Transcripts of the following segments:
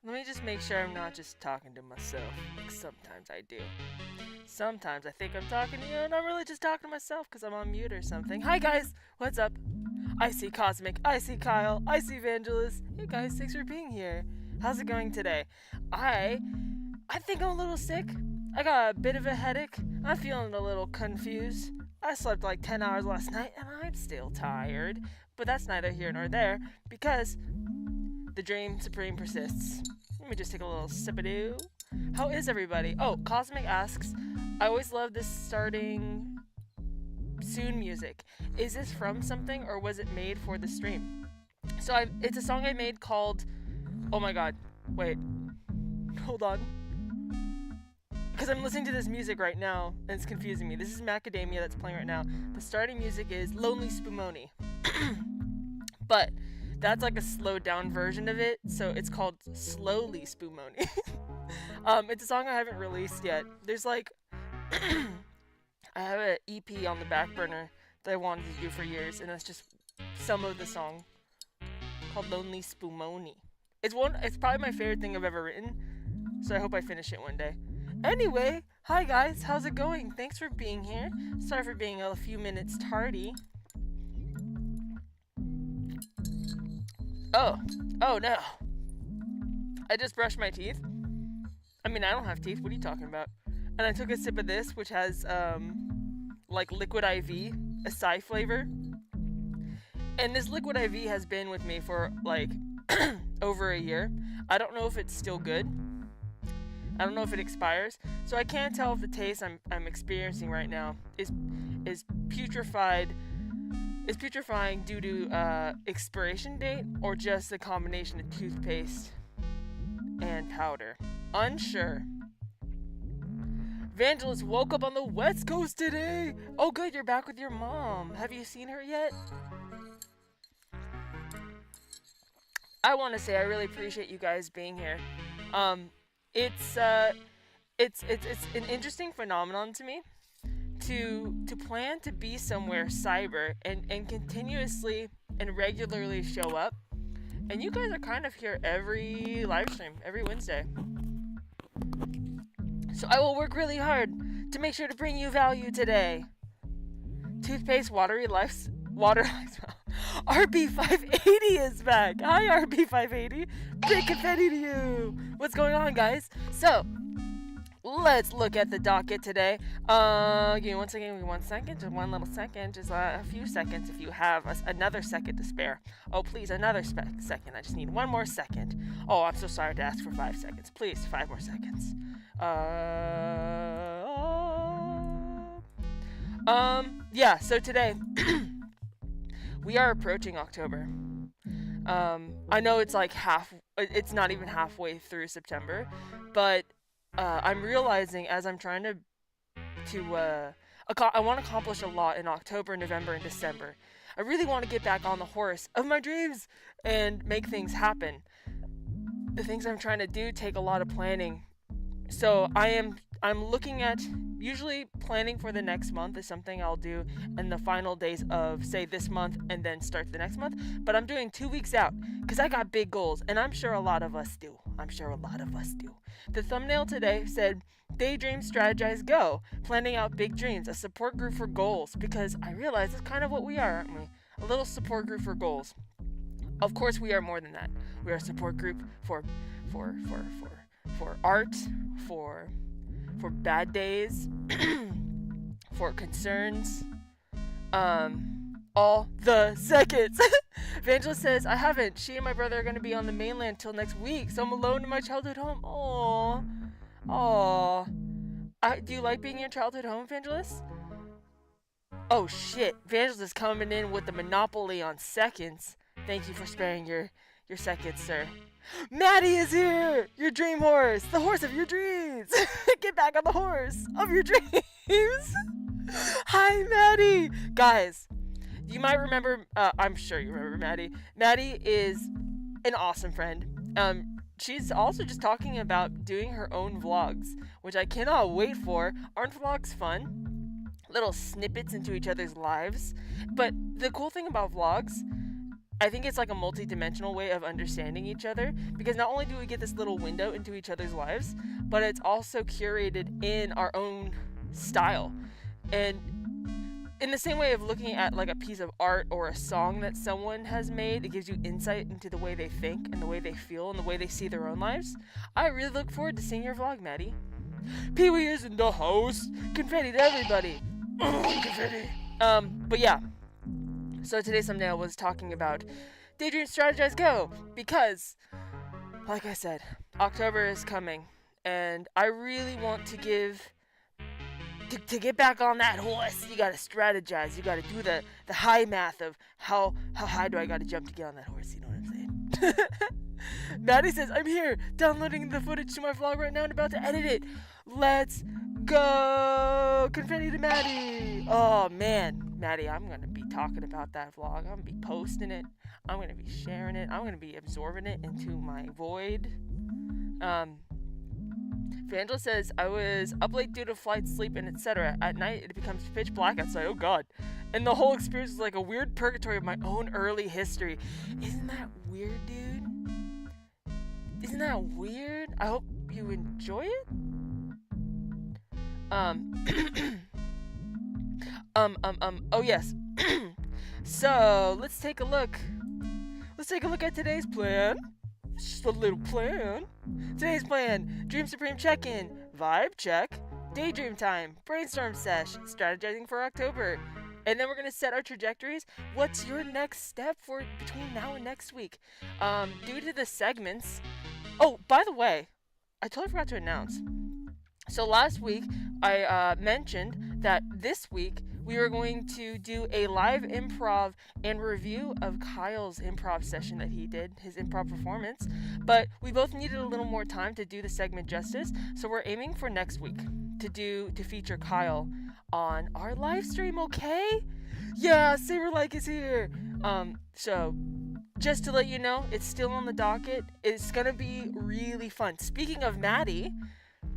Let me just make sure I'm not just talking to myself. Sometimes I do. Sometimes I think I'm talking to you and I'm really just talking to myself because I'm on mute or something. Hi guys, what's up? I see Cosmic, I see Kyle, I see Evangelist. Hey guys, thanks for being here. How's it going today? I think I'm a little sick. I got a bit of a headache. I'm feeling a little confused. I slept like 10 hours last night and I'm still tired. But that's neither here nor there because the dream supreme persists. Let me just take a little sip-a-doo. How is everybody? Oh, Cosmic asks, I always love this starting soon music. Is this from something or was it made for the stream? So it's a song I made called, oh my god, wait, hold on. Because I'm listening to this music right now and it's confusing me. This is Macadamia that's playing right now. The starting music is Lonely Spumoni. But that's like a slowed down version of it, so it's called Slowly Spumoni. It's a song I haven't released yet. There's like, I have an EP on the back burner that I wanted to do for years, and that's just some of the song called Lonely Spumoni. It's probably my favorite thing I've ever written, so I hope I finish it one day. Anyway, hi guys, how's it going? Thanks for being here. Sorry for being a few minutes tardy. Oh no. I just brushed my teeth. I mean, I don't have teeth, what are you talking about? And I took a sip of this, which has, like liquid IV, acai flavor. And this liquid IV has been with me for, like, over a year. I don't know if it's still good. I don't know if it expires. So I can't tell if the taste I'm experiencing right now is putrefied. Is putrefying due to expiration date or just a combination of toothpaste and powder. Unsure. Evangelist woke up on the West Coast today. Oh good, you're back with your mom. Have you seen her yet? I want to say I really appreciate you guys being here. It's an interesting phenomenon to me. To plan to be somewhere cyber and continuously and regularly show up. And you guys are kind of here every live stream, every Wednesday. So I will work really hard to make sure to bring you value today. Toothpaste, water life. RB580 is back. Hi RB580. Big confetti to you. What's going on, guys? So, let's look at the docket today. Give me 1 second, just one little second, just a few seconds if you have another second to spare. Oh, please, another second. I just need one more second. Oh, I'm so sorry to ask for 5 seconds. Please, 5 more seconds. Yeah, so today, we are approaching October. I know it's like it's not even halfway through September, but I'm realizing as I'm trying to I want to accomplish a lot in October, November, and December. I really want to get back on the horse of my dreams and make things happen. The things I'm trying to do take a lot of planning. So I'm looking at, usually planning for the next month is something I'll do in the final days of, say, this month and then start the next month. But I'm doing 2 weeks out because I got big goals, and I'm sure a lot of us do. The thumbnail today said, Daydream, Strategize, Go. Planning out big dreams, a support group for goals, because I realize it's kind of what we are, aren't we? A little support group for goals. Of course, we are more than that. We are a support group for art, for bad days, for concerns, all the seconds. Evangelist says, I haven't. She and my brother are going to be on the mainland till next week, so I'm alone in my childhood home. Aww. Do you like being in your childhood home, Evangelist? Oh shit, Evangelist is coming in with the monopoly on seconds. Thank you for sparing your seconds, sir. Maddie is here! Your dream horse! The horse of your dreams! Get back on the horse of your dreams! Hi, Maddie! Guys, you might remember, I'm sure you remember Maddie. Maddie is an awesome friend. She's also just talking about doing her own vlogs, which I cannot wait for. Aren't vlogs fun? Little snippets into each other's lives. But the cool thing about vlogs, I think it's like a multi-dimensional way of understanding each other, because not only do we get this little window into each other's lives, but it's also curated in our own style. And in the same way of looking at like a piece of art or a song that someone has made, it gives you insight into the way they think and the way they feel and the way they see their own lives. I really look forward to seeing your vlog, Maddie. Pee-wee is in the house. Confetti to everybody. Confetti. But yeah. So today's thumbnail was talking about Daydream, Strategize, Go, because, like I said, October is coming, and I really want to to get back on that horse. You gotta strategize. You gotta do the high math of how high do I gotta jump to get on that horse. You know what I'm saying? Maddie says, I'm here, downloading the footage to my vlog right now and about to edit it. Let's go! Confetti to Maddie! Oh, man. Maddie, I'm going to be talking about that vlog. I'm going to be posting it. I'm going to be sharing it. I'm going to be absorbing it into my void. Vandal says, I was up late due to flight, sleep, and etc. At night, it becomes pitch black outside. Oh, God. And the whole experience is like a weird purgatory of my own early history. Isn't that weird, dude? Isn't that weird? I hope you enjoy it. Oh yes. So let's take a look. Let's take a look at today's plan. It's just a little plan. Today's plan: Dream Supreme check-in, vibe check, daydream time, brainstorm sesh, strategizing for October. And then we're going to set our trajectories. What's your next step for between now and next week? Due to the segments. Oh, by the way, I totally forgot to announce. So last week, I mentioned that this week we were going to do a live improv and review of Kyle's improv session that he did, his improv performance. But we both needed a little more time to do the segment justice, so we're aiming for next week to feature Kyle on our live stream, okay? Yeah, Saber Like is here. So just to let you know, it's still on the docket. It's gonna be really fun. Speaking of Maddie,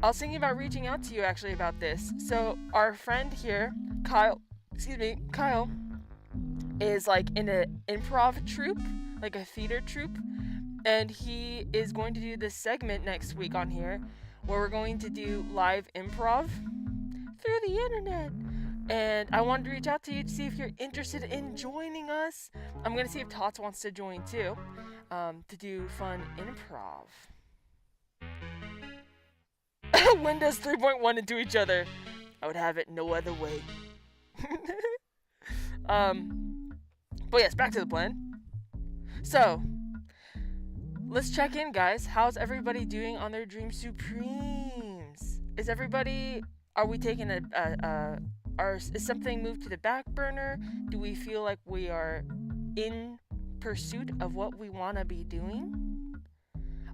I was thinking about reaching out to you actually about this. So our friend here, Kyle, is like in an improv troupe, like a theater troupe, and he is going to do this segment next week on here where we're going to do live improv through the internet. And I wanted to reach out to you to see if you're interested in joining us. I'm going to see if Tots wants to join too, to do fun improv. Windows 3.1 into each other. I would have it no other way. But yes, back to the plan. So, let's check in, guys. How's everybody doing on their Dream Supremes? Are we taking is something moved to the back burner? Do we feel like we are in pursuit of what we want to be doing?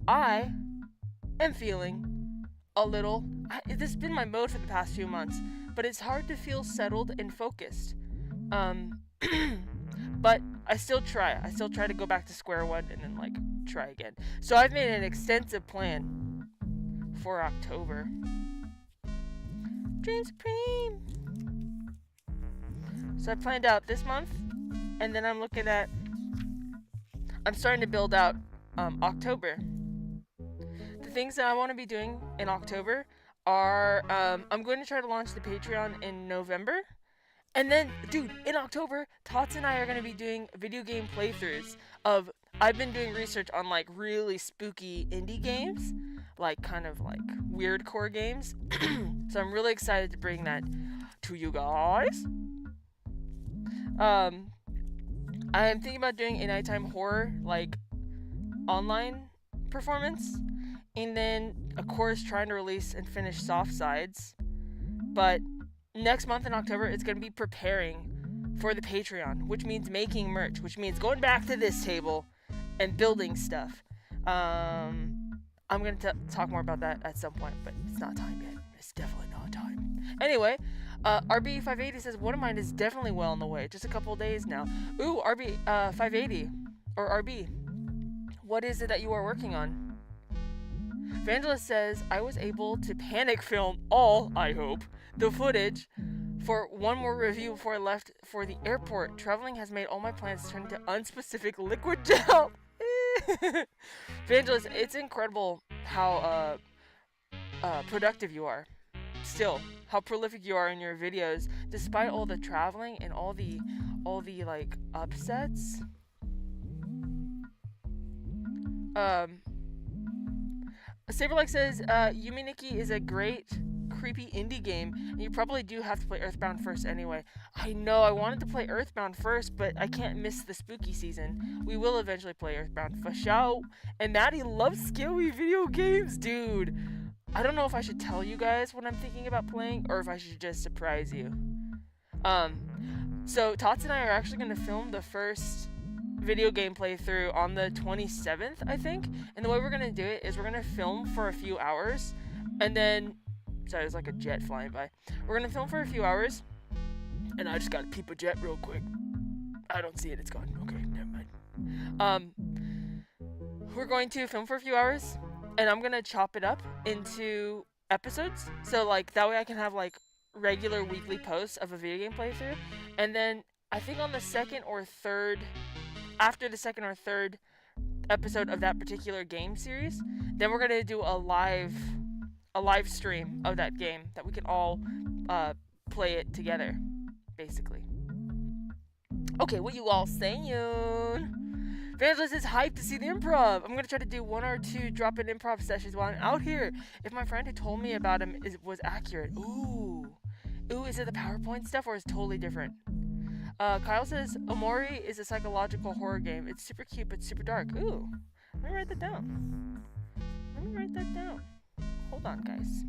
I am feeling a little, this has been my mode for the past few months, but it's hard to feel settled and focused. But I still try. I still try to go back to square one and then like try again. So I've made an extensive plan for October. Dream Supreme. So I planned out this month, and then I'm starting to build out October. The things that I want to be doing in October are, I'm going to try to launch the Patreon in November. And then, dude, in October, Tots and I are going to be doing video game playthroughs of, I've been doing research on like really spooky indie games, like kind of like weird core games. So I'm really excited to bring that to you guys. I am thinking about doing a nighttime horror, like, online performance. And then, of course, trying to release and finish Soft Sides. But next month in October, it's going to be preparing for the Patreon, which means making merch, which means going back to this table and building stuff. I'm going to talk more about that at some point, but it's not time yet. It's definitely not time. Anyway, RB580 says, one of mine is definitely well on the way. Just a couple of days now. Ooh, RB580, or RB, what is it that you are working on? Vangelis says, I was able to panic film all, I hope, the footage For one more review before I left for the airport, traveling has made all my plans turn into unspecific liquid gel. Evangelist, it's incredible how productive you are. Still, how prolific you are in your videos, despite all the traveling and all the like upsets. Saberlike says, Yumi Nikki is a great creepy indie game, and you probably do have to play Earthbound first anyway. I know, I wanted to play Earthbound first, but I can't miss the spooky season. We will eventually play Earthbound for sure. And Maddie loves scary video games, dude. I don't know if I should tell you guys what I'm thinking about playing, or if I should just surprise you. So Tots and I are actually going to film the first video game playthrough on the 27th, I think. And the way we're going to do it is we're going to film for a few hours, and then... Sorry, there's like a jet flying by. We're going to film for a few hours, and I just got to peep a jet real quick. I don't see it, it's gone. Okay, never mind. We're going to film for a few hours, and I'm going to chop it up into episodes. So, like, that way I can have, like, regular weekly posts of a video game playthrough. And then, I think on the second or third... After the second or third episode of that particular game series, then we're going to do a live stream of that game that we can all play it together, basically. Okay, what you all saying? Evangelist is hyped to see the improv. I'm going to try to do 1 or 2 drop-in improv sessions while I'm out here. If my friend who told me about him was accurate. Ooh, is it the PowerPoint stuff or is it totally different? Kyle says, Omori is a psychological horror game. It's super cute but super dark. Ooh, let me write that down. Hold on, guys.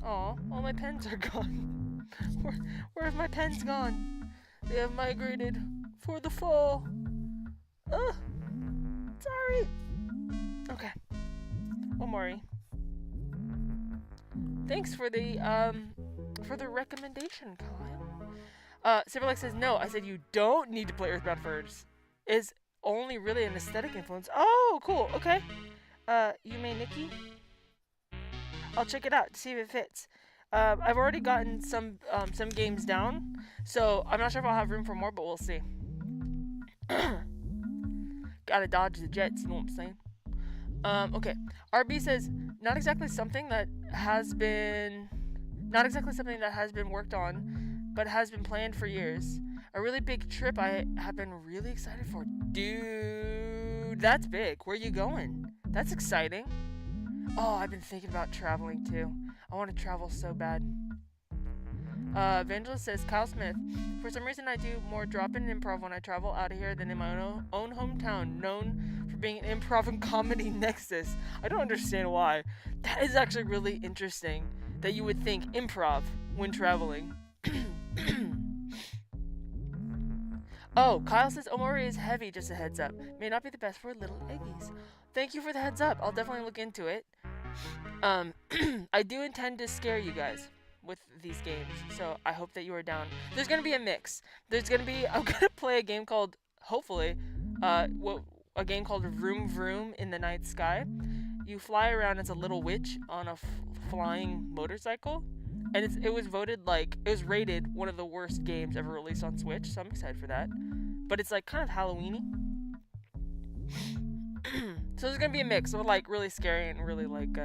Aw, all my pens are gone. Where have my pens gone? They have migrated for the fall. Ugh, sorry. Okay, Omori. Thanks for the recommendation, Kyle. Cyberlex says, no, I said you don't need to play Earthbound first. Is only really an aesthetic influence. Oh, cool, okay. Yume Nikki? I'll check it out to see if it fits. I've already gotten some games down, so I'm not sure if I'll have room for more, but we'll see. Gotta dodge the jets, you know what I'm saying? Okay. RB says, not exactly something that has been worked on, but has been planned for years. A really big trip I have been really excited for. Dude, that's big. Where are you going? That's exciting. Oh, I've been thinking about traveling too. I want to travel so bad. Evangelist says, Kyle Smith, for some reason I do more drop-in improv when I travel out of here than in my own hometown, known for being an improv and comedy nexus. I don't understand why. That is actually really interesting that you would think improv when traveling. Oh, Kyle says Omori is heavy, just a heads up. May not be the best for little Eggies. Thank you for the heads up. I'll definitely look into it. I do intend to scare you guys with these games, so I hope that you are down. There's gonna be a mix. I'm gonna play a game called, hopefully, a game called Vroom Vroom in the Night Sky. You fly around as a little witch on a flying motorcycle, and it was rated one of the worst games ever released on Switch, so I'm excited for that. But it's like kind of Halloween-y. So there's gonna be a mix of like really scary and really like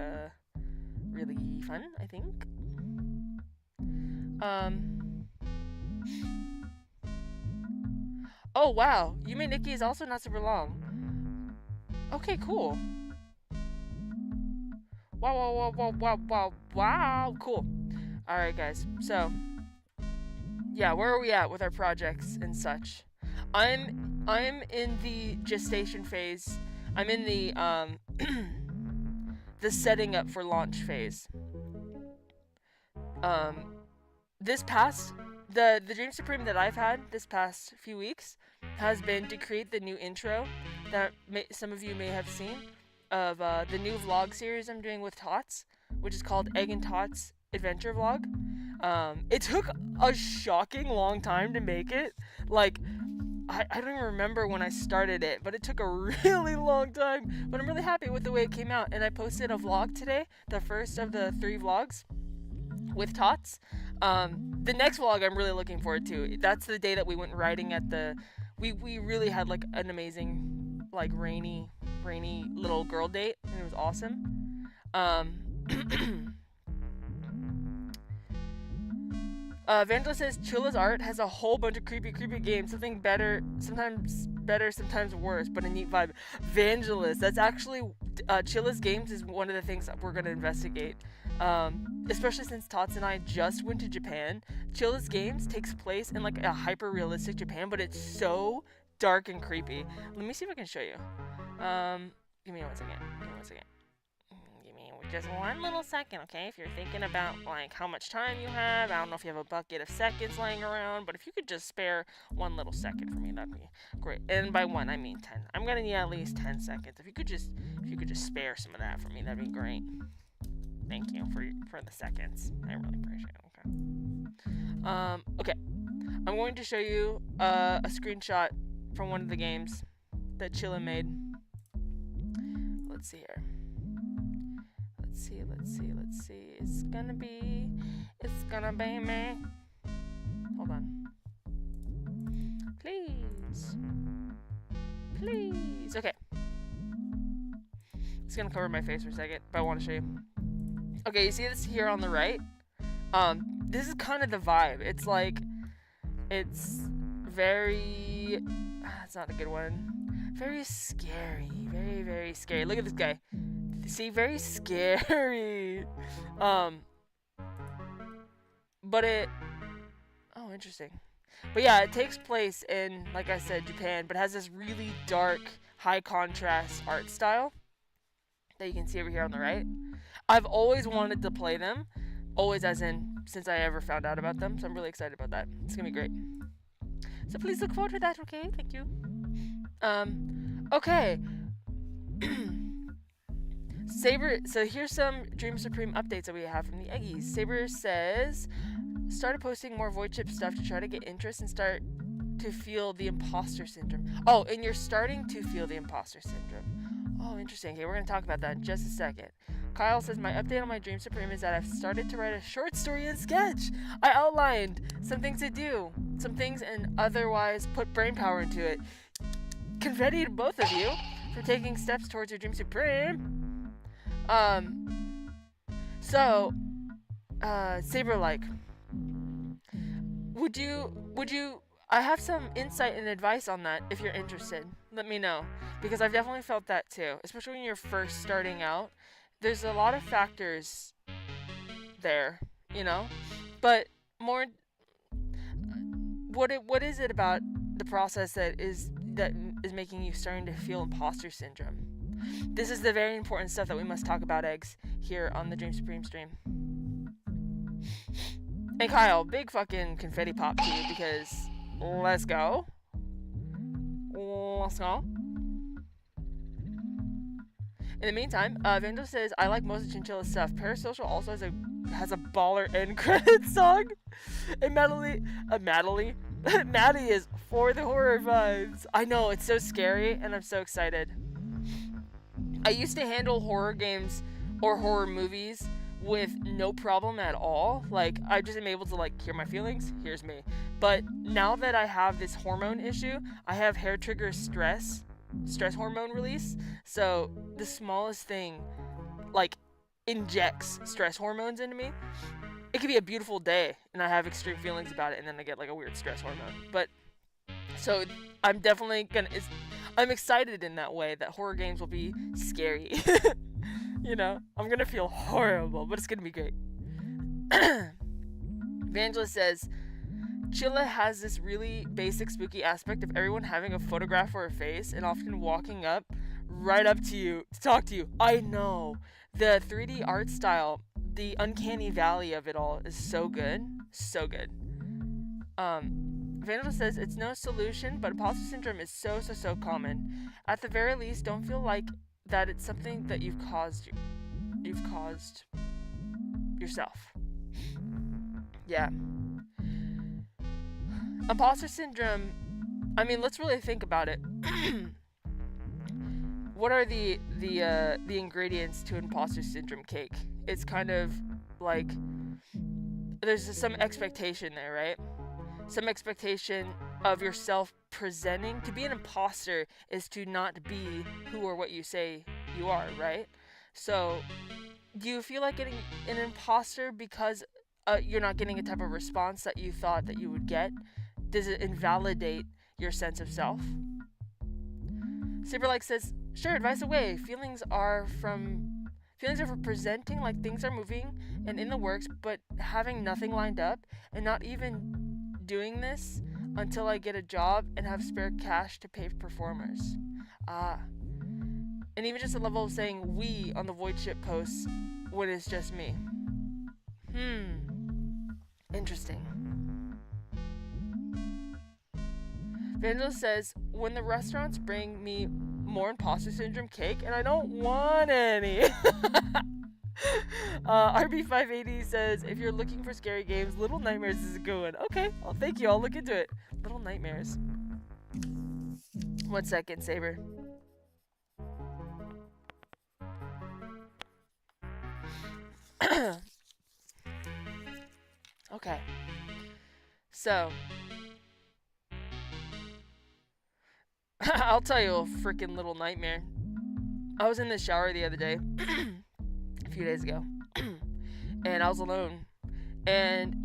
really fun, I think. Oh wow, Yume Nikki is also not super long. Okay, cool. Wow, cool. Alright guys, so yeah, where are we at with our projects and such? I'm in the gestation phase. I'm in the the setting up for launch phase. The Dream Supreme that I've had this past few weeks has been to create the new intro that some of you may have seen of the new vlog series I'm doing with Tots, which is called Egg and Tots Adventure Vlog. It took a shocking long time to make it. Like, I don't even remember when I started it, but it took a really long time. But I'm really happy with the way it came out. And I posted a vlog today, the first of the 3 vlogs, with Tots. The next vlog I'm really looking forward to. That's the day that we went riding at the. We really had like an amazing, like rainy little girl date, and it was awesome. Vandal says Chilla's art has a whole bunch of creepy games. Something better, sometimes worse, but a neat vibe. Vangelis, that's actually Chilla's games is one of the things that we're gonna investigate. Especially since Tots and I just went to Japan. Chilla's games takes place in like a hyper realistic Japan, but it's so dark and creepy. Let me see if I can show you. Give me one second. Give me just one little second, okay? If you're thinking about like how much time you have, I don't know if you have a bucket of seconds laying around, but if you could just spare one little second for me, that'd be great. And by one, I mean 10. I'm gonna need at least 10 seconds. If you could just spare some of that for me, that'd be great. Thank you for the seconds. I really appreciate it. Okay. I'm going to show you a screenshot from one of the games that Chilla made. Let's see here. Let's see. It's gonna be me. Hold on. Please. Okay. It's gonna cover my face for a second, but I want to show you. Okay, you see this here on the right? This is kind of the vibe. It's like, it's very, it's not a good one. Very scary. Very scary. Look at this guy. See, very scary. But oh, interesting. But yeah, it takes place in, like I said, Japan, but has this really dark, high contrast art style that you can see over here on the right. I've always wanted to play them. Always, as in, since I ever found out about them. So I'm really excited about that. It's gonna be great. So please look forward to that, okay? Thank you. Okay. Saber, so here's some Dream Supreme updates that we have from the Eggies. Saber says, started posting more Void Chip stuff to try to get interest and start to feel the imposter syndrome. Oh, and you're starting to feel the imposter syndrome. Oh, interesting. Okay, we're going to talk about that in just a second. Kyle says, my update on my Dream Supreme is that I've started to write a short story and sketch. I outlined some things to do, some things, and otherwise put brain power into it. Confetti to both of you for taking steps towards your Dream Supreme. Saber, like, would you, I have some insight and advice on that if you're interested. Let me know, because I've definitely felt that too, especially when you're first starting out. There's a lot of factors there, you know, but more, what is it about the process that is making you starting to feel imposter syndrome? This is the very important stuff that we must talk about, Eggs, here on the Dream Supreme stream. And Kyle, big fucking confetti pop to you, because let's go. In the meantime, Vandal says, I like most of Chinchilla's stuff. Parasocial also has a baller end credit song. And Maddie is for the horror vibes. I know, it's so scary, and I'm so excited. I used to handle horror games or horror movies with no problem at all. Like, I just am able to, like, hear my feelings. Here's me. But now that I have this hormone issue, I have hair trigger stress hormone release. So the smallest thing, like, injects stress hormones into me. It could be a beautiful day and I have extreme feelings about it, and then I get like a weird stress hormone. But so I'm definitely I'm excited in that way that horror games will be scary. You know, I'm gonna feel horrible, but it's gonna be great. Evangelist says, Chilla has this really basic spooky aspect of everyone having a photograph for a face and often walking up right up to you to talk to you. I know. The 3D art style, the uncanny valley of it all is so good. So good. Vandal says, it's no solution, but imposter syndrome is so common. At the very least, don't feel like that it's something that you've caused yourself. Yeah. Imposter syndrome, I mean, let's really think about it. What are the ingredients to an imposter syndrome cake? It's kind of like there's some expectation there, right? Some expectation of yourself presenting. To be an imposter is to not be who or what you say you are, right? So, do you feel like getting an imposter because you're not getting a type of response that you thought that you would get? Does it invalidate your sense of self? Saberlike says, sure, advice away. Feelings are for presenting like things are moving and in the works, but having nothing lined up and not even doing this until I get a job and have spare cash to pay performers. And even just a level of saying we on the void ship posts when it's just me. Interesting. Vandal says, when the restaurants bring me more imposter syndrome cake and I don't want any. RB580 says, if you're looking for scary games, Little Nightmares is a good one. Okay, well, thank you. I'll look into it. Little Nightmares. 1 second, Saber. Okay. So, I'll tell you a freaking little nightmare. I was in the shower the other day, a few days ago, and I was alone. And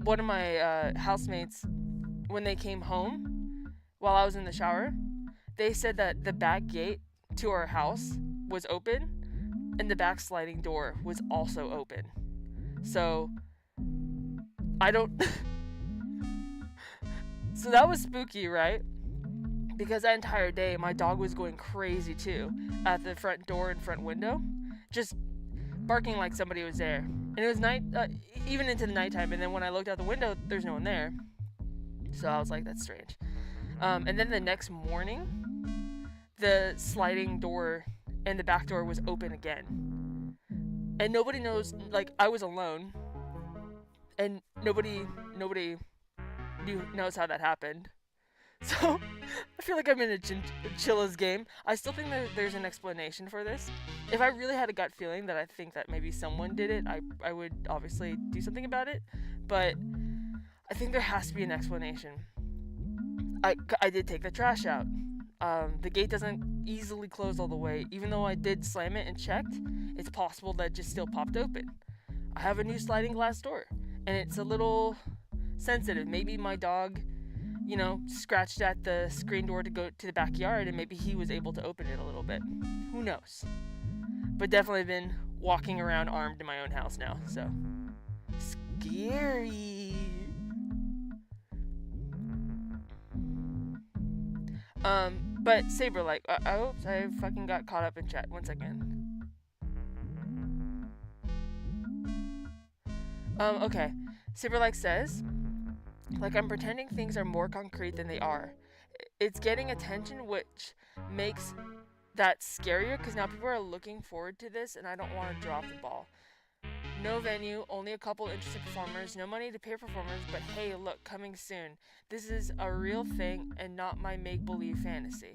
one of my housemates, when they came home while I was in the shower, they said that the back gate to our house was open and the back sliding door was also open. So, I don't... So that was spooky, right? Because that entire day, my dog was going crazy too at the front door and front window, just barking like somebody was there. And it was night, even into the nighttime. And then when I looked out the window, there's no one there. So I was like, that's strange. And then the next morning, the sliding door and the back door was open again. And nobody knows, like, I was alone. And nobody knows how that happened. So, I feel like I'm in a Chilla's game. I still think that there's an explanation for this. If I really had a gut feeling that I think that maybe someone did it, I would obviously do something about it. But I think there has to be an explanation. I did take the trash out. The gate doesn't easily close all the way. Even though I did slam it and checked, it's possible that it just still popped open. I have a new sliding glass door, and it's a little sensitive. Maybe my dog, scratched at the screen door to go to the backyard, and maybe he was able to open it a little bit. Who knows? But definitely been walking around armed in my own house now, so scary. But Saber, like, oops, I fucking got caught up in chat. 1 second. Okay. Saber, like, says, like, I'm pretending things are more concrete than they are. It's getting attention, which makes that scarier, because now people are looking forward to this, and I don't want to drop the ball. No venue, only a couple interested performers, no money to pay performers, but hey, look, coming soon. This is a real thing and not my make-believe fantasy.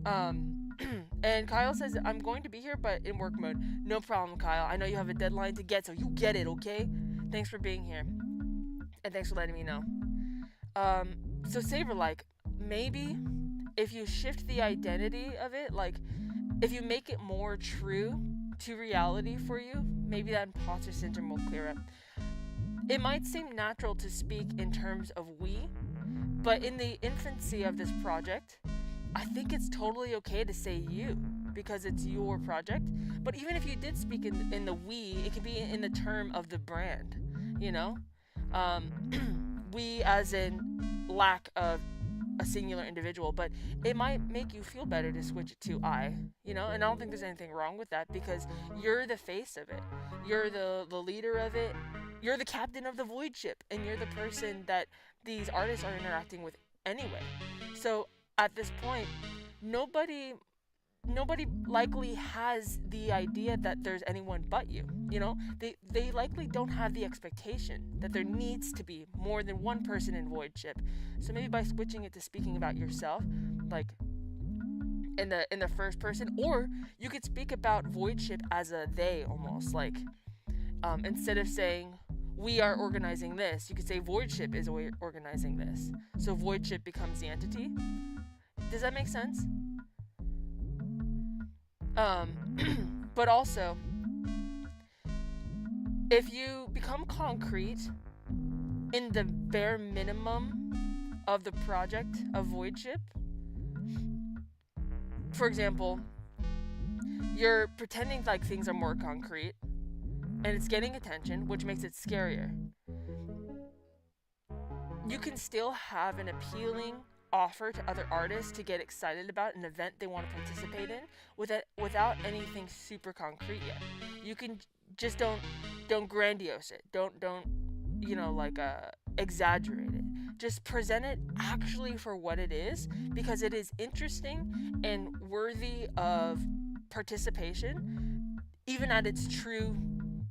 And Kyle says, I'm going to be here, but in work mode. No problem, Kyle. I know you have a deadline to get, so you get it, okay? Thanks for being here. And thanks for letting me know. So Saber, like, maybe if you shift the identity of it, like, if you make it more true to reality for you, maybe that imposter syndrome will clear up. It might seem natural to speak in terms of we, but in the infancy of this project, I think it's totally okay to say you, because it's your project. But even if you did speak in the we, it can be in the term of the brand, we as in lack of a singular individual, but it might make you feel better to switch it to I, and I don't think there's anything wrong with that, because you're the face of it, you're the leader of it, you're the captain of the void ship, and you're the person that these artists are interacting with anyway. So at this point, nobody likely has the idea that there's anyone but you. They likely don't have the expectation that there needs to be more than one person in void ship. So maybe by switching it to speaking about yourself, like in the first person, or you could speak about void ship as a they, almost like Instead of saying we are organizing this, you could say voidship is organizing this. So voidship becomes the entity. Does that make sense? But also, if you become concrete in the bare minimum of the project of voidship, for example, you're pretending like things are more concrete and it's getting attention, which makes it scarier. You can still have an appealing offer to other artists to get excited about an event they want to participate in without anything super concrete yet. You can just don't grandiose it. Don't exaggerate it. Just present it actually for what it is, because it is interesting and worthy of participation, even at its true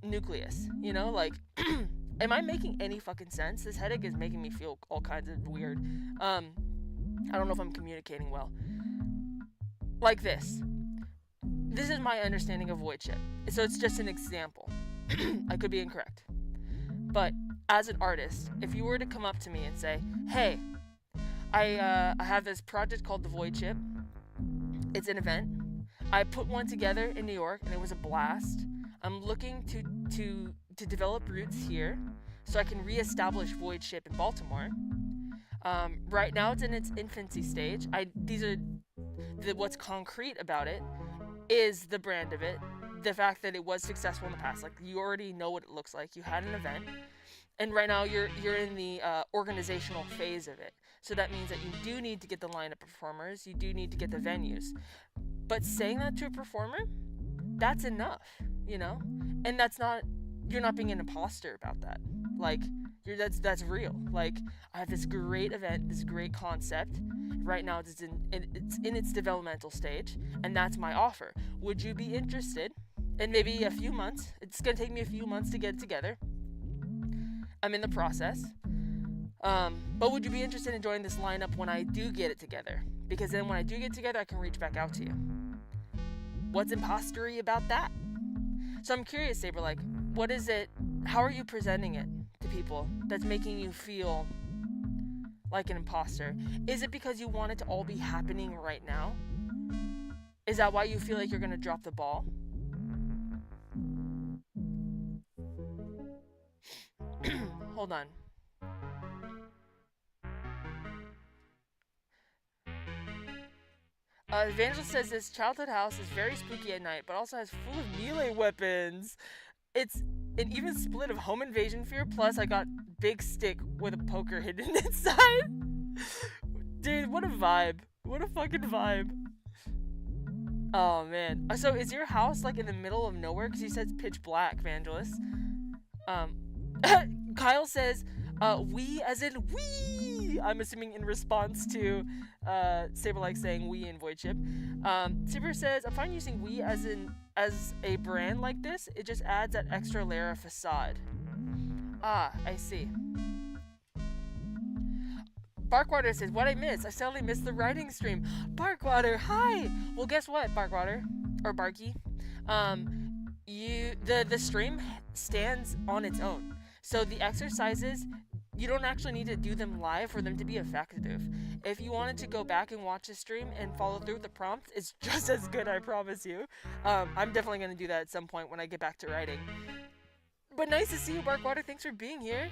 nucleus. Am I making any fucking sense? This headache is making me feel all kinds of weird. I don't know if I'm communicating well. Like this. This is my understanding of voidship. So it's just an example. I could be incorrect. But as an artist, if you were to come up to me and say, hey, I have this project called the Voidship. It's an event. I put one together in New York and it was a blast. I'm looking to develop roots here so I can reestablish Voidship in Baltimore. Right now it's in its infancy stage. What's concrete about it is the brand of it, the fact that it was successful in the past. Like, you already know what it looks like. You had an event, and right now you're in the organizational phase of it. So that means that you do need to get the lineup of performers. You do need to get the venues. But saying that to a performer, that's enough, and you're not being an imposter about that. Like, that's real. Like, I have this great event, this great concept. Right now it's in its developmental stage, and that's my offer. Would you be interested? And maybe a few months. It's gonna take me a few months to get it together. I'm in the process. But would you be interested in joining this lineup when I do get it together? Because then when I do get it together, I can reach back out to you. What's impostery about that? So I'm curious, Saber, like, what is it? How are you presenting it to people that's making you feel like an imposter? Is it because you want it to all be happening right now? Is that why you feel like you're gonna drop the ball? Hold on. Evangelist says this childhood house is very spooky at night, but also has full of melee weapons. It's an even split of home invasion fear, plus I got big stick with a poker hidden inside. Dude, what a vibe. What a fucking vibe. Oh, man. So is your house, like, in the middle of nowhere? Because you said it's pitch black, Evangelist. Kyle says, we as in we. I'm assuming in response to Saber like saying we in Voidship. Saber says, I'm fine using we as a brand like this. It just adds that extra layer of facade. Ah, I see. Barkwater says, what I miss? I suddenly missed the writing stream. Barkwater, hi! Well, guess what, Barkwater? Or Barky? The stream stands on its own. So the exercises, you don't actually need to do them live for them to be effective. If you wanted to go back and watch the stream and follow through with the prompts, it's just as good, I promise you. I'm definitely going to do that at some point when I get back to writing. But nice to see you, Barkwater. Thanks for being here.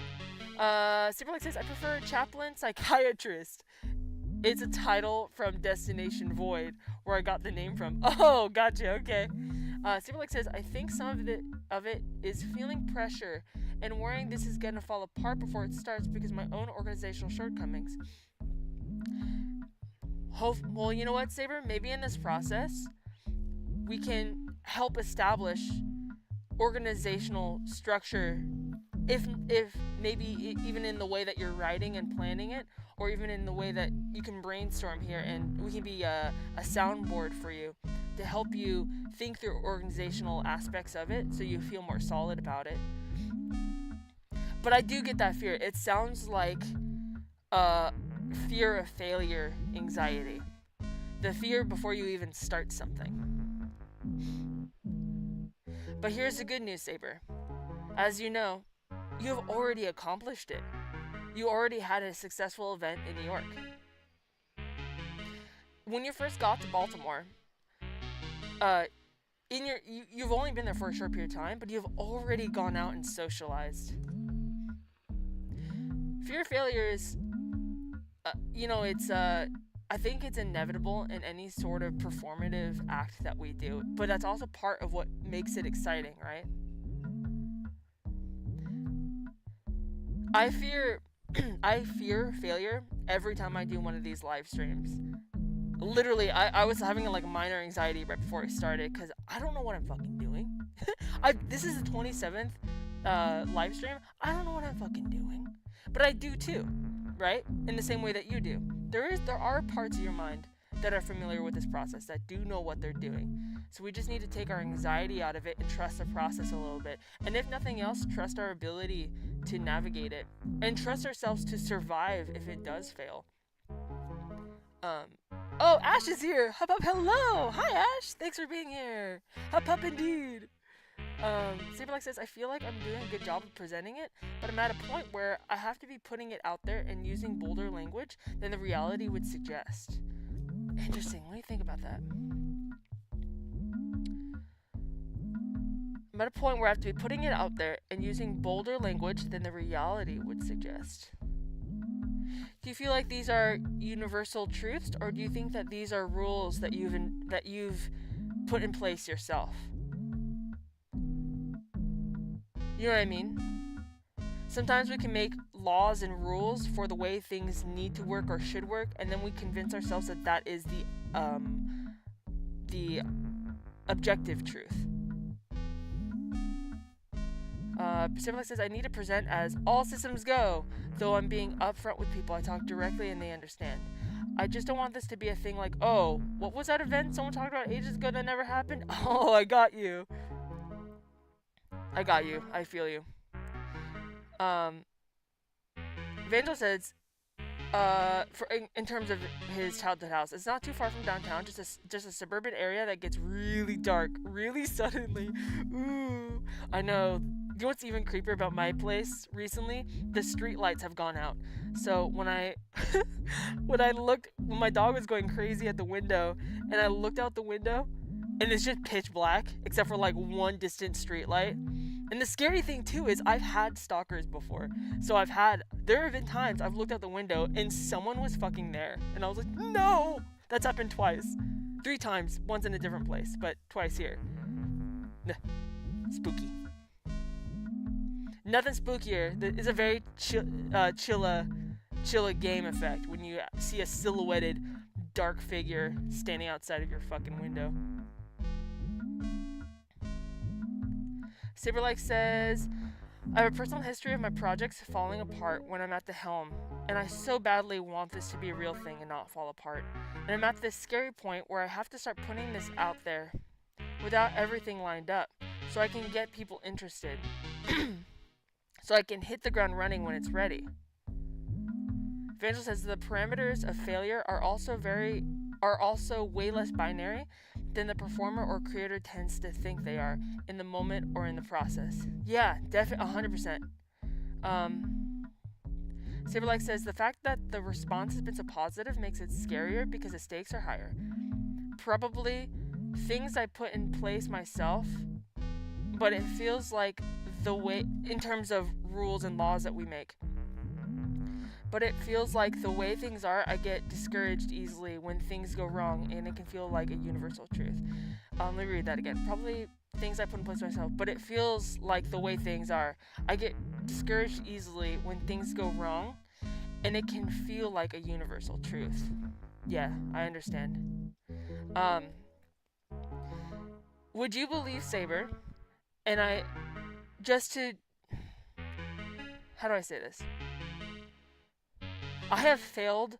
Superlight says, I prefer chaplain psychiatrist. It's a title from Destination Void, where I got the name from. Oh, gotcha, okay. Superlight says, I think some of it is feeling pressure and worrying this is gonna fall apart before it starts because of my own organizational shortcomings. Well, you know what, Saber? Maybe in this process, we can help establish organizational structure, if maybe even in the way that you're writing and planning it, or even in the way that you can brainstorm here, and we can be a soundboard for you to help you think through organizational aspects of it so you feel more solid about it. But I do get that fear. It sounds like fear of failure anxiety. The fear before you even start something. But here's the good news, Saber. As you know, you have already accomplished it. You already had a successful event in New York. When you first got to Baltimore, uh, you've only been there for a short period of time, but you've already gone out and socialized. Fear of failure is, it's I think it's inevitable in any sort of performative act that we do, but that's also part of what makes it exciting, right? I fear failure every time I do one of these live streams. Literally, I was having like minor anxiety right before I started because I don't know what I'm fucking doing. This is the 27th live stream. I don't know what I'm fucking doing, but I do too, right? In the same way that you do. There are parts of your mind that are familiar with this process, that do know what they're doing. So we just need to take our anxiety out of it and trust the process a little bit. And if nothing else, trust our ability to navigate it and trust ourselves to survive if it does fail. Oh, Ash is here. Hup up, hello. Hi, Ash. Thanks for being here. Hup up indeed. Saberlike says, I feel like I'm doing a good job of presenting it, but I'm at a point where I have to be putting it out there and using bolder language than the reality would suggest. Interesting. What do you think about that? I'm at a point where I have to be putting it out there and using bolder language than the reality would suggest. Do you feel like these are universal truths, or do you think that these are rules that you've put in place yourself? You know what I mean? Sometimes we can make laws and rules for the way things need to work or should work, and then we convince ourselves that that is the objective truth. Pacific says, I need to present as all systems go, though I'm being upfront with people. I talk directly and they understand. I just don't want this to be a thing like, oh, what was that event someone talked about ages ago that never happened? Oh, I got you. I feel you. Vangel says, in terms of his childhood house, it's not too far from downtown, just a suburban area that gets really dark really suddenly. Ooh, I know. You know what's even creepier about my place recently? The street lights have gone out. So when my dog was going crazy at the window, and I looked out the window, and it's just pitch black except for like one distant street light. And the scary thing too is I've had stalkers before. So there have been times I've looked out the window and someone was fucking there. And I was like, no! That's happened twice. 3 times, once in a different place, but twice here. Spooky. Nothing spookier. It's a very chilla game effect when you see a silhouetted dark figure standing outside of your fucking window. Saberlike says, I have a personal history of my projects falling apart when I'm at the helm, and I so badly want this to be a real thing and not fall apart. And I'm at this scary point where I have to start putting this out there without everything lined up, so I can get people interested. So I can hit the ground running when it's ready. Evangel says the parameters of failure are also way less binary than the performer or creator tends to think they are in the moment or in the process. Yeah, definitely 100%. Saberlike says the fact that the response has been so positive makes it scarier because the stakes are higher. Probably things I put in place myself, but it feels like the way, in terms of rules and laws that we make. But it feels like the way things are, I get discouraged easily when things go wrong, and it can feel like a universal truth. Let me read that again. Probably things I put in place myself, but it feels like the way things are. I get discouraged easily when things go wrong, and it can feel like a universal truth. Yeah, I understand. Would you believe, Saber? And how do I say this? I have failed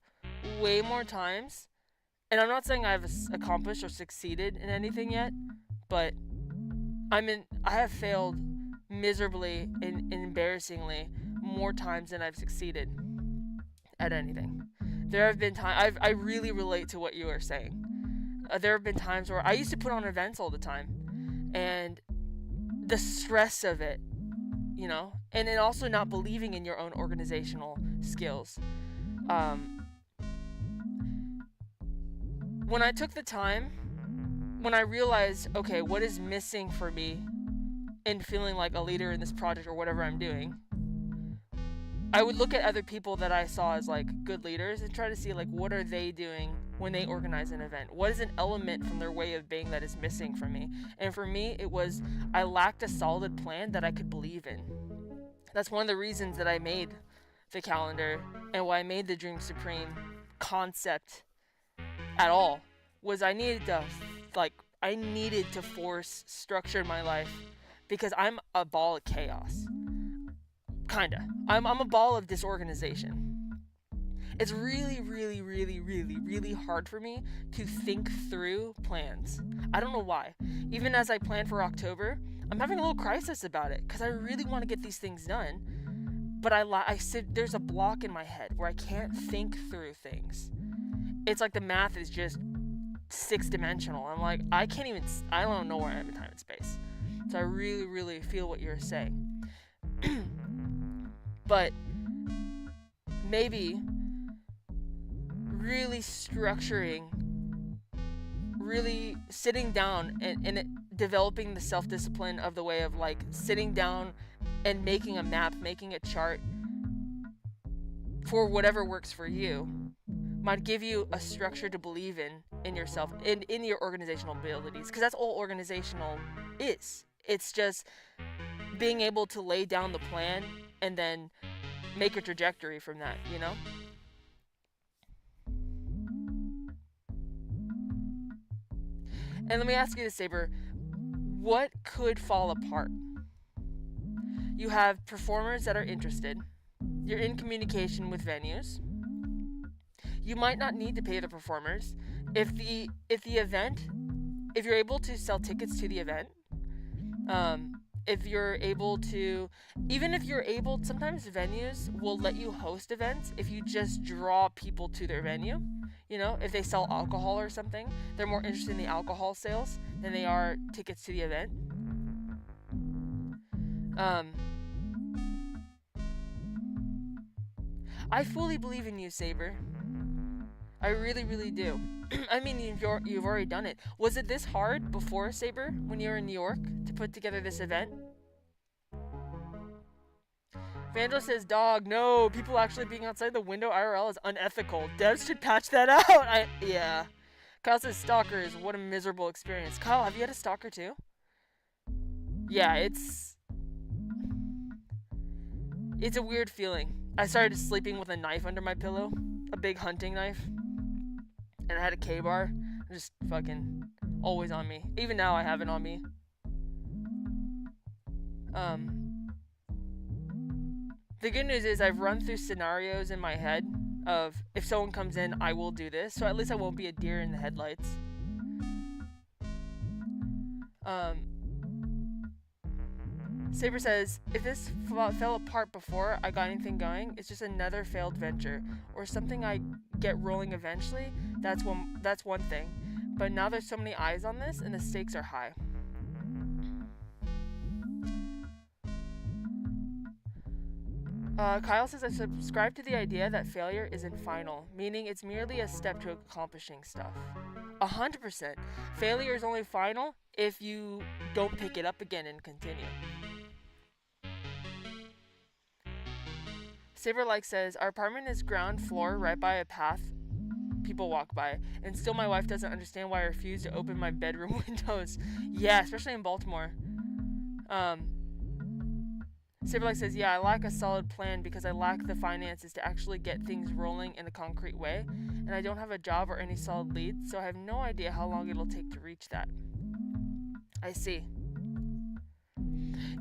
way more times, and I'm not saying I've accomplished or succeeded in anything yet, but I have failed miserably and embarrassingly more times than I've succeeded at anything. There have been times, I really relate to what you are saying. There have been times where I used to put on events all the time, and the stress of it you know, and then also not believing in your own organizational skills. When I took the time, when I realized, okay, what is missing for me in feeling like a leader in this project or whatever I'm doing, I would look at other people that I saw as like good leaders and try to see like what are they doing when they organize an event? What is an element from their way of being that is missing from me? And for me, it was I lacked a solid plan that I could believe in. That's one of the reasons that I made the calendar and why I made the Dream Supreme concept at all, was I needed to force structure in my life because I'm a ball of chaos. Kinda. I'm a ball of disorganization. It's really, really, really, really, really hard for me to think through plans. I don't know why. Even as I plan for October, I'm having a little crisis about it because I really want to get these things done. But there's a block in my head where I can't think through things. It's like the math is just 6-dimensional. I'm like, I don't know where I am in time and space. So I really, really feel what you're saying. But maybe really structuring, really sitting down and developing the self-discipline of the way of like sitting down and making a map, making a chart for whatever works for you might give you a structure to believe in yourself and in your organizational abilities, because that's all organizational is. It's just being able to lay down the plan and then make a trajectory from that, you know? And let me ask you this, Saber. What could fall apart? You have performers that are interested. You're in communication with venues. You might not need to pay the performers. If you're able to sell tickets to the event, if you're able to, sometimes venues will let you host events if you just draw people to their venue. You know, if they sell alcohol or something, they're more interested in the alcohol sales than they are tickets to the event. I fully believe in you, Saber. I really, really do. I mean, you've already done it. Was it this hard before, Saber, when you were in New York, to put together this event? Vandal says, dog, no, people actually being outside the window IRL is unethical. Devs should patch that out. Yeah. Kyle says, stalkers, what a miserable experience. Kyle, have you had a stalker too? Yeah, it's a weird feeling. I started sleeping with a knife under my pillow, a big hunting knife, and I had a K-bar, just fucking always on me. Even now I have it on me. The good news is I've run through scenarios in my head of if someone comes in, I will do this, so at least I won't be a deer in the headlights. Saber says, if this fell apart before I got anything going, it's just another failed venture, or something I get rolling eventually. That's one thing. But now there's so many eyes on this, and the stakes are high. Kyle says, I subscribe to the idea that failure isn't final, meaning it's merely a step to accomplishing stuff. 100%. Failure is only final if you don't pick it up again and continue. Saberlike says, our apartment is ground floor right by a path people walk by, and still my wife doesn't understand why I refuse to open my bedroom windows. Yeah, especially in Baltimore. Saberlike says, yeah, I lack a solid plan because I lack the finances to actually get things rolling in a concrete way, and I don't have a job or any solid leads, so I have no idea how long it'll take to reach that. I see.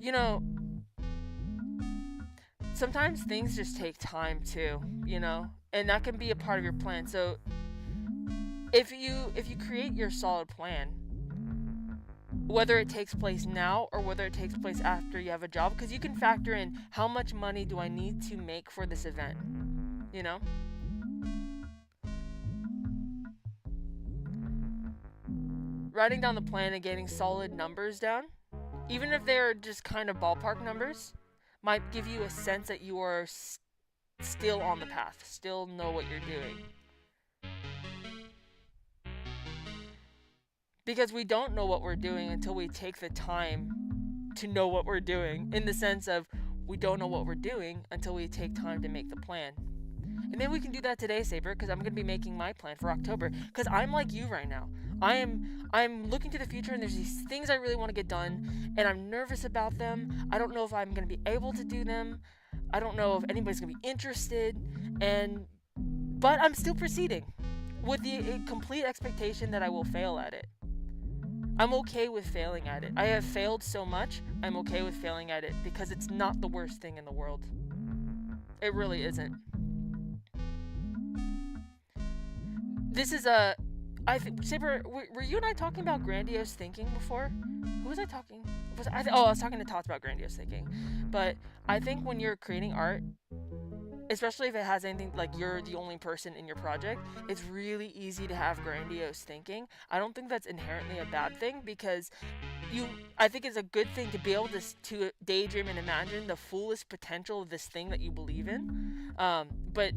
You know, sometimes things just take time too, you know, and that can be a part of your plan. So if you create your solid plan, whether it takes place now or whether it takes place after you have a job, because you can factor in how much money do I need to make for this event, you know? Writing down the plan and getting solid numbers down, even if they're just kind of ballpark numbers, might give you a sense that you are still on the path, still know what you're doing. Because we don't know what we're doing until we take the time to know what we're doing, in the sense of we don't know what we're doing until we take time to make the plan. And maybe we can do that today, Saber, because I'm going to be making my plan for October, because I'm like you right now. I'm looking to the future, and there's these things I really want to get done, and I'm nervous about them. I don't know if I'm going to be able to do them. I don't know if anybody's going to be interested, but I'm still proceeding with the complete expectation that I will fail at it. I'm okay with failing at it. I have failed so much, I'm okay with failing at it, because it's not the worst thing in the world. It really isn't. This is Saber, were you and I talking about grandiose thinking before? Who was I talking? I was talking to Tots about grandiose thinking. But I think when you're creating art, especially if it has anything like you're the only person in your project, it's really easy to have grandiose thinking. I don't think that's inherently a bad thing, because I think it's a good thing to be able to daydream and imagine the fullest potential of this thing that you believe in. But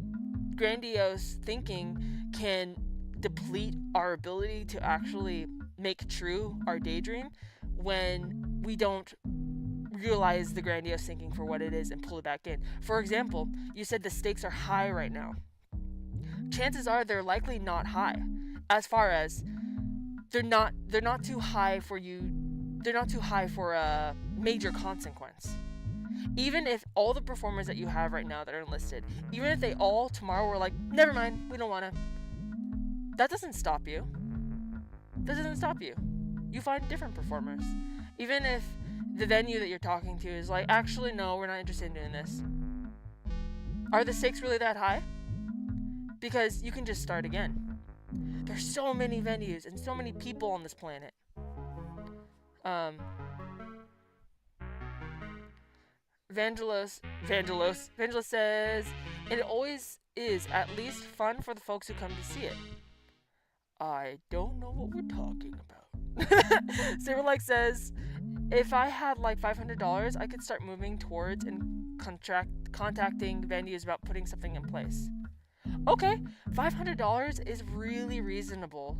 grandiose thinking can deplete our ability to actually make true our daydream when we don't realize the grandiose thinking for what it is and pull it back in. For example, you said the stakes are high right now. Chances are they're likely not high, as far as they're not too high for you. They're not too high for a major consequence. Even if all the performers that you have right now that are enlisted, even if they all tomorrow were like, never mind, we don't want to, that doesn't stop you. You find different performers. Even if the venue that you're talking to is like, actually, no, we're not interested in doing this. Are the stakes really that high? Because you can just start again. There's so many venues and so many people on this planet. Vangelos says, it always is at least fun for the folks who come to see it. I don't know what we're talking about. Saberlike says, if I had like $500, I could start moving towards and contacting venues about putting something in place. Okay, $500 is really reasonable.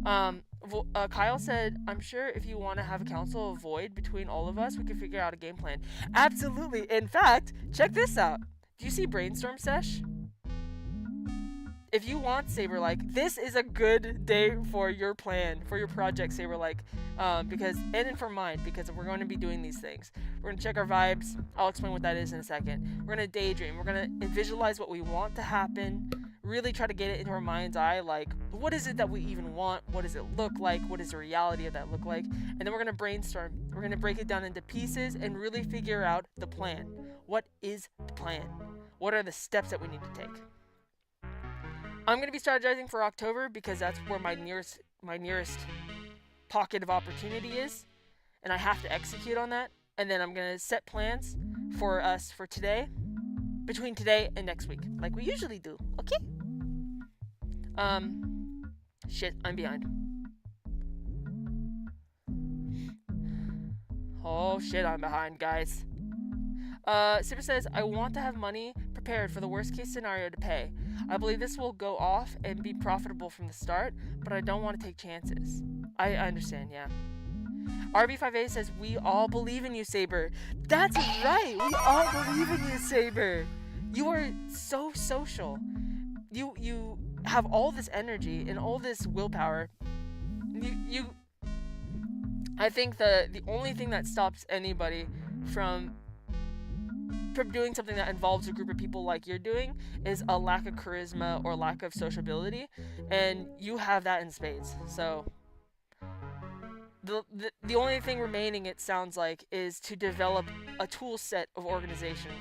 Kyle said, I'm sure if you want to have a council of void between all of us, we can figure out a game plan. Absolutely. In fact, check this out. Do you see Brainstorm Sesh? If you want Saberlike, this is a good day for your plan, for your project, Saberlike, and for mine, because we're going to be doing these things. We're going to check our vibes. I'll explain what that is in a second. We're going to daydream. We're going to visualize what we want to happen, really try to get it into our mind's eye, like, what is it that we even want? What does it look like? What does the reality of that look like? And then we're going to brainstorm. We're going to break it down into pieces and really figure out the plan. What is the plan? What are the steps that we need to take? I'm going to be strategizing for October because that's where my nearest pocket of opportunity is, and I have to execute on that. And then I'm going to set plans for us for today, between today and next week, like we usually do, okay? Shit, I'm behind. Oh shit, I'm behind, guys. Sipper says, I want to have money prepared for the worst case scenario to pay. I believe this will go off and be profitable from the start, but I don't want to take chances. I understand, yeah. RB5A says, we all believe in you, Saber. That's right, we all believe in you, Saber. You are so social. You have all this energy and all this willpower. I think the only thing that stops anybody from doing something that involves a group of people like you're doing is a lack of charisma or lack of sociability, and you have that in spades. So the only thing remaining, it sounds like, is to develop a tool set of organization,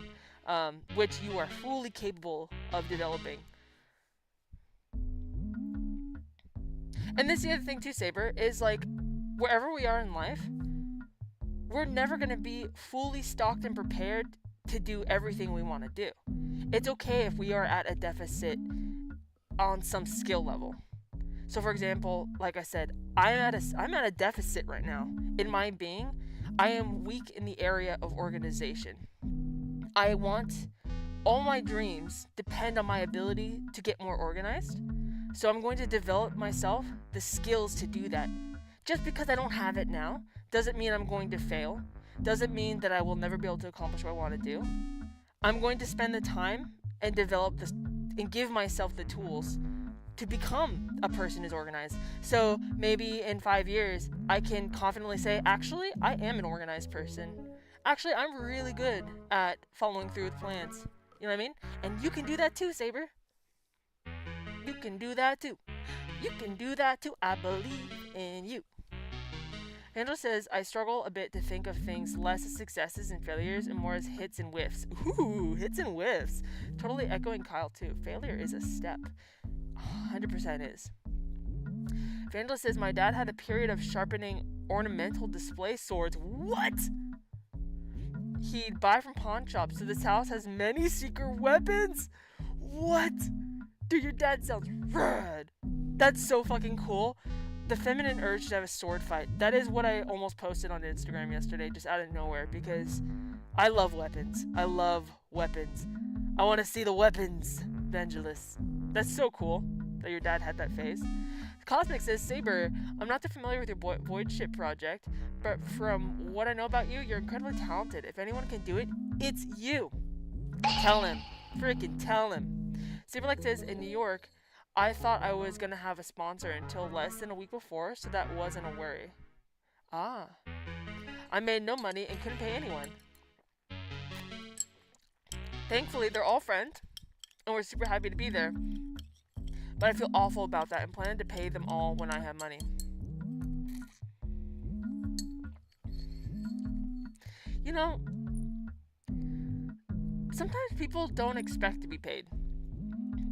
which you are fully capable of developing. And this is the other thing too, Saber, is like, wherever we are in life, we're never going to be fully stocked and prepared to do everything we want to do. It's okay if we are at a deficit on some skill level. So for example, like I said, I'm at a deficit right now in my being. I am weak in the area of organization. I want all my dreams depend on my ability to get more organized. So I'm going to develop myself the skills to do that. Just because I don't have it now doesn't mean I'm going to fail. Doesn't mean that I will never be able to accomplish what I want to do. I'm going to spend the time and develop this and give myself the tools to become a person who's organized. So maybe in 5 years, I can confidently say, actually, I am an organized person. Actually, I'm really good at following through with plans. You know what I mean? And you can do that too, Saber. You can do that too. You can do that too. I believe in you. Angela says, I struggle a bit to think of things less as successes and failures and more as hits and whiffs. Ooh, hits and whiffs. Totally echoing Kyle too. Failure is a step. 100% is. Vandala says, my dad had a period of sharpening ornamental display swords. What? He'd buy from pawn shops, so this house has many secret weapons. What? Dude, your dad sounds rad. That's so fucking cool. The feminine urge to have a sword fight. That is what I almost posted on Instagram yesterday, just out of nowhere, because I love weapons. I love weapons. I want to see the weapons, Vangelis. That's so cool that your dad had that phase. Cosmic says, Saber, I'm not too familiar with your Void Ship project, but from what I know about you, you're incredibly talented. If anyone can do it, it's you. Tell him. Freaking tell him. Saberlike says, in New York, I thought I was going to have a sponsor until less than a week before, so that wasn't a worry. Ah. I made no money and couldn't pay anyone. Thankfully, they're all friends, and we're super happy to be there. But I feel awful about that and plan to pay them all when I have money. You know, sometimes people don't expect to be paid.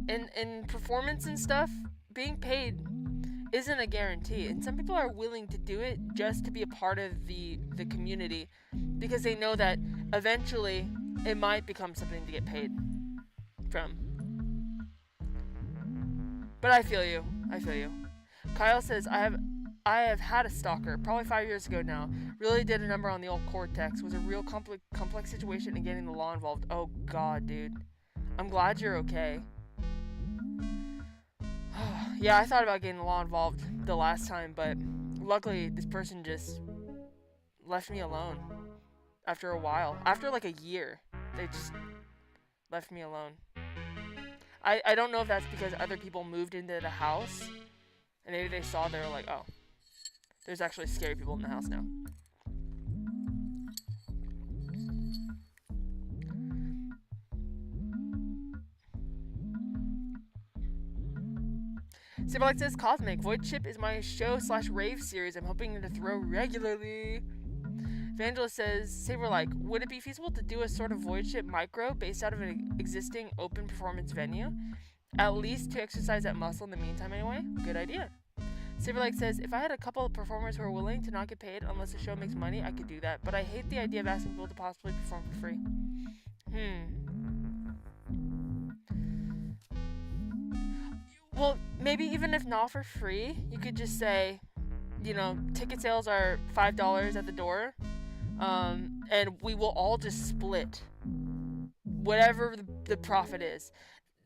In performance and stuff, being paid isn't a guarantee. And some people are willing to do it just to be a part of the community because they know that eventually it might become something to get paid from. But I feel you. I feel you. Kyle says, I have had a stalker, probably 5 years ago now. Really did a number on the old cortex. Was a real complex situation and getting the law involved. Oh God, dude. I'm glad you're okay. Yeah, I thought about getting the law involved the last time, but luckily this person just left me alone after a while. After like a year, they just left me alone. I don't know if that's because other people moved into the house and maybe they saw, they were like, oh, there's actually scary people in the house now. Cyberlight says, Cosmic, Void Ship is my show/rave series I'm hoping to throw regularly. Vangela says, Saberlike, would it be feasible to do a sort of Void Ship micro based out of an existing open performance venue? At least to exercise that muscle in the meantime anyway? Good idea. Saberlike says, if I had a couple of performers who are willing to not get paid unless the show makes money, I could do that. But I hate the idea of asking people to possibly perform for free. Well, maybe even if not for free, you could just say, you know, ticket sales are $5 at the door. And we will all just split whatever the profit is.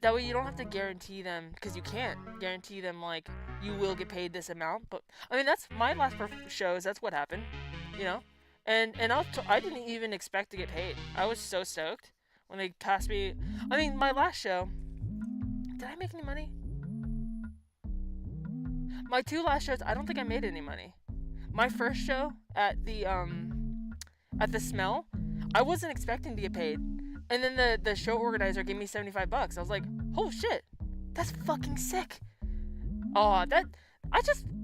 That way you don't have to guarantee them, because you can't guarantee them, like, you will get paid this amount. But, I mean, that's my last shows, that's what happened, you know? And I didn't even expect to get paid. I was so stoked when they passed me. I mean, my last show, did I make any money? My 2 last shows, I don't think I made any money. My first show at the Smell, I wasn't expecting to get paid. And then the show organizer gave me $75. I was like, oh shit, that's fucking sick. Oh, I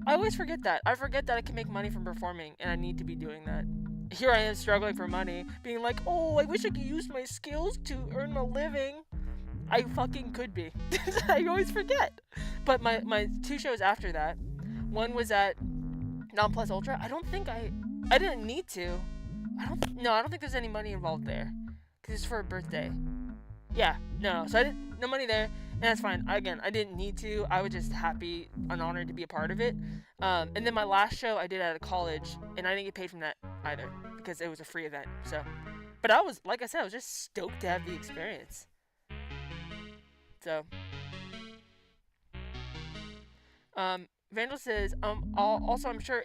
always forget that. I forget that I can make money from performing, and I need to be doing that. Here I am struggling for money, being like, oh, I wish I could use my skills to earn a living. I fucking could be. I always forget. But my 2 shows after that, one was at Non Plus Ultra. I didn't need to. I don't think there's any money involved there. Because it's for a birthday. Yeah, no. So no money there, and that's fine. Again, I didn't need to. I was just happy and honored to be a part of it. And then my last show I did at a college, and I didn't get paid from that either, because it was a free event. So, But I was, like I said, I was just stoked to have the experience. So, Vandal says, also I'm sure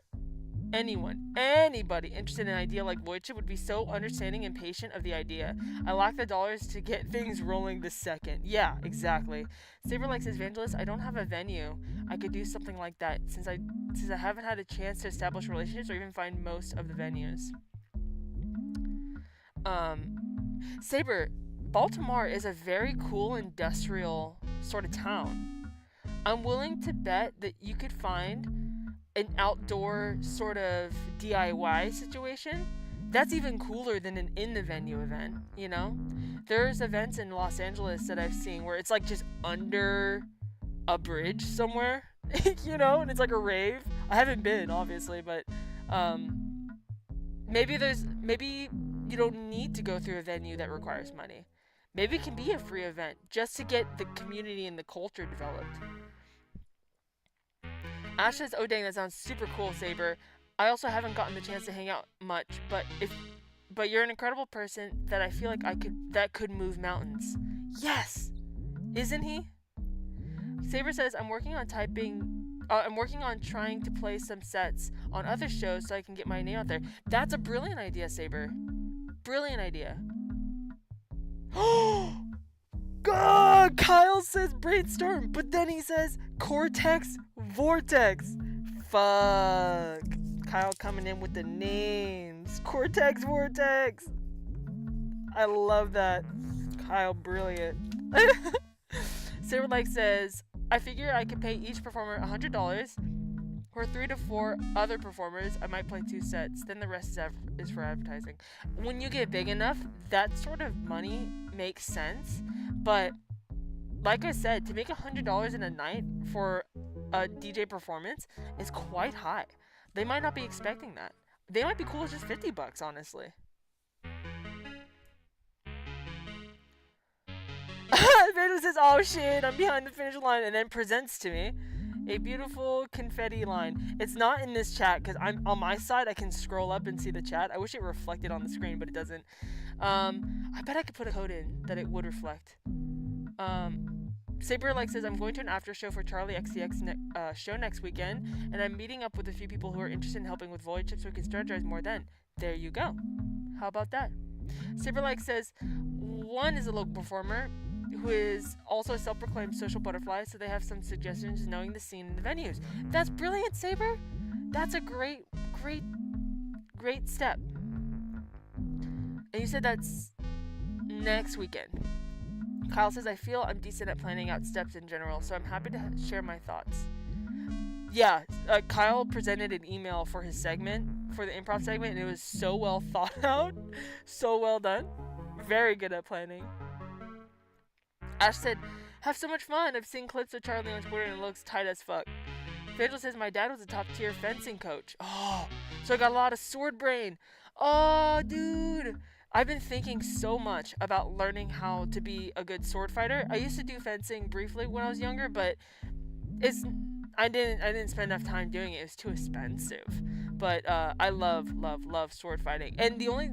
anybody interested in an idea like Voidship would be so understanding and patient of the idea. I lack the dollars to get things rolling this second. Yeah, exactly. Saberlike says, Evangelist, I don't have a venue. I could do something like that since I haven't had a chance to establish relationships or even find most of the venues. Saber, Baltimore is a very cool industrial sort of town. I'm willing to bet that you could find an outdoor sort of DIY situation that's even cooler than an in the venue event, you know? There's events in Los Angeles that I've seen where it's like just under a bridge somewhere, you know, and it's like a rave. I haven't been, obviously, but maybe you don't need to go through a venue that requires money. Maybe it can be a free event just to get the community and the culture developed. Ash says, oh dang, that sounds super cool, Saber. I also haven't gotten the chance to hang out much, but you're an incredible person that I feel like that could move mountains. Yes! Isn't he? Saber says, I'm working on trying to play some sets on other shows so I can get my name out there. That's a brilliant idea, Saber. Brilliant idea. God, Kyle says brainstorm, but then he says cortex vortex. Fuck. Kyle coming in with the names. Cortex vortex. I love that. Kyle, brilliant. Saberlike says, I figure I could pay each performer $100. For 3 to 4 other performers, I might play 2 sets. Then the rest is for advertising. When you get big enough, that sort of money makes sense. But like I said, to make $100 in a night for a DJ performance is quite high. They might not be expecting that. They might be cool with just $50, honestly. Vader says, oh shit, I'm behind the finish line, and then presents to me a beautiful confetti line. It's not in this chat because I'm on my side. I can scroll up and see the chat. I wish it reflected on the screen, but it doesn't. I bet I could put a code in that it would reflect. Saber says, I'm going to an after show for Charlie XCX show next weekend, and I'm meeting up with a few people who are interested in helping with Void Chips so we can strategize more then. There you go. How about that? Saber says, one is a local performer who is also a self-proclaimed social butterfly, so they have some suggestions knowing the scene and the venues. That's brilliant, Saber. That's a great step. And you said that's next weekend. Kyle says, I feel I'm decent at planning out steps in general, so I'm happy to share my thoughts. Yeah, Kyle presented an email for his segment, for the improv segment, and it was so well thought out, so well done. Very good at planning. Ash said, have so much fun. I've seen clips of Charlie on Twitter and it looks tight as fuck. Fangel says, my dad was a top tier fencing coach. Oh, so I got a lot of sword brain. Oh, dude. I've been thinking so much about learning how to be a good sword fighter. I used to do fencing briefly when I was younger, but I didn't spend enough time doing it. It was too expensive. But I love sword fighting. And the only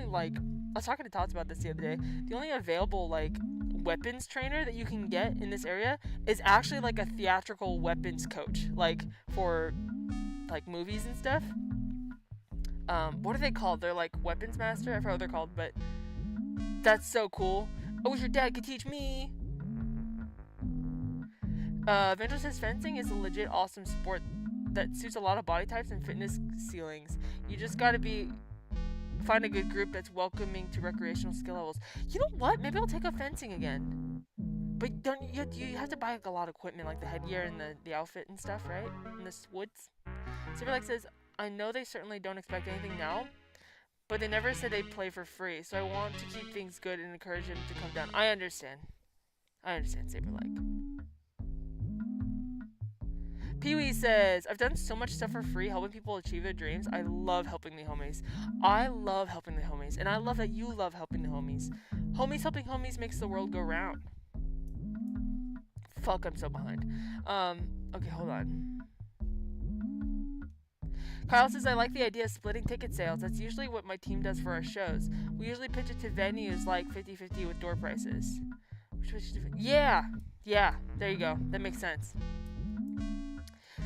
like, I was talking to Tots about this the other day. The only available like weapons trainer that you can get in this area is actually like a theatrical weapons coach, like for like movies and stuff. What are they called? They're like weapons master. I forgot what they're called, but that's so cool. I wish your dad could teach me. Ventral says fencing is a legit awesome sport that suits a lot of body types and fitness ceilings. You just gotta find a good group that's welcoming to recreational skill levels. You know what? Maybe I'll take up fencing again. But you have to buy like a lot of equipment, like the headgear and the outfit and stuff, right? In the woods. Silverlake says, I know they certainly don't expect anything now, but they never said they'd play for free, so I want to keep things good and encourage them to come down. I understand, Saberlike. Pee-wee says, I've done so much stuff for free helping people achieve their dreams. I love helping the homies. And I love that you love helping the homies. Homies helping homies makes the world go round. Fuck, I'm so behind. Okay, hold on. Kyle says, I like the idea of splitting ticket sales. That's usually what my team does for our shows. We usually pitch it to venues like 50-50 with door prices. Yeah, there you go. That makes sense.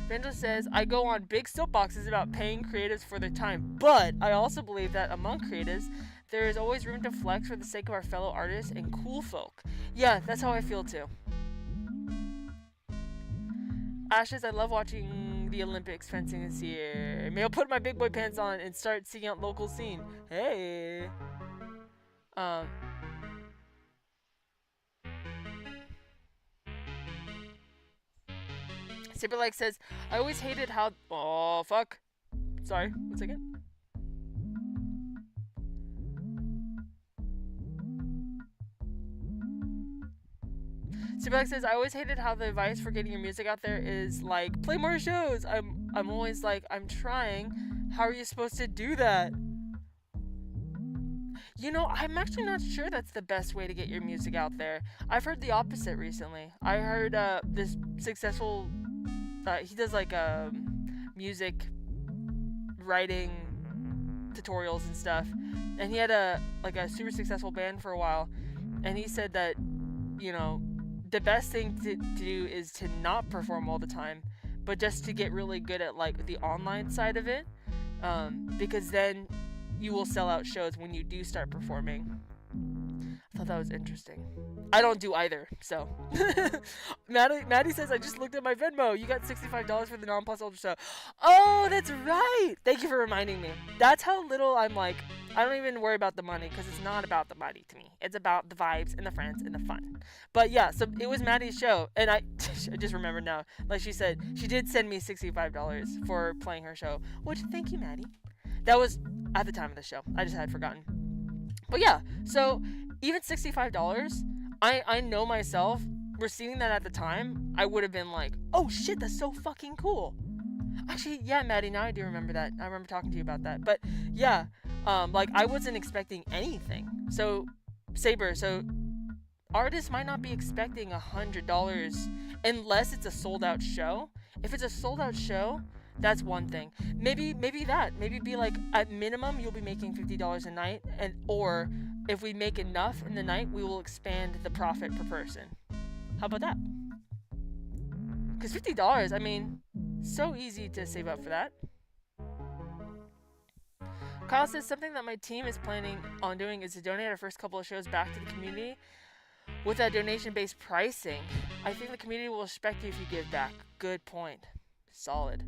Vandal says, I go on big soapboxes about paying creatives for their time, but I also believe that among creatives, there is always room to flex for the sake of our fellow artists and cool folk. Yeah, that's how I feel too. Ashes, I love watching the Olympics fencing this year. Maybe I'll put my big boy pants on and start seeking out local scene. Hey. Saberlike says, I always hated how... Oh, fuck. Sorry, 1 second. Saberlike says, I always hated how the advice for getting your music out there is like, play more shows. I'm always like, I'm trying. How are you supposed to do that? You know, I'm actually not sure that's the best way to get your music out there. I've heard the opposite recently. I heard this successful... he does like music writing tutorials and stuff, and he had a super successful band for a while, and he said that, you know, the best thing to do is to not perform all the time, but just to get really good at like the online side of it, because then you will sell out shows when you do start performing. I thought that was interesting. I don't do either, so. Maddie says, I just looked at my Venmo. You got $65 for the Non-Plus Ultra show. Oh, that's right. Thank you for reminding me. That's how little I'm like, I don't even worry about the money, because it's not about the money to me. It's about the vibes and the friends and the fun. But yeah, so it was Maddie's show, and I just remembered now. Like she said, she did send me $65 for playing her show, which, thank you, Maddie. That was at the time of the show. I just had forgotten. But yeah, so even $65, I know myself, receiving that at the time, I would have been like, oh shit, that's so fucking cool. Actually, yeah, Maddie, now I do remember that. I remember talking to you about that. But yeah, like I wasn't expecting anything. So, Saber, so artists might not be expecting $100 unless it's a sold out show. If it's a sold out show, that's one thing. Maybe be like, at minimum you'll be making $50 a night, and or if we make enough in the night, we will expand the profit per person. How about that? Because $50, I mean, so easy to save up for that. Kyle says, something that my team is planning on doing is to donate our first couple of shows back to the community with that donation-based pricing. I think the community will respect you if you give back. Good point. Solid.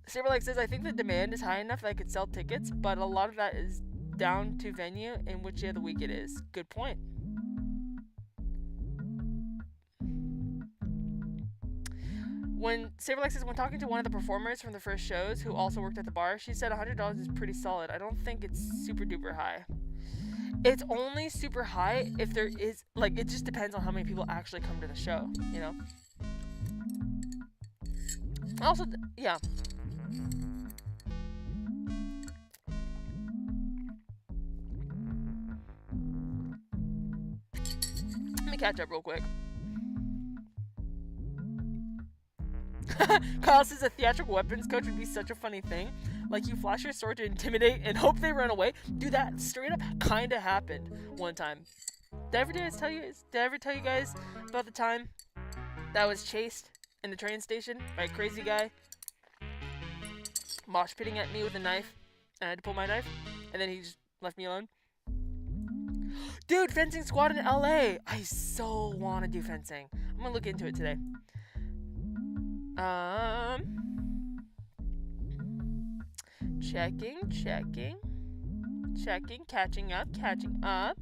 Saberlike says, I think the demand is high enough that I could sell tickets, but a lot of that is down to venue and which day of the week it is. Good point. When Saberlike says, when talking to one of the performers from the first shows who also worked at the bar, she said $100 is pretty solid. I don't think it's super duper high. It's only super high if there is, like, it just depends on how many people actually come to the show, you know? Also, yeah. Let me catch up real quick. Kyle says a theatrical weapons coach would be such a funny thing. Like, you flash your sword to intimidate and hope they run away. Dude, that straight up kinda happened one time. Did I ever tell you guys about the time that I was chased in the train station by a crazy guy mosh pitting at me with a knife, and I had to pull my knife, and then he just left me alone? Dude, fencing squad in LA. I so want to do fencing. I'm gonna look into it today. Checking, catching up. Catching up.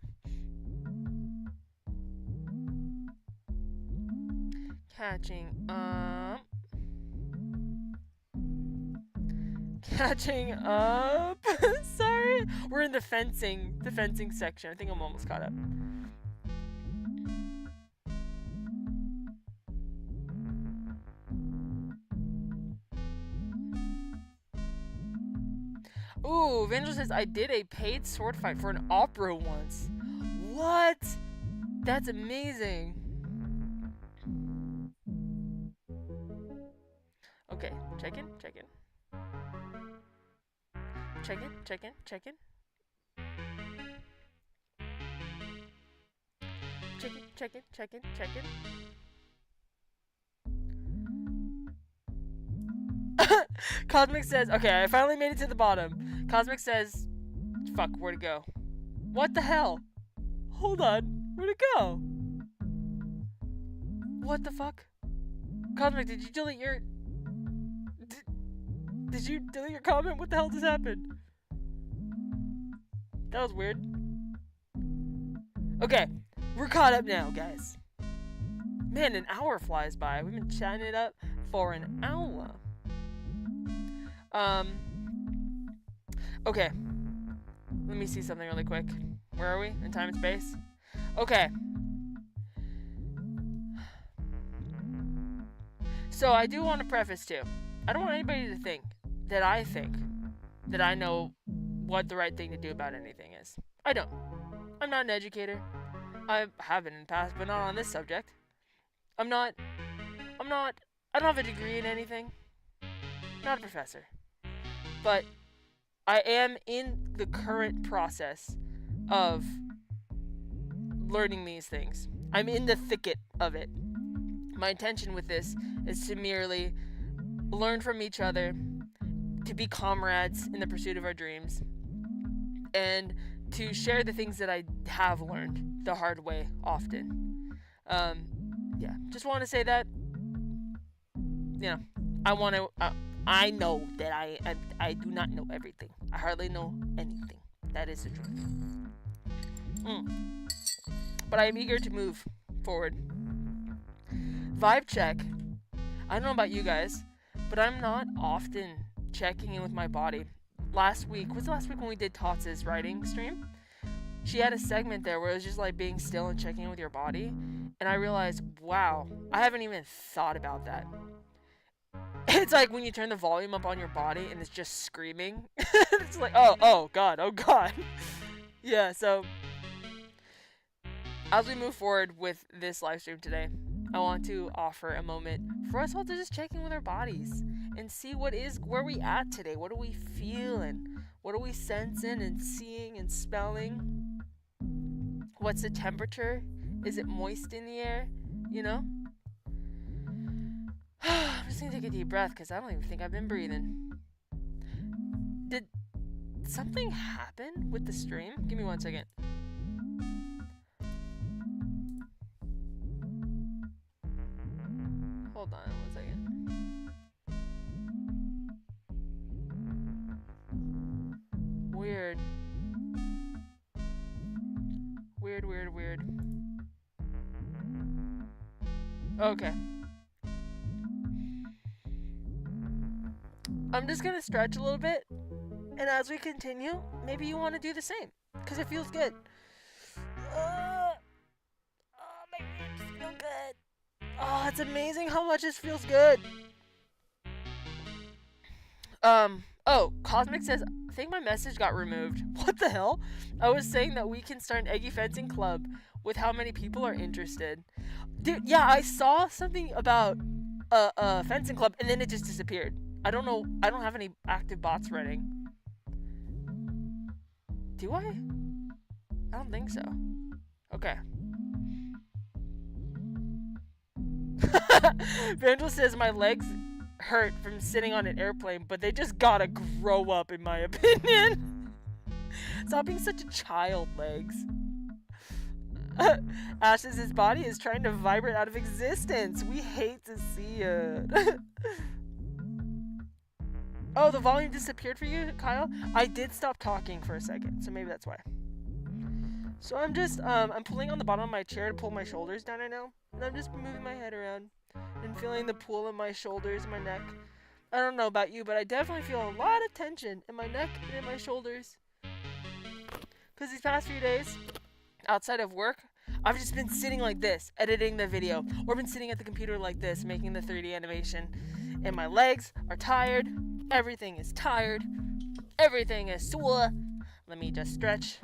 Sorry. We're in the fencing section. I think I'm almost caught up. Ooh, Vangel says, I did a paid sword fight for an opera once. What? That's amazing. Okay, check in. Cosmic says, okay, I finally made it to the bottom. Cosmic says, fuck, where'd it go? What the hell? Hold on, where'd it go? What the fuck? Cosmic, did you delete your... Did you delete your comment? What the hell just happened? That was weird. Okay, we're caught up now, guys. Man, an hour flies by. We've been chatting it up for an hour. Okay. Let me see something really quick. Where are we? In time and space? Okay. So I do want to preface too. I don't want anybody to think that I know what the right thing to do about anything is. I don't. I'm not an educator. I have been in the past, but not on this subject. I don't have a degree in anything. Not a professor. But I am in the current process of learning these things. I'm in the thicket of it. My intention with this is to merely learn from each other, to be comrades in the pursuit of our dreams, and to share the things that I have learned the hard way often. Yeah, just want to say that, I know that I do not know everything. I hardly know anything. That is the truth. But I am eager to move forward. Vibe check. I don't know about you guys, but I'm not often checking in with my body. Was it last week when we did Tots' writing stream? She had a segment there where it was just like being still and checking in with your body. And I realized, wow, I haven't even thought about that. It's like when you turn the volume up on your body and it's just screaming. It's like, oh God. Yeah, so as we move forward with this live stream today, I want to offer a moment for us all to just check in with our bodies and see where we at today. What are we feeling? What are we sensing and seeing and smelling? What's the temperature? Is it moist in the air? You know? I'm just gonna take a deep breath because I don't even think I've been breathing. Did something happen with the stream? Give me 1 second. Hold on 1 second. Weird. Okay. I'm just gonna stretch a little bit, and as we continue, maybe you want to do the same, because it feels good. My ribs feel good. Oh, it's amazing how much this feels good. Cosmic says, I think my message got removed. What the hell? I was saying that we can start an Eggi fencing club with how many people are interested. Dude, yeah, I saw something about a fencing club, and then it just disappeared. I don't know. I don't have any active bots running. Do I? I don't think so. Okay. Vandal says my legs hurt from sitting on an airplane, but they just gotta grow up, in my opinion. Stop being such a child, legs. Ash says his body is trying to vibrate out of existence. We hate to see it. Oh, the volume disappeared for you, Kyle? I did stop talking for a second, so maybe that's why. So I'm just, I'm pulling on the bottom of my chair to pull my shoulders down right now. And I'm just moving my head around and feeling the pull in my shoulders, my neck. I don't know about you, but I definitely feel a lot of tension in my neck and in my shoulders. Because these past few days, outside of work, I've just been sitting like this, editing the video. Or been sitting at the computer like this, making the 3D animation. And my legs are tired. Everything is tired. Everything is sore. Let me just stretch.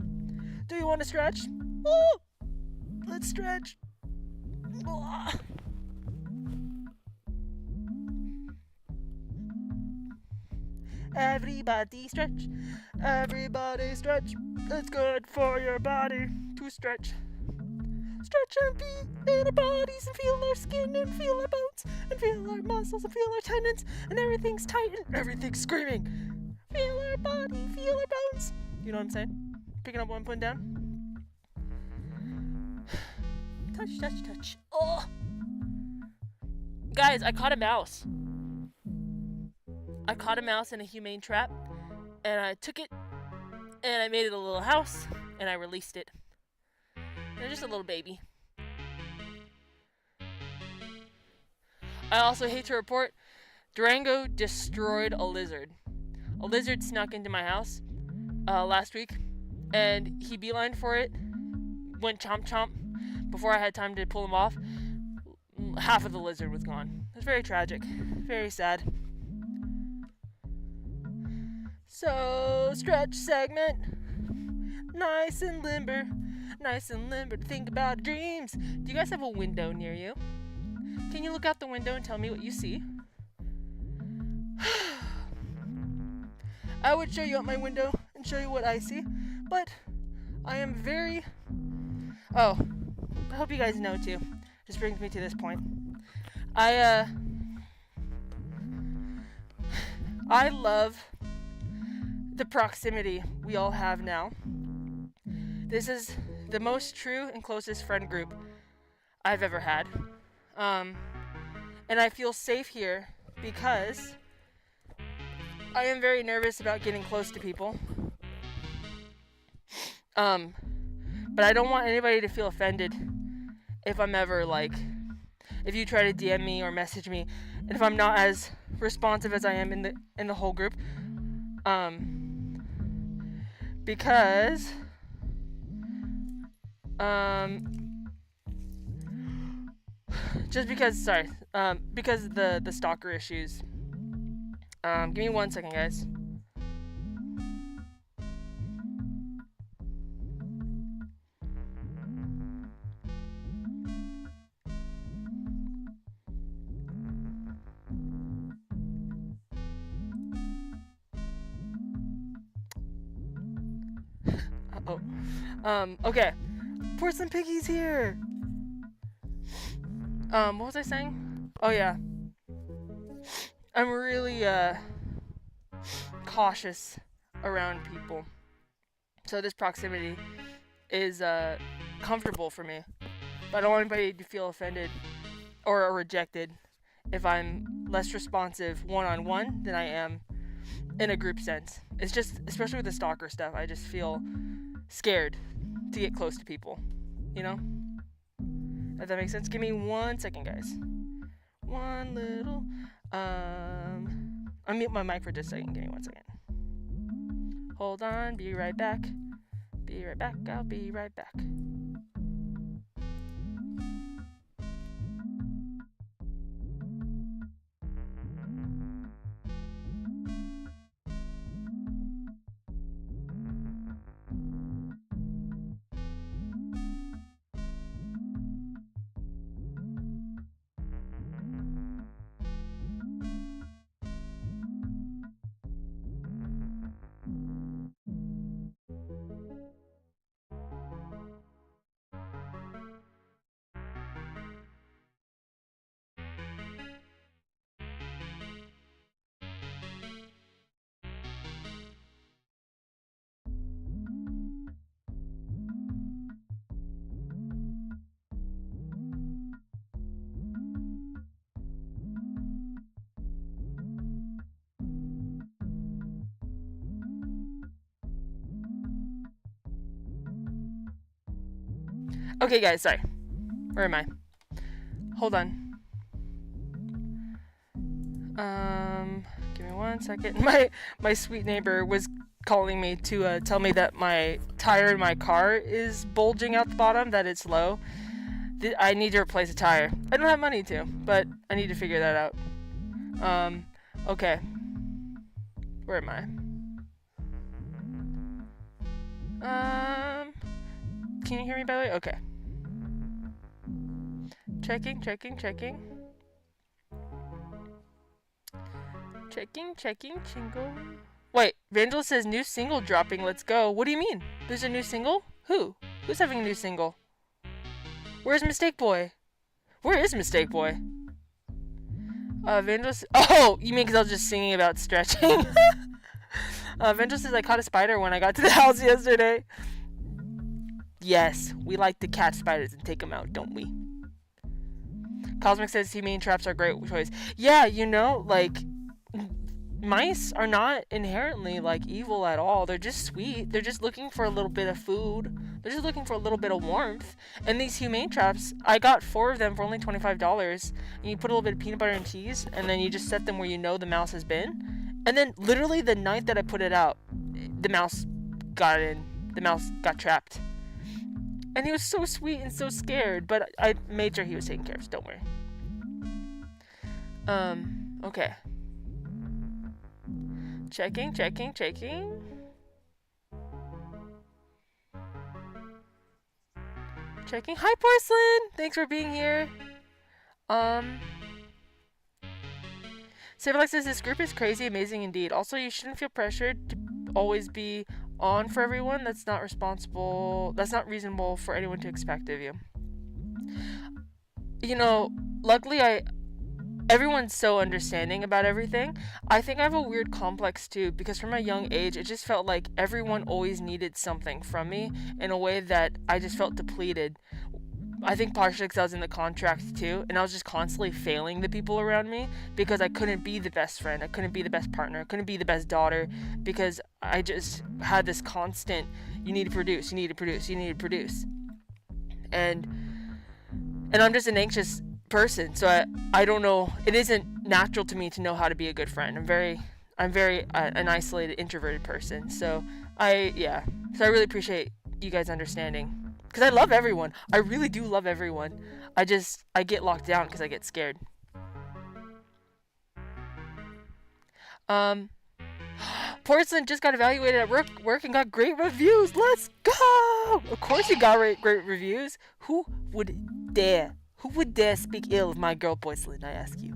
Do you want to stretch? Oh, let's stretch. Oh. Everybody stretch. Everybody stretch. It's good for your body to stretch. Stretch and feel our bodies and feel our skin and feel our bones and feel our muscles and feel our tendons and everything's tight and everything's screaming. Feel our body, feel our bones. You know what I'm saying? Picking up one, putting down. Touch, touch, touch. Oh! Guys, I caught a mouse. I caught a mouse in a humane trap and I took it and I made it a little house and I released it. They're just a little baby. I also hate to report, Durango destroyed a lizard. A lizard snuck into my house last week, and he beelined for it, went chomp chomp. Before I had time to pull him off, half of the lizard was gone. It was very tragic, very sad. So, stretch segment, nice and limber. Nice and limber to think about dreams. Do you guys have a window near you? Can you look out the window and tell me what you see? I would show you out my window and show you what I see, but I am very... Oh, I hope you guys know too. Just brings me to this point. I love the proximity we all have now. This is the most true and closest friend group I've ever had. And I feel safe here because I am very nervous about getting close to people. But I don't want anybody to feel offended if I'm ever if you try to DM me or message me, and if I'm not as responsive as I am in the whole group. Because because the stalker issues. Give me 1 second, guys. Okay. Porcelain Piggy's here. What was I saying? Oh yeah. I'm really cautious around people. So this proximity is comfortable for me. But I don't want anybody to feel offended or rejected if I'm less responsive one-on-one than I am in a group sense. It's just, especially with the stalker stuff, I just feel scared to get close to people, you know? If that makes sense. Give me 1 second, guys. One little, I'll mute my mic for just a second. Give me 1 second. Hold on, be right back. Be right back, I'll be right back. Okay, guys, sorry. Where am I? Hold on. Give me 1 second. My sweet neighbor was calling me to tell me that my tire in my car is bulging out the bottom, that it's low. I need to replace a tire. I don't have money to, but I need to figure that out. Okay. Where am I? Can you hear me, by the way? Okay. Checking. Checking, single. Wait, Vandal says new single dropping, let's go. What do you mean? There's a new single? Who? Who's having a new single? Where's Mistake Boy? Where is Mistake Boy? Vandal oh, you mean because I was just singing about stretching? Vandal says I caught a spider when I got to the house yesterday. Yes, we like to catch spiders and take them out, don't we? Cosmic says humane traps are a great choice. Yeah, you know, like, mice are not inherently, like, evil at all. They're just sweet. They're just looking for a little bit of food. They're just looking for a little bit of warmth. And these humane traps, I got 4 of them for only $25. And you put a little bit of peanut butter and cheese, and then you just set them where you know the mouse has been. And then, literally, the night that I put it out, the mouse got in. The mouse got trapped. And he was so sweet and so scared, but I made sure he was taken care of, so don't worry. Okay. Checking. Hi, Porcelain! Thanks for being here. Saberlex says this group is crazy, amazing indeed. Also, you shouldn't feel pressured to always be on for everyone. That's not reasonable for anyone to expect of you. You know, luckily everyone's so understanding about everything. I think I have a weird complex too, because from a young age it just felt like everyone always needed something from me in a way that I just felt depleted. I think partially because I was in the contract too, and I was just constantly failing the people around me because I couldn't be the best friend, I couldn't be the best partner, I couldn't be the best daughter, because I just had this constant, you need to produce. And I'm just an anxious person, so I don't know, it isn't natural to me to know how to be a good friend. I'm very an isolated, introverted person, so I really appreciate you guys understanding. Because I love everyone. I really do love everyone. I get locked down because I get scared. Porcelain just got evaluated at work and got great reviews. Let's go! Of course you got great reviews. Who would dare speak ill of my girl Porcelain, I ask you?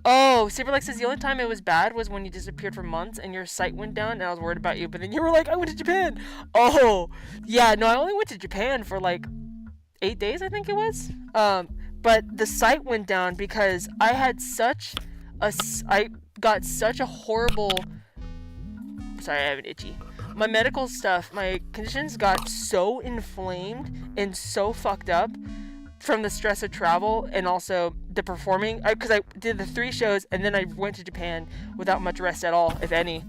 Oh, Saberlex says the only time it was bad was when you disappeared for months and your site went down and I was worried about you, but then you were like, I went to Japan. Oh, yeah, no, I only went to Japan for like 8 days, I think it was. But the site went down because I got such a horrible, sorry, I have an itchy. My medical stuff, my conditions got so inflamed and so fucked up from the stress of travel and also the performing, because I did the 3 shows and then I went to Japan without much rest at all, if any,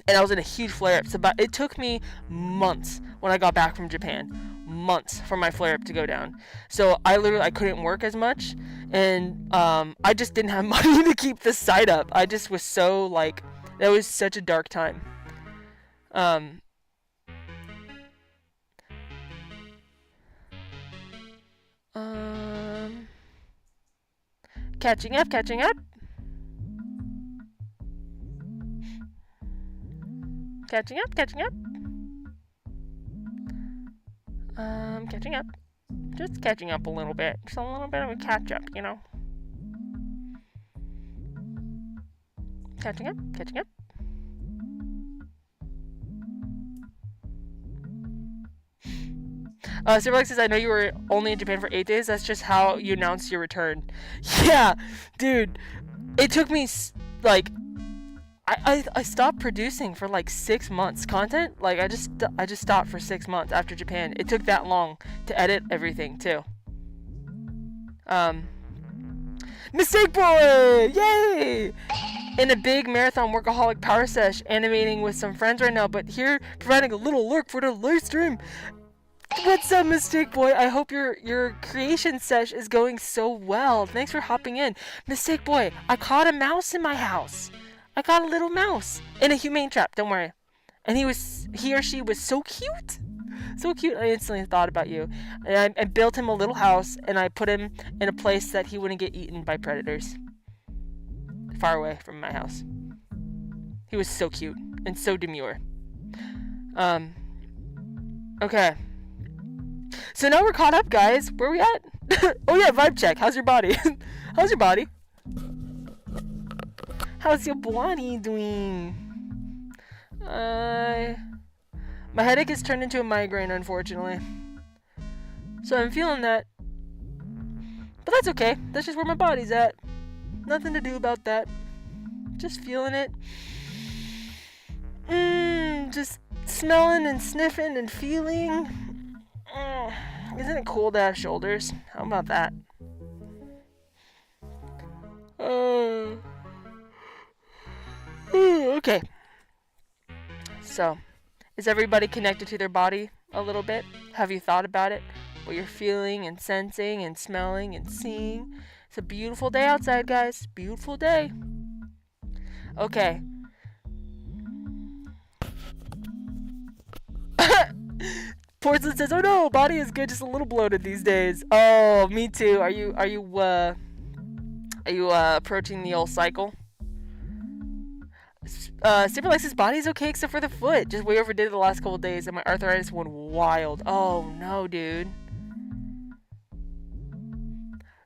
and I was in a huge flare-up. So it took me months when I got back from Japan, months for my flare-up to go down. So I couldn't work as much, and I just didn't have money to keep the site up. I just was so, like, that was such a dark time. Catching up. Catching up. Catching up. Just catching up a little bit. Just a little bit of a catch up, you know. Catching up. Silverlex says, I know you were only in Japan for 8 days. That's just how you announced your return. Yeah, dude. It took me, like, I stopped producing for, like, 6 months. Content? Like, I just stopped for 6 months after Japan. It took that long to edit everything, too. Mistake Boy! Yay! In a big marathon workaholic power sesh, animating with some friends right now, but here, providing a little lurk for the live stream. What's up, Mistake Boy? I hope your creation sesh is going so well. Thanks for hopping in. Mistake Boy, I caught a mouse in my house. I got a little mouse in a humane trap, don't worry. And he or she was so cute. So cute, I instantly thought about you. And I built him a little house, and I put him in a place that he wouldn't get eaten by predators. Far away from my house. He was so cute and so demure. Okay. So now we're caught up, guys. Where are we at? Oh yeah, vibe check. How's your body? How's your body? How's your body doing? My headache has turned into a migraine, unfortunately. So I'm feeling that. But that's okay. That's just where my body's at. Nothing to do about that. Just feeling it. Just smelling and sniffing and feeling. Isn't it cool to have shoulders? How about that? Okay. So, is everybody connected to their body a little bit? Have you thought about it? What you're feeling and sensing and smelling and seeing? It's a beautiful day outside, guys. Beautiful day. Okay. Porcelain says, "Oh no, body is good, just a little bloated these days." Oh, me too. Are you approaching the old cycle? Stipulex's body's okay except for the foot. Just way overdid it the last couple days, and my arthritis went wild. Oh no, dude.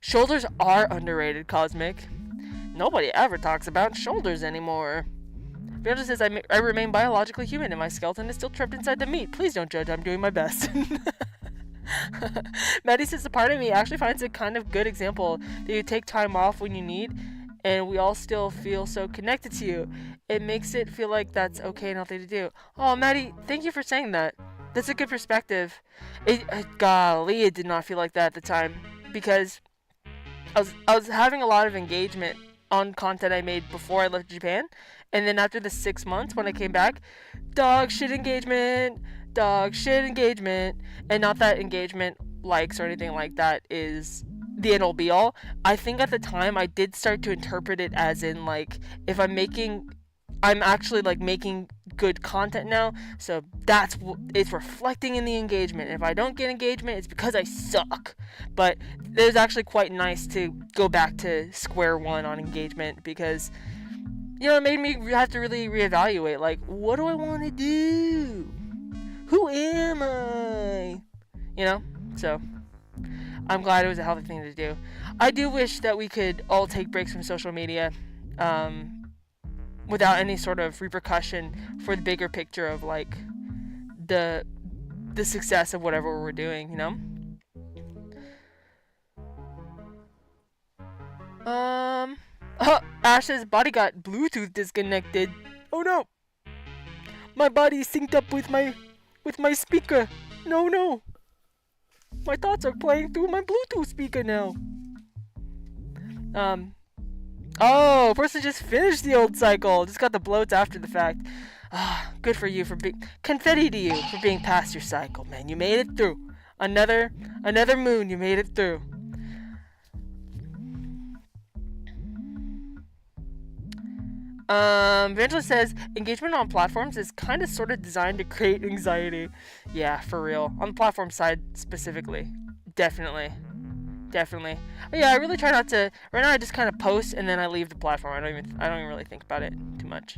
Shoulders are underrated, Cosmic. Nobody ever talks about shoulders anymore. Vanda says, I remain biologically human and my skeleton is still trapped inside the meat. Please don't judge, I'm doing my best. Maddie says, a part of me actually finds a kind of good example that you take time off when you need and we all still feel so connected to you. It makes it feel like that's okay and healthy to do. Oh, Maddie, thank you for saying that. That's a good perspective. Golly, it did not feel like that at the time because I was having a lot of engagement on content I made before I left Japan. And then after the 6 months when I came back, dog shit engagement. And not that engagement likes or anything like that is the end all be all. I think at the time I did start to interpret it as in like, if I'm actually like making good content now, so it's reflecting in the engagement. If I don't get engagement, it's because I suck. But it was actually quite nice to go back to square one on engagement because, you know, it made me have to really reevaluate, like, what do I want to do? Who am I? You know? So, I'm glad it was a healthy thing to do. I do wish that we could all take breaks from social media, without any sort of repercussion for the bigger picture of, like, the success of whatever we're doing, you know? Ash's body got Bluetooth disconnected. Oh no! My body is synced up with my speaker. No. My thoughts are playing through my Bluetooth speaker now. Oh, person just finished the old cycle. Just got the bloats after the fact. Good for you for being confetti to you for being past your cycle, man. You made it through. Another moon, you made it through. Evangelist says, engagement on platforms is kind of sort of designed to create anxiety. Yeah, for real. On the platform side specifically. Definitely. But yeah, I really try not to. Right now I just kind of post and then I leave the platform. I don't even really think about it too much.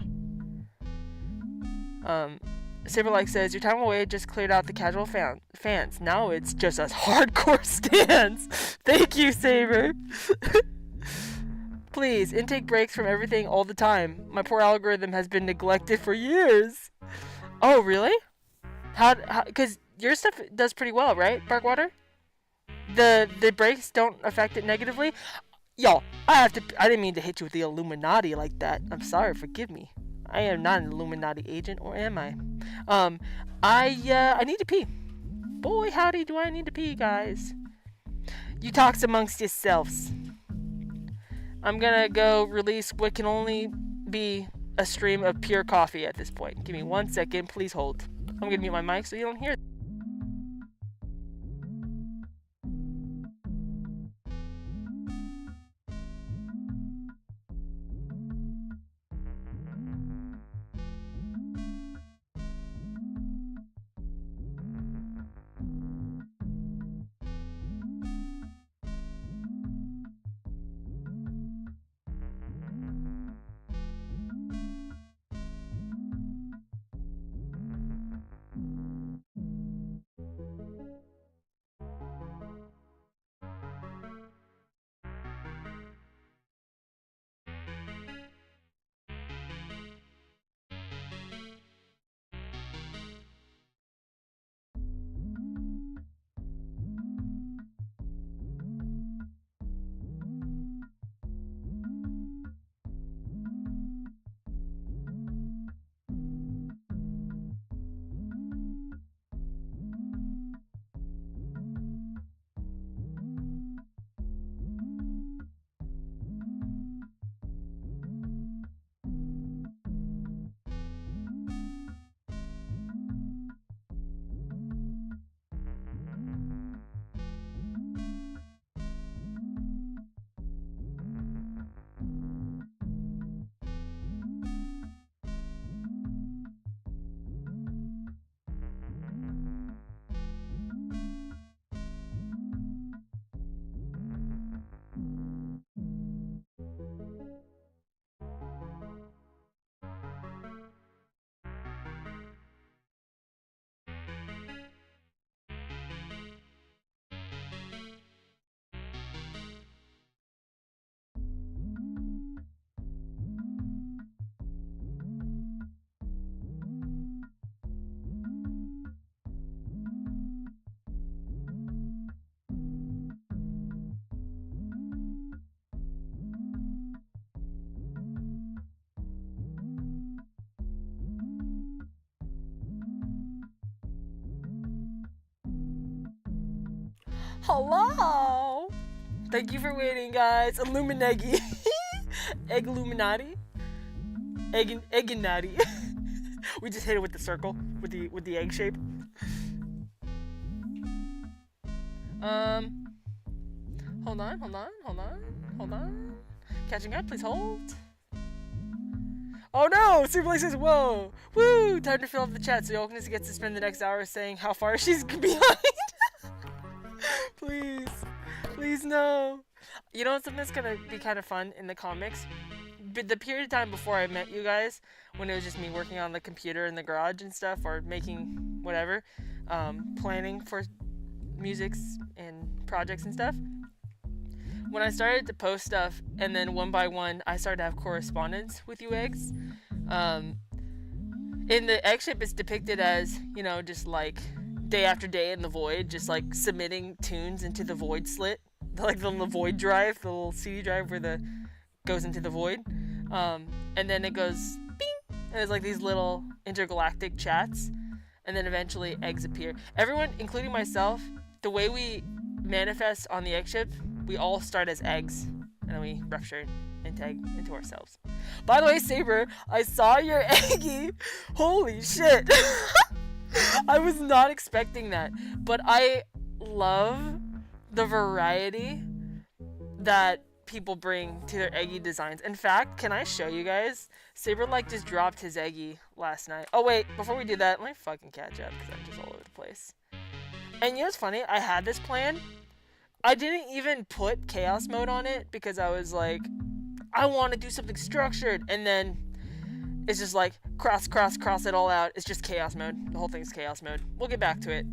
Saberlike says, your time away just cleared out the casual fans. Now it's just us hardcore stands. Thank you, Saber. Please, intake breaks from everything all the time. My poor algorithm has been neglected for years. Oh, really? How? Because your stuff does pretty well, right, Barkwater? The breaks don't affect it negatively? Y'all, I didn't mean to hit you with the Illuminati like that. I'm sorry, forgive me. I am not an Illuminati agent, or am I? I need to pee. Boy, howdy do I need to pee, guys. You talks amongst yourselves. I'm gonna go release what can only be a stream of pure coffee at this point. Give me 1 second, please hold. I'm gonna mute my mic so you don't hear. Hello. Thank you for waiting, guys. Illuminati. Egg Illuminati. Egginati. We just hit it with the circle, with the egg shape. Hold on. Catching up, please hold. Oh no! Super says, whoa! Woo! Time to fill up the chat so YOLKNESS gets to spend the next hour saying how far she's behind. Please no. You know something that's gonna be kind of fun in the comics? But the period of time before I met you guys, when it was just me working on the computer in the garage and stuff, or making whatever, planning for musics and projects and stuff, when I started to post stuff, and then one by one I started to have correspondence with you eggs, in the egg shape it's depicted as, you know, just like day after day in the void, just like submitting tunes into the void slit, like the void drive, the little CD drive where the goes into the void, and then it goes bing, and it's like these little intergalactic chats, and then eventually eggs appear. Everyone, including myself, the way we manifest on the egg ship, we all start as eggs, and then we rupture into ourselves. By the way, Saber, I saw your Eggi. Holy shit. I was not expecting that, but I love the variety that people bring to their Eggi designs. In fact, can I show you guys? Saber just dropped his Eggi last night. Oh wait, before we do that, let me fucking catch up because I'm just all over the place. And you know what's funny? I had this plan. I didn't even put chaos mode on it because I was like, I want to do something structured, and then it's just like cross it all out. It's just chaos mode. The whole thing's chaos mode. We'll get back to it.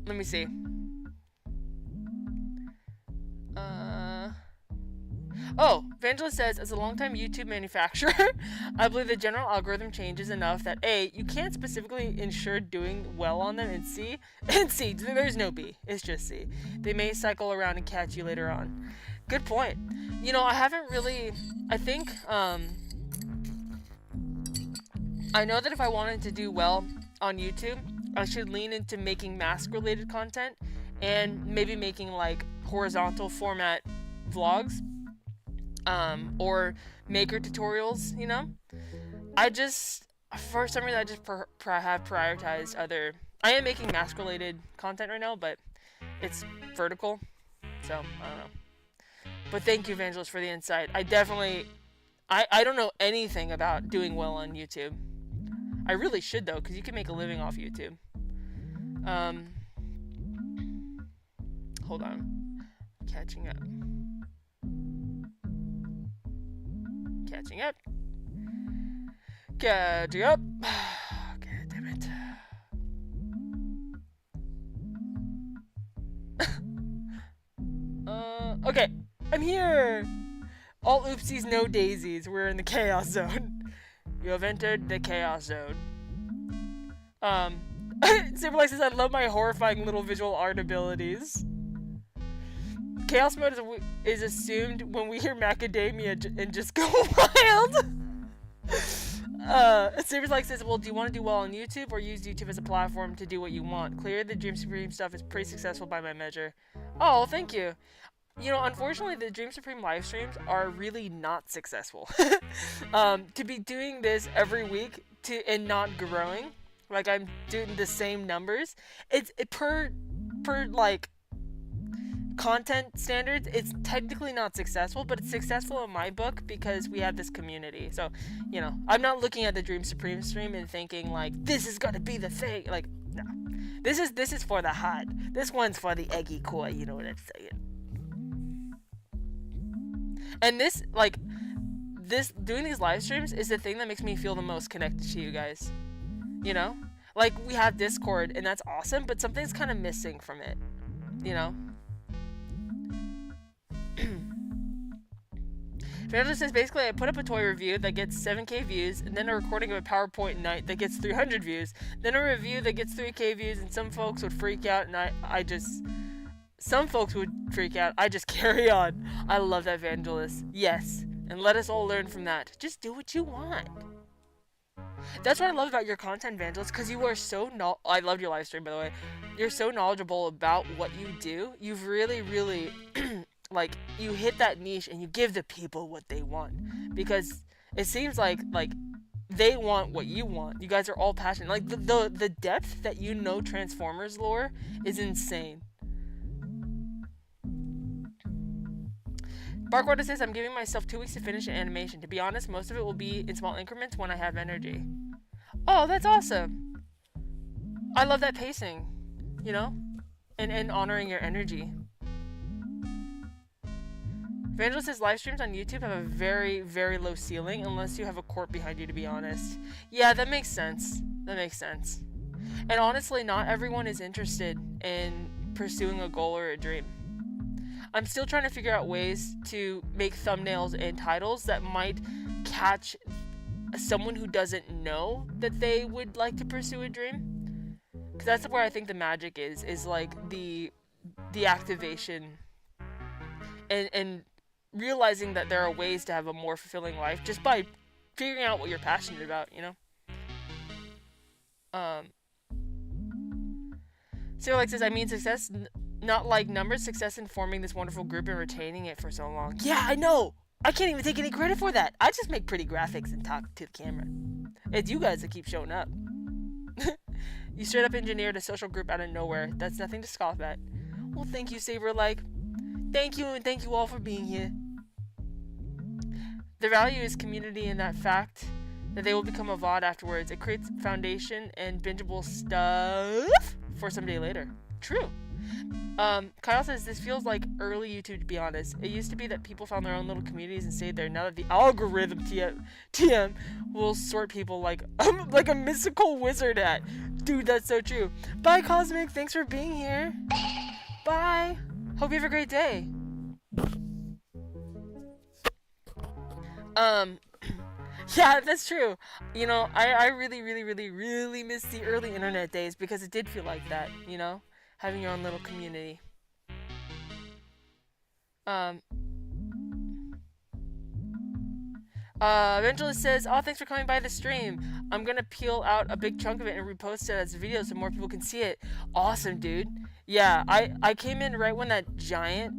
Let me see. Evangelist says, as a longtime YouTube manufacturer, I believe the general algorithm changes enough that A, you can't specifically ensure doing well on them, and C, there's no B, it's just C. They may cycle around and catch you later on. Good point. You know, I haven't really, I think, I know that if I wanted to do well on YouTube, I should lean into making mask-related content, and maybe making like horizontal format vlogs, or maker tutorials, you know? For some reason, I just have prioritized other... I am making mask-related content right now, but it's vertical, so I don't know. But thank you, Evangelist, for the insight. I definitely... I don't know anything about doing well on YouTube. I really should, though, because you can make a living off YouTube. Hold on. Catching up. Catching up. God damn it. Okay. I'm here. All oopsies, no daisies. We're in the chaos zone. You have entered the chaos zone. Superlight says, I love my horrifying little visual art abilities. Chaos mode is assumed when we hear macadamia and just go wild. Superlight says, well, do you want to do well on YouTube or use YouTube as a platform to do what you want? Clear the Dream Supreme stuff is pretty successful by my measure. Oh, thank you. You know, unfortunately, the Dream Supreme live streams are really not successful. To be doing this every week and not growing, like I'm doing the same numbers, it's per like content standards, it's technically not successful, but it's successful in my book because we have this community. So, you know, I'm not looking at the Dream Supreme stream and thinking like this is gonna be the thing. Like, no, this is for the hot. This one's for the Eggi core. You know what I'm saying? And doing these live streams is the thing that makes me feel the most connected to you guys. You know? Like, we have Discord, and that's awesome, but something's kind of missing from it. You know? Fernando says, basically, I put up a toy review that gets 7k views, and then a recording of a PowerPoint night that gets 300 views, then a review that gets 3k views, and some folks would freak out, and some folks would freak out. I just carry on. I love that, Evangelist. Yes. And let us all learn from that. Just do what you want. That's what I love about your content, Evangelist, because you are so I loved your live stream, by the way. You're so knowledgeable about what you do. You've really, really, like, you hit that niche and you give the people what they want. Because it seems like they want what you want. You guys are all passionate. Like, the depth that you know Transformers lore is insane. Barkwater says, I'm giving myself 2 weeks to finish an animation. To be honest, most of it will be in small increments when I have energy. Oh, that's awesome. I love that pacing, you know? And honoring your energy. Evangelist says live streams on YouTube have a very, very low ceiling unless you have a corp behind you, to be honest. Yeah, that makes sense. That makes sense. And honestly, not everyone is interested in pursuing a goal or a dream. I'm still trying to figure out ways to make thumbnails and titles that might catch someone who doesn't know that they would like to pursue a dream. Because that's where I think the magic is like the activation and realizing that there are ways to have a more fulfilling life just by figuring out what you're passionate about, you know? So like says, I mean success, not like numbers, success in forming this wonderful group and retaining it for so long. Yeah, I know! I can't even take any credit for that. I just make pretty graphics and talk to the camera. It's you guys that keep showing up. You straight up engineered a social group out of nowhere. That's nothing to scoff at. Well, thank you, Saber. Like, thank you, and thank you all for being here. The value is community in that fact that they will become a VOD afterwards. It creates foundation and bingeable stuff for someday later. True. Kyle says, this feels like early YouTube, to be honest. It used to be that people found their own little communities and stayed there. Now that the algorithm TM will sort people like a mystical wizard at. Dude, that's so true. Bye, Cosmic. Thanks for being here. Bye. Hope you have a great day. Yeah, that's true. You know, I really, really, really, really miss the early internet days because it did feel like that, you know? Having your own little community. Evangelist says, oh, thanks for coming by the stream. I'm gonna peel out a big chunk of it and repost it as a video so more people can see it. Awesome, dude. Yeah, I came in right when that giant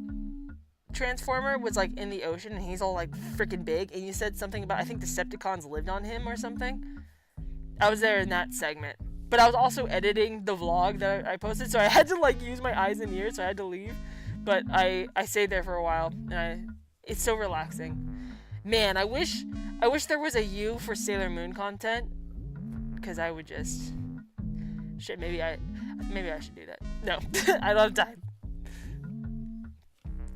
Transformer was like in the ocean and he's all like freaking big, and you said something about, I think Decepticons lived on him or something. I was there in that segment. But I was also editing the vlog that I posted, so I had to like use my eyes and ears, so I had to leave. But I stayed there for a while, and it's so relaxing. Man, I wish there was a U for Sailor Moon content, because I would just shit. Maybe I should do that. No, I don't have time.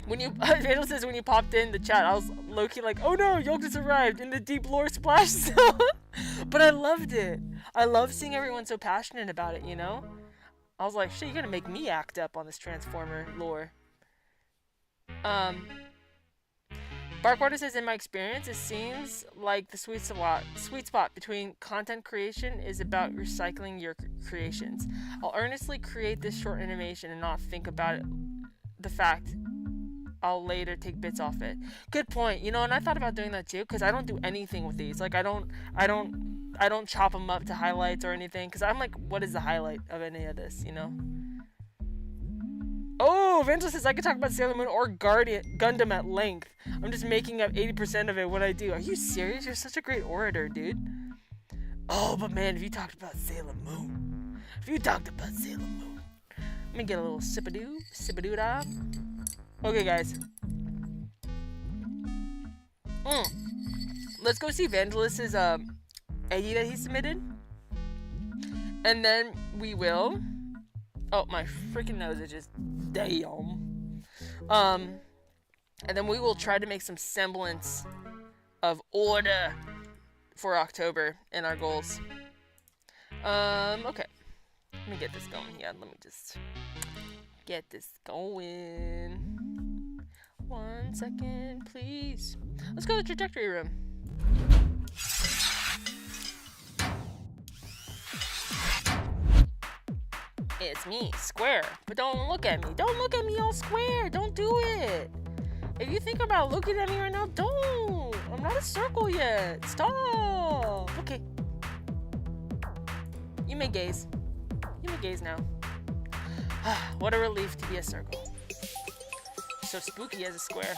When you Angel says when you popped in the chat, I was low-key like, oh no, YOLKNESS arrived in the deep lore splash zone. But I loved it. I love seeing everyone so passionate about it, you know? I was like, shit, you're gonna make me act up on this Transformer lore. Barkwater says, in my experience, it seems like the sweet spot between content creation is about recycling your creations. I'll earnestly create this short animation and not think about it, the fact I'll later take bits off it. Good point. You know, and I thought about doing that too, because I don't do anything with these. Like, I don't chop them up to highlights or anything, because I'm like, what is the highlight of any of this, you know? Oh, Evangelist says I could talk about Sailor Moon or Gundam at length. I'm just making up 80% of it when I do. Are you serious? You're such a great orator, dude. Oh, but man, if you talked about Sailor Moon. Let me get a little sip-a-doo-da. Okay, guys. Let's go see Evangelist's Eggi that he submitted. And then we will... Oh, my freaking nose is just... Damn. And then we will try to make some semblance of order for October in our goals. Okay. Let me get this going here. Let me just get this going. 1 second, please. Let's go to the trajectory room. It's me, Square. But don't look at me. Don't look at me all square. Don't do it. If you think about looking at me right now, don't. I'm not a circle yet. Stop. Okay. You may gaze. You may gaze now. What a relief to be a circle. So spooky as a square.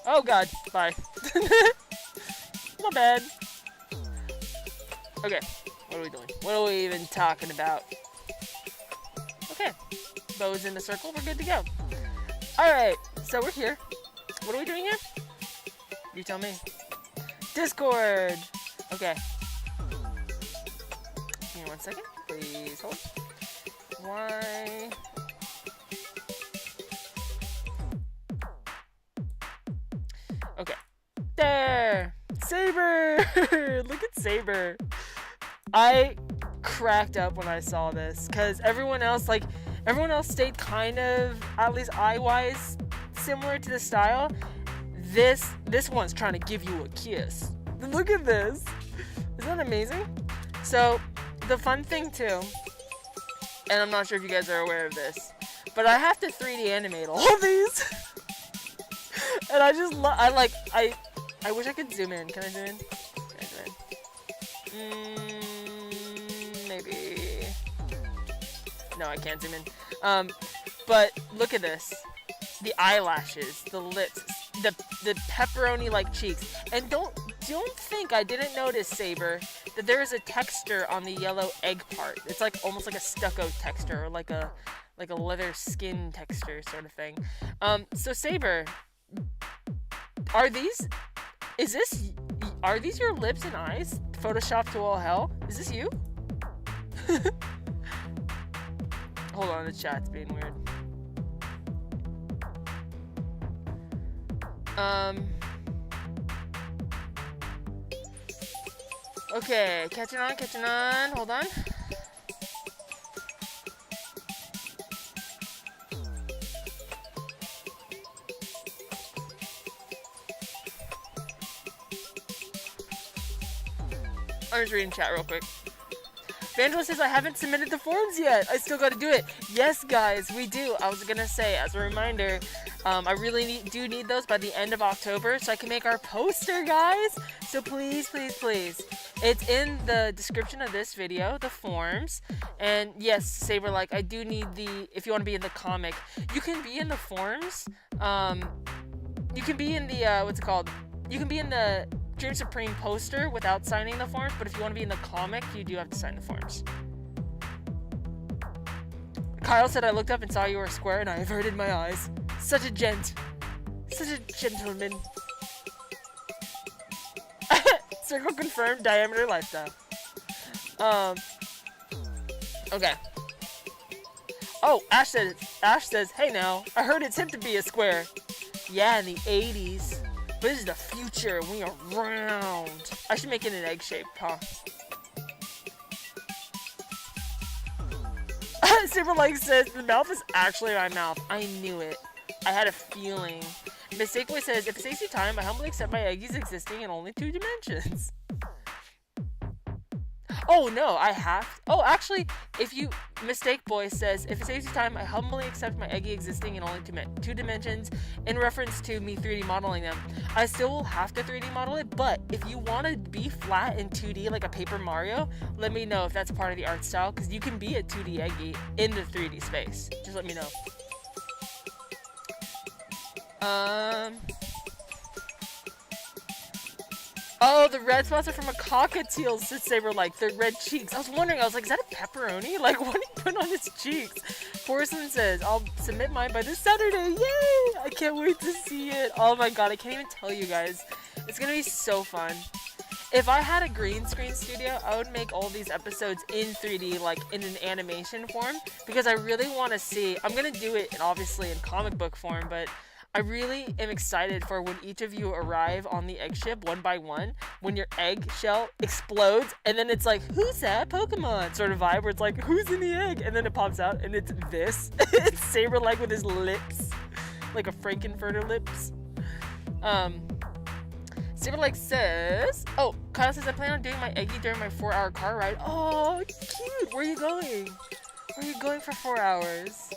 Oh god, bye. My bad. Okay, what are we doing? What are we even talking about? Okay, bows in the circle, we're good to go. Alright, so we're here. What are we doing here? You tell me. Discord! Okay. Give me 1 second, please hold. Why? Okay. There! Saber! Look at Saber. I cracked up when I saw this, because everyone else stayed kind of, at least eye-wise, similar to the style. This one's trying to give you a kiss. Look at this. Isn't that amazing? So, the fun thing too, and I'm not sure if you guys are aware of this, but I have to 3D animate all of these. And I just I wish I could zoom in. Can I zoom in? Can I zoom in? Maybe. No, I can't zoom in. But look at this. The eyelashes, the lips, the pepperoni-like cheeks. And don't think I didn't notice, Saber, that there is a texture on the yellow egg part. It's like almost like a stucco texture, or like a leather skin texture sort of thing. So Saber, are these your lips and eyes photoshopped to all hell? Is this you? Hold on, the chat's being weird. Okay, catching on, hold on. I'm just reading chat real quick. Vandal says, I haven't submitted the forms yet. I still gotta do it. Yes, guys, we do. I was gonna say, as a reminder, I really do need those by the end of October so I can make our poster, guys. So please, please, please. It's in the description of this video, the forms. And yes, Saber, like, I do need if you want to be in the comic, you can be in the forms. You can be in the, what's it called? You can be in the Dream Supreme poster without signing the forms, but if you want to be in the comic, you do have to sign the forms. Kyle said, I looked up and saw you were square and I averted my eyes. Such a gent. Such a gentleman. Circle confirmed, diameter lifestyle. Okay. Oh, Ash says, hey now, I heard it's hip to be a square. Yeah, in the 80s. But this is the future, we are round. I should make it an egg shape, huh? Super like says, the mouth is actually my mouth. I knew it. I had a feeling. Mistake Boy says, if it saves you time, I humbly accept my Eggies existing in only 2 dimensions. Oh no, I have. Oh, actually, if you Mistake Boy says, if it saves you time, I humbly accept my Eggie existing in only 2 dimensions. In reference to me 3D modeling them, I still will have to 3D model it. But if you want to be flat in 2D like a Paper Mario, let me know if that's part of the art style, because you can be a 2D Eggie in the 3D space. Just let me know. Oh, the red spots are from a cockatiel, said Saber, like, the red cheeks. I was wondering, I was like, is that a pepperoni? Like, what did he put on his cheeks? Porcelain says, I'll submit mine by this Saturday. Yay! I can't wait to see it. Oh my god, I can't even tell you guys. It's gonna be so fun. If I had a green screen studio, I would make all these episodes in 3D, like, in an animation form, because I really want to see, I'm gonna do it, obviously, in comic book form, but I really am excited for when each of you arrive on the egg ship one by one, when your eggshell explodes, and then it's like, who's that Pokemon sort of vibe, where it's like, who's in the egg? And then it pops out, and it's this. It's Saber-like with his lips, like a Frankenfurter lips. Saber-like says, oh, Kyle says, I plan on doing my Eggie during my 4-hour car ride. Oh, cute. Where are you going? Where are you going for 4 hours?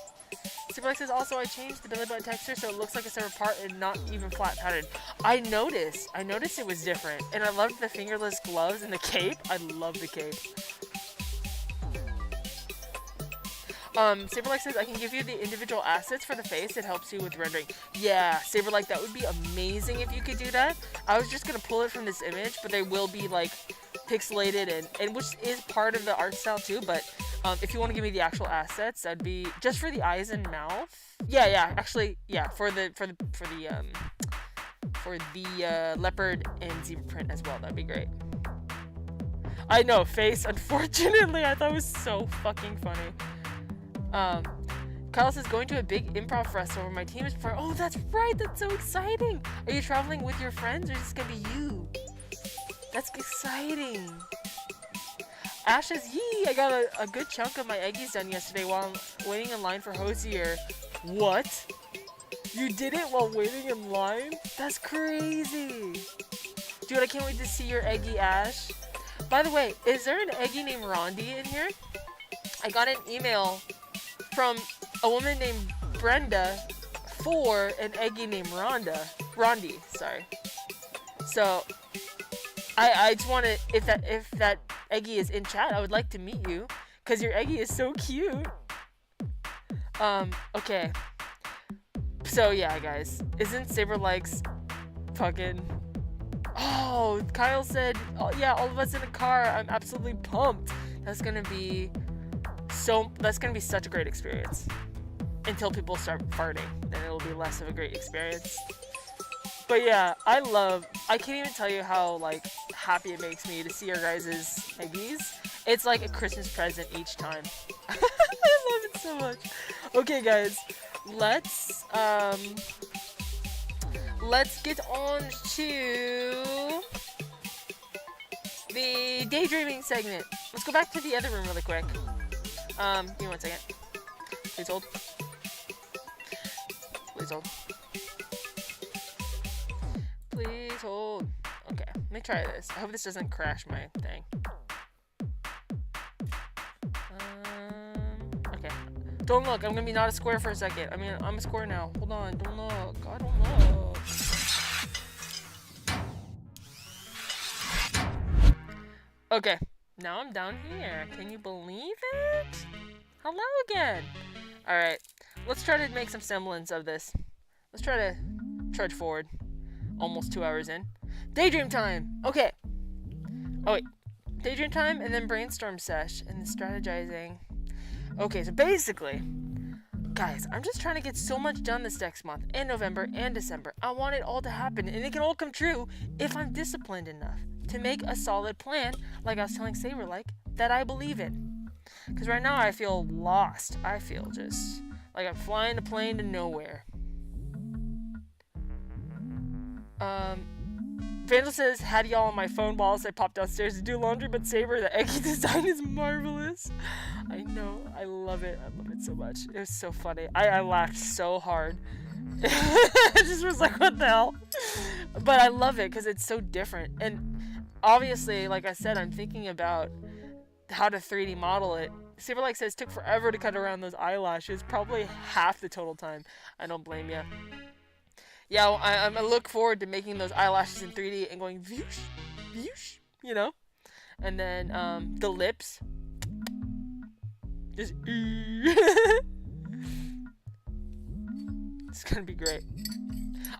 Superlex says, also, I changed the belly button texture so it looks like a separate part and not even flat patterned. I noticed it was different. And I loved the fingerless gloves and the cape. I love the cape. Saberlike says, I can give you the individual assets for the face. It helps you with rendering. Yeah, Saberlike, that would be amazing if you could do that. I was just gonna pull it from this image, but they will be like pixelated and which is part of the art style too, but if you want to give me the actual assets, that'd be just for the eyes and mouth. Yeah, actually, yeah, for the leopard and zebra print as well. That'd be great. I know, face, unfortunately, I thought it was so fucking funny. Kyle says, going to a big improv festival where my team is performing. Oh, that's right, that's so exciting. Are you traveling with your friends or is this gonna be you? That's exciting. Ash says, yee, I got a good chunk of my Eggies done yesterday while I'm waiting in line for Hosier. What? You did it while waiting in line? That's crazy. Dude, I can't wait to see your Eggy, Ash. By the way, is there an Eggy named Rondi in here? I got an email from a woman named Brenda for an Eggy named Rondi, sorry. So, I just want to, if that Eggy is in chat, I would like to meet you, because your Eggy is so cute. Okay. So, yeah, guys. Isn't Saberlike's fucking... Oh, Kyle said, oh, yeah, all of us in a car. I'm absolutely pumped. That's gonna be such a great experience. Until people start farting, then it'll be less of a great experience. But yeah, I can't even tell you how, like, happy it makes me to see your guys' Eggies. It's like a Christmas present each time. I love it so much. Okay, guys, let's get on to the daydreaming segment. Let's go back to the other room really quick. Give me 1 second. Please hold. Please hold. Please hold. Okay, let me try this. I hope this doesn't crash my thing. Okay. Don't look. I'm gonna be not a square for a second. I mean, I'm a square now. Hold on. Don't look. I don't look. Okay. Now I'm down here. Can you believe it? Hello again. Alright. Let's try to make some semblance of this. Let's try to trudge forward. Almost 2 hours in. Daydream time! Okay. Oh, wait. Daydream time and then brainstorm sesh and then strategizing. Okay, so basically, guys, I'm just trying to get so much done this next month and November and December. I want it all to happen and it can all come true if I'm disciplined enough to make a solid plan, like I was telling Saberlike, that I believe in. Because right now I feel lost. I feel just like I'm flying a plane to nowhere. Vandal says, had y'all on my phone whilst I popped downstairs to do laundry, but Saber, the Eggy design is marvelous. I know, I love it. I love it so much. It was so funny. I laughed so hard. I just was like, what the hell? But I love it because it's so different. And obviously, like I said, I'm thinking about how to 3D model it. Saberlike says, took forever to cut around those eyelashes. Probably half the total time. I don't blame you. Yeah, I look forward to making those eyelashes in 3D and going voosh, voosh, you know? And then, the lips. Just, it's gonna be great.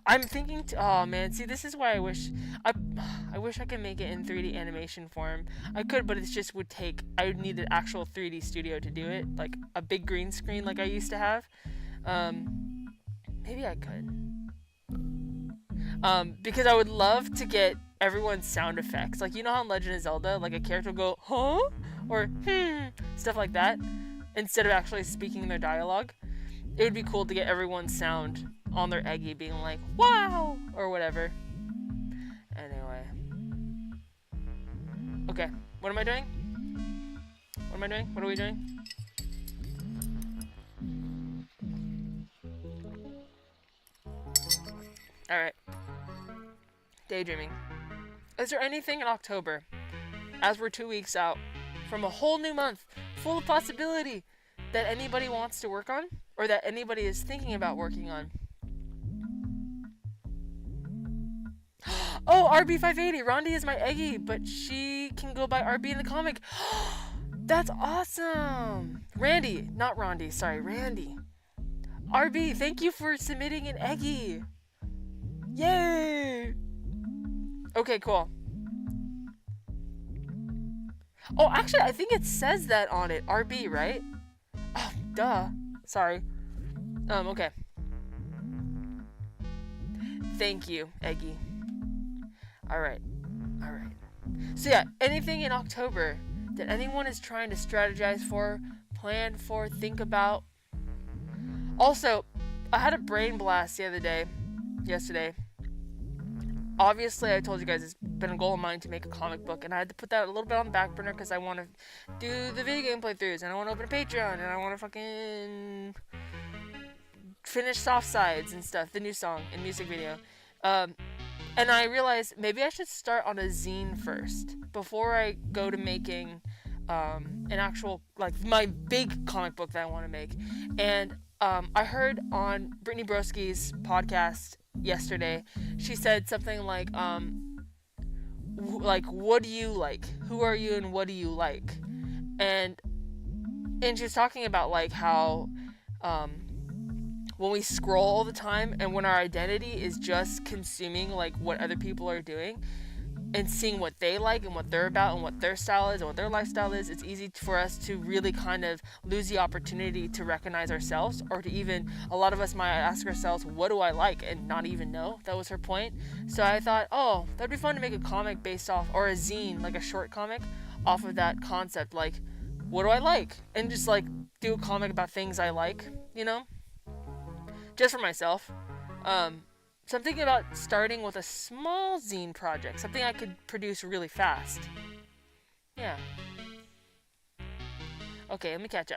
I'm thinking, oh man, see, this is why I wish I could make it in 3D animation form. I could, but it just would take, I would need an actual 3D studio to do it, like a big green screen like I used to have. Maybe I could. Because I would love to get everyone's sound effects. Like, you know how in Legend of Zelda, like, a character will go, huh? Or, stuff like that, instead of actually speaking their dialogue. It would be cool to get everyone's sound on their Eggy being like, wow! Or whatever. Anyway. Okay, what am I doing? What am I doing? What are we doing? Alright. Daydreaming. Is there anything in October, as we're 2 weeks out from a whole new month full of possibility, that anybody wants to work on? Or that anybody is thinking about working on? Oh, RB580. Rondi is my Eggy, but she can go by RB in the comic. That's awesome. Randy, not Rondi, sorry, Randy. RB, thank you for submitting an Eggi. Yay! Okay, cool. Oh, actually, I think it says that on it. RB, right? Oh, duh. Sorry. Okay. Thank you, Eggi. Alright. So yeah, anything in October that anyone is trying to strategize for, plan for, think about. Also, I had a brain blast yesterday. Obviously, I told you guys it's been a goal of mine to make a comic book, and I had to put that a little bit on the back burner because I want to do the video game playthroughs, and I want to open a Patreon, and I want to fucking finish Soft Sides and stuff, the new song and music video. And I realized maybe I should start on a zine first before I go to making an actual, like, my big comic book that I want to make. And I heard on Brittany Broski's podcast yesterday, she said something like, what do you like? Who are you and what do you like? And she was talking about, like, how when we scroll all the time and when our identity is just consuming, like, what other people are doing and seeing what they like and what they're about and what their style is and what their lifestyle is, it's easy for us to really kind of lose the opportunity to recognize ourselves, or to even, a lot of us might ask ourselves, what do I like, and not even know. That was her point. So I thought, oh, that'd be fun to make a comic based off, or a zine, like a short comic off of that concept, like, what do I like? And just, like, do a comic about things I like, you know? Just for myself. So I'm thinking about starting with a small zine project, something I could produce really fast. Yeah. Okay, let me catch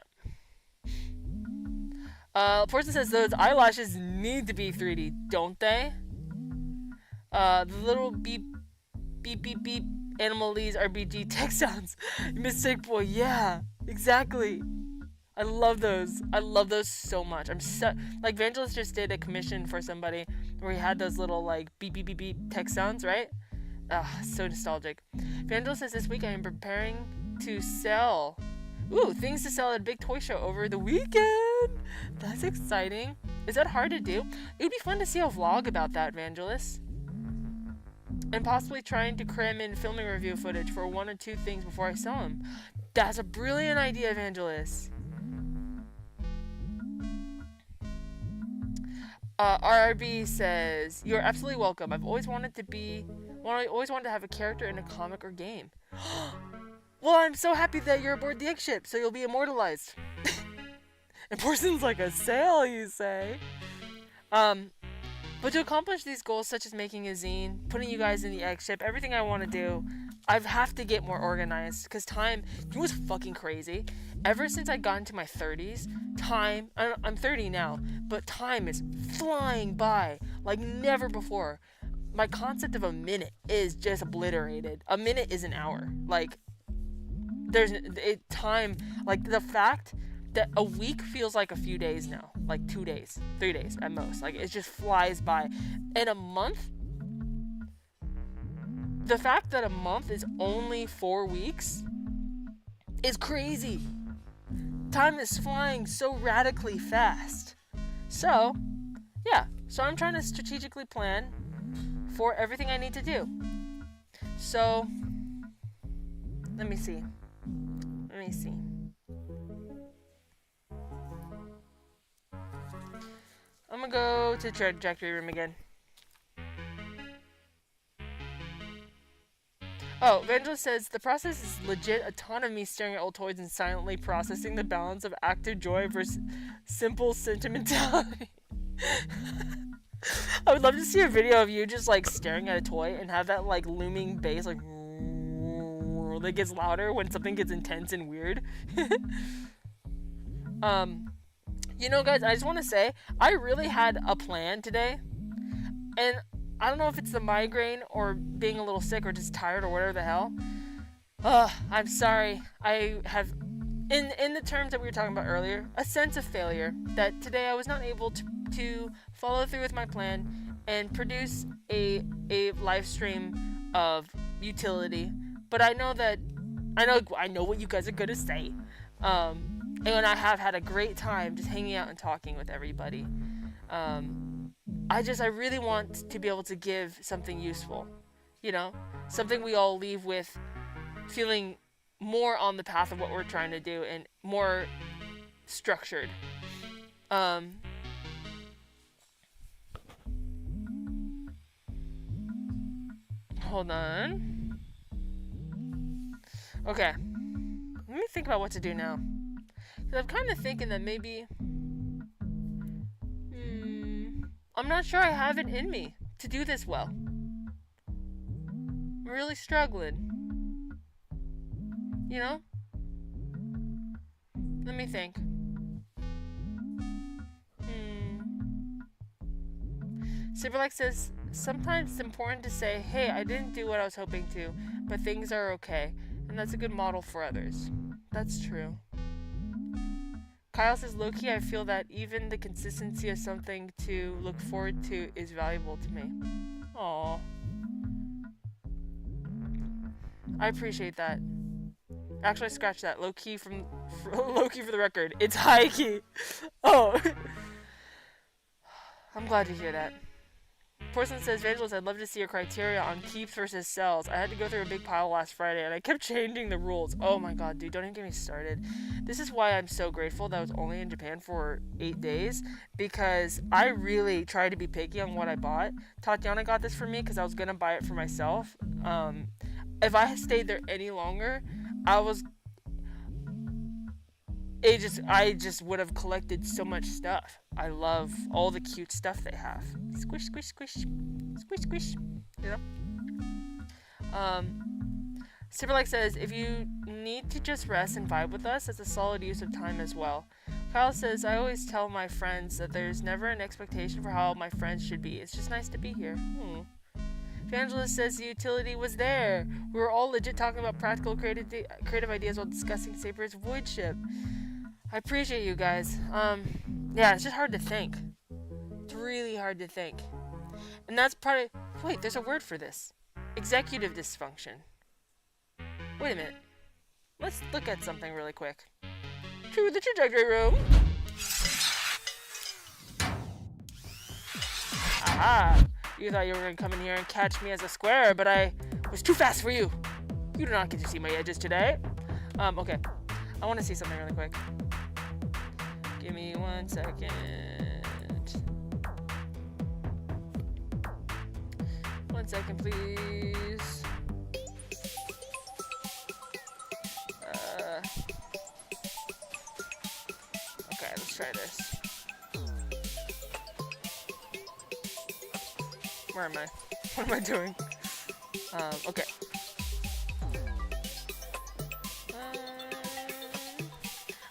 up. Person says those eyelashes need to be 3D, don't they? The little beep, beep, beep, beep, Animalese RBG text sounds. Mistake boy, yeah, exactly. I love those. I love those so much. Like, Vangelis just did a commission for somebody where he had those little, like, beep, beep, beep, beep text sounds, right? So nostalgic. Vangelis says this week I am preparing to sell. Things to sell at a big toy show over the weekend. That's exciting. Is that hard to do? It would be fun to see a vlog about that, Vangelis. And possibly trying to cram in filming review footage for 1 or 2 things before I sell them. That's a brilliant idea, Vangelis. RRB says, you're absolutely welcome. I've always wanted to have a character in a comic or game. Well, I'm so happy that you're aboard the egg ship, so you'll be immortalized. And Porson's like a sale, you say. But to accomplish these goals, such as making a zine, putting you guys in the egg ship, everything I want to do, I have to get more organized. Because time, you know what's fucking crazy? Ever since I got into my 30s, time, I'm 30 now, but time is flying by like never before. My concept of a minute is just obliterated. A minute is an hour. Like, time, like, the fact that a week feels like a few days now. Like 2 days, 3 days at most. Like, it just flies by. And a month, the fact that a month is only 4 weeks is crazy. Time is flying so radically fast. So, yeah. So I'm trying to strategically plan for everything I need to do. So, let me see. I'm gonna go to the trajectory room again. Oh, Vangelis says, the process is legit a ton of me staring at old toys and silently processing the balance of active joy versus simple sentimentality. I would love to see a video of you just, like, staring at a toy and have that, like, looming bass, like, that gets louder when something gets intense and weird. You know, guys, I just want to say, I really had a plan today, and I don't know if it's the migraine or being a little sick or just tired or whatever the hell. I'm sorry. I have, in the terms that we were talking about earlier, a sense of failure, that today I was not able to follow through with my plan and produce a live stream of utility. But I know that I know what you guys are gonna say. And I have had a great time just hanging out and talking with everybody. I really want to be able to give something useful, something we all leave with feeling more on the path of what we're trying to do and more structured. Hold on. Okay. Let me think about what to do now. Because I'm kind of thinking that maybe... I'm not sure I have it in me to do this well. I'm really struggling. Let me think. Cyberlike says, sometimes it's important to say, hey, I didn't do what I was hoping to, but things are okay. And that's a good model for others. That's true. Kyle says, low-key, I feel that even the consistency of something to look forward to is valuable to me. Aww. I appreciate that. Actually, scratch that. Low-key for the record. It's high-key. Oh. I'm glad to hear that. Porcelain says, Evangelist, I'd love to see your criteria on keeps versus sells. I had to go through a big pile last Friday, and I kept changing the rules. Oh my god, dude, don't even get me started. This is why I'm so grateful that I was only in Japan for 8 days, because I really tried to be picky on what I bought. Tatiana got this for me because I was going to buy it for myself. If I had stayed there any longer, I just would have collected so much stuff. I love all the cute stuff they have. Squish, squish, squish. Squish, squish. Cyberlike says, if you need to just rest and vibe with us, it's a solid use of time as well. Kyle says, I always tell my friends that there's never an expectation for how my friends should be. It's just nice to be here. Evangelist says the utility was there. We were all legit talking about practical creative ideas while discussing Saber's void ship. I appreciate you guys. Yeah, it's just hard to think. It's really hard to think. And that's part of... Wait, there's a word for this. Executive dysfunction. Wait a minute. Let's look at something really quick. To the trajectory room. Aha! You thought you were going to come in here and catch me as a square, but I was too fast for you. You do not get to see my edges today. Okay. I want to see something really quick. Give me 1 second. 1 second, please. Okay, let's try this. Where am I? What am I doing? Okay.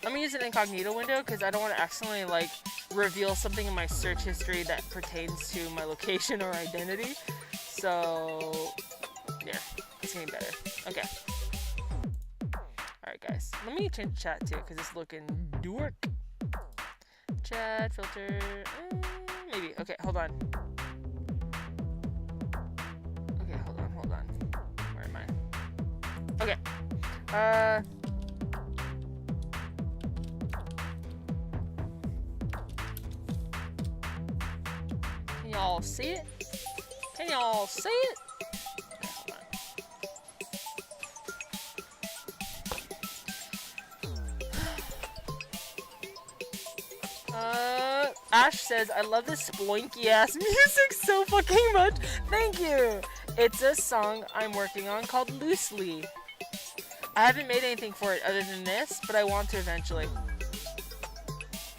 I'm gonna use an incognito window because I don't want to accidentally reveal something in my search history that pertains to my location or identity. So yeah, it's getting better. Okay. Alright guys, let me change chat too because it's looking dork. Chat filter, maybe. Okay, hold on. Okay, hold on. Where am I? Okay. Can y'all see it? Can y'all see it? Ash says, I love this sploinky ass music so fucking much. Thank you. It's a song I'm working on called Loosely. I haven't made anything for it other than this, but I want to eventually.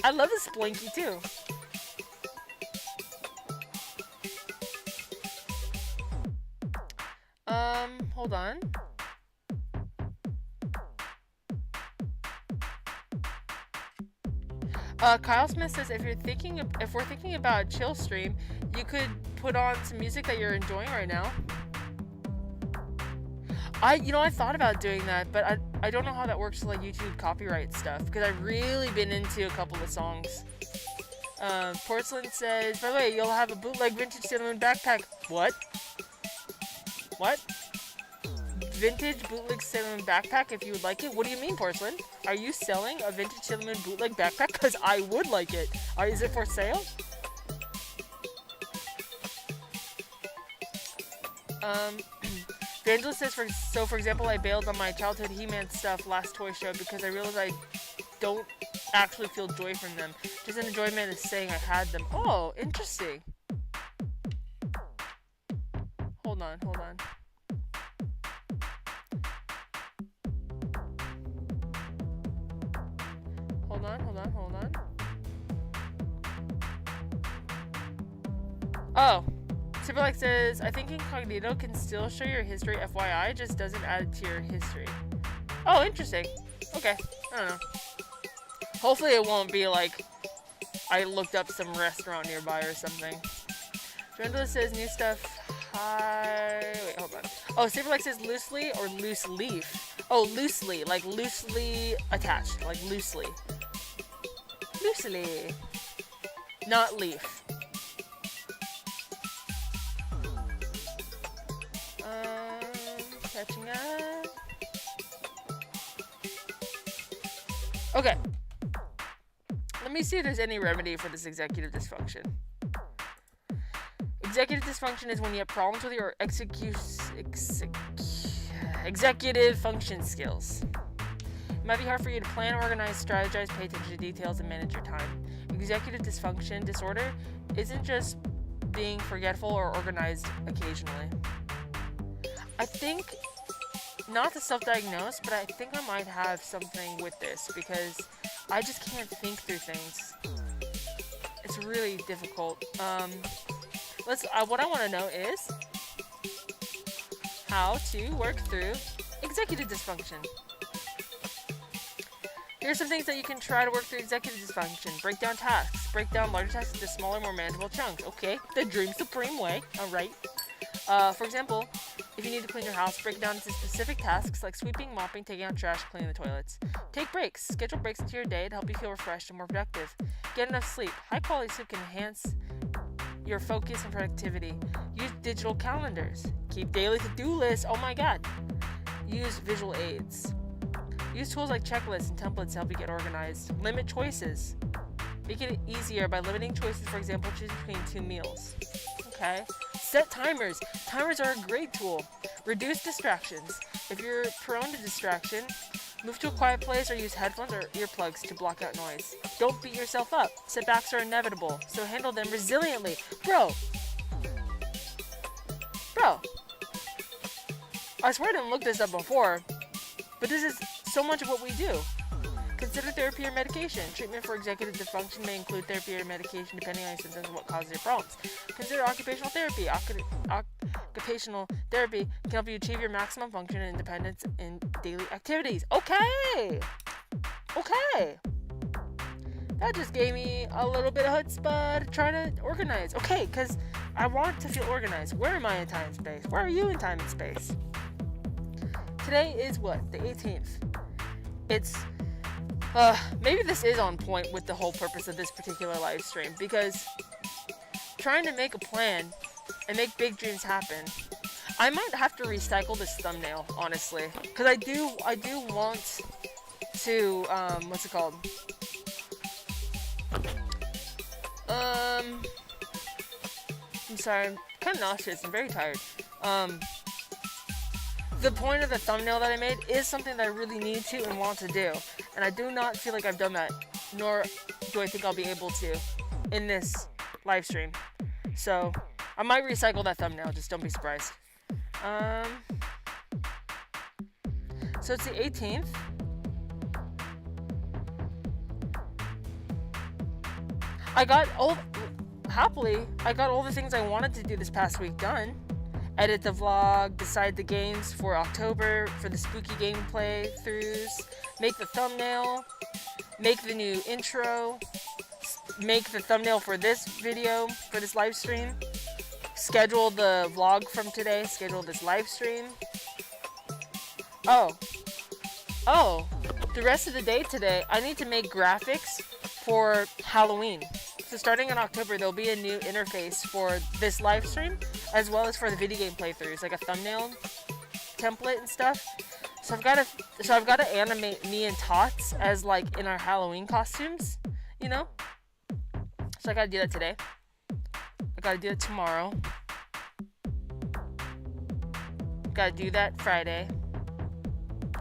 I love the sploinky too. Hold on. Kyle Smith says if we're thinking about a chill stream, you could put on some music that you're enjoying right now. I thought about doing that, but I don't know how that works with YouTube copyright stuff because I've really been into a couple of songs. Porcelain says, by the way, you'll have a bootleg vintage Sailor Moon backpack. What? vintage bootleg Sailor Moon backpack if you would like it. What do you mean, Porcelain? Are you selling a vintage Sailor Moon bootleg backpack? Because I would like it. Is it for sale? Vandal says, for example, I bailed on my childhood He-Man stuff last toy show because I realized I don't actually feel joy from them. Just an enjoyment of saying I had them. Oh, interesting. Hold on. Hold on. Oh. Superlike says, I think incognito can still show your history, FYI, just doesn't add it to your history. Oh, interesting. Okay, I don't know. Hopefully it won't be like I looked up some restaurant nearby or something. Drendula says, new stuff. Hi. Wait, hold on. Oh, Superlike says loosely or loose leaf. Oh, loosely, like loosely attached, like loosely. Loosely. Not leaf. Catching up. Okay. Let me see if there's any remedy for this executive dysfunction. Executive dysfunction is when you have problems with your executive function skills. It might be hard for you to plan, organize, strategize, pay attention to details, and manage your time. Executive dysfunction disorder isn't just being forgetful or organized occasionally. I think, not to self-diagnose, but I think I might have something with this because I just can't think through things. It's really difficult. What I want to know is how to work through executive dysfunction. Here's some things that you can try to work through executive dysfunction. Break down tasks. Break down larger tasks into smaller, more manageable chunks. Okay, the Dream Supreme way. All right. For example, if you need to clean your house, break it down into specific tasks like sweeping, mopping, taking out trash, cleaning the toilets. Take breaks. Schedule breaks into your day to help you feel refreshed and more productive. Get enough sleep. High quality sleep can enhance your focus and productivity. Use digital calendars. Keep daily to-do lists. Oh my god. Use visual aids. Use tools like checklists and templates to help you get organized. Limit choices. Make it easier by limiting choices, for example, choose between 2 meals. Okay. Set timers. Timers are a great tool. Reduce distractions. If you're prone to distraction, move to a quiet place or use headphones or earplugs to block out noise. Don't beat yourself up. Setbacks are inevitable, so handle them resiliently. Bro. I swear I didn't look this up before, but this is so much of what we do. Consider therapy or medication. Treatment for executive dysfunction may include therapy or medication depending on your symptoms and what causes your problems. Consider occupational therapy. Occupational therapy can help you achieve your maximum function and independence in daily activities. Okay. That just gave me a little bit of chutzpah to try to organize. Okay, because I want to feel organized. Where am I in time and space? Where are you in time and space? Today is what? The 18th. It's maybe this is on point with the whole purpose of this particular live stream, because trying to make a plan and make big dreams happen, I might have to recycle this thumbnail, honestly, because I do want to, what's it called? I'm sorry, I'm kind of nauseous, I'm very tired. The point of the thumbnail that I made is something that I really need to and want to do. And I do not feel like I've done that, nor do I think I'll be able to in this live stream. So, I might recycle that thumbnail, just don't be surprised. So it's the 18th. I got all the things I wanted to do this past week done. Edit the vlog, decide the games for October for the spooky gameplay throughs, make the thumbnail, make the new intro, make the thumbnail for this video, for this live stream, schedule the vlog from today, schedule this live stream. Oh, the rest of the day today, I need to make graphics for Halloween. So starting in October, there'll be a new interface for this live stream, as well as for the video game playthroughs, like a thumbnail template and stuff. So I've got to animate me and Tots as like in our Halloween costumes, you know? So I got to do that today. I got to do it tomorrow. Got to do that Friday.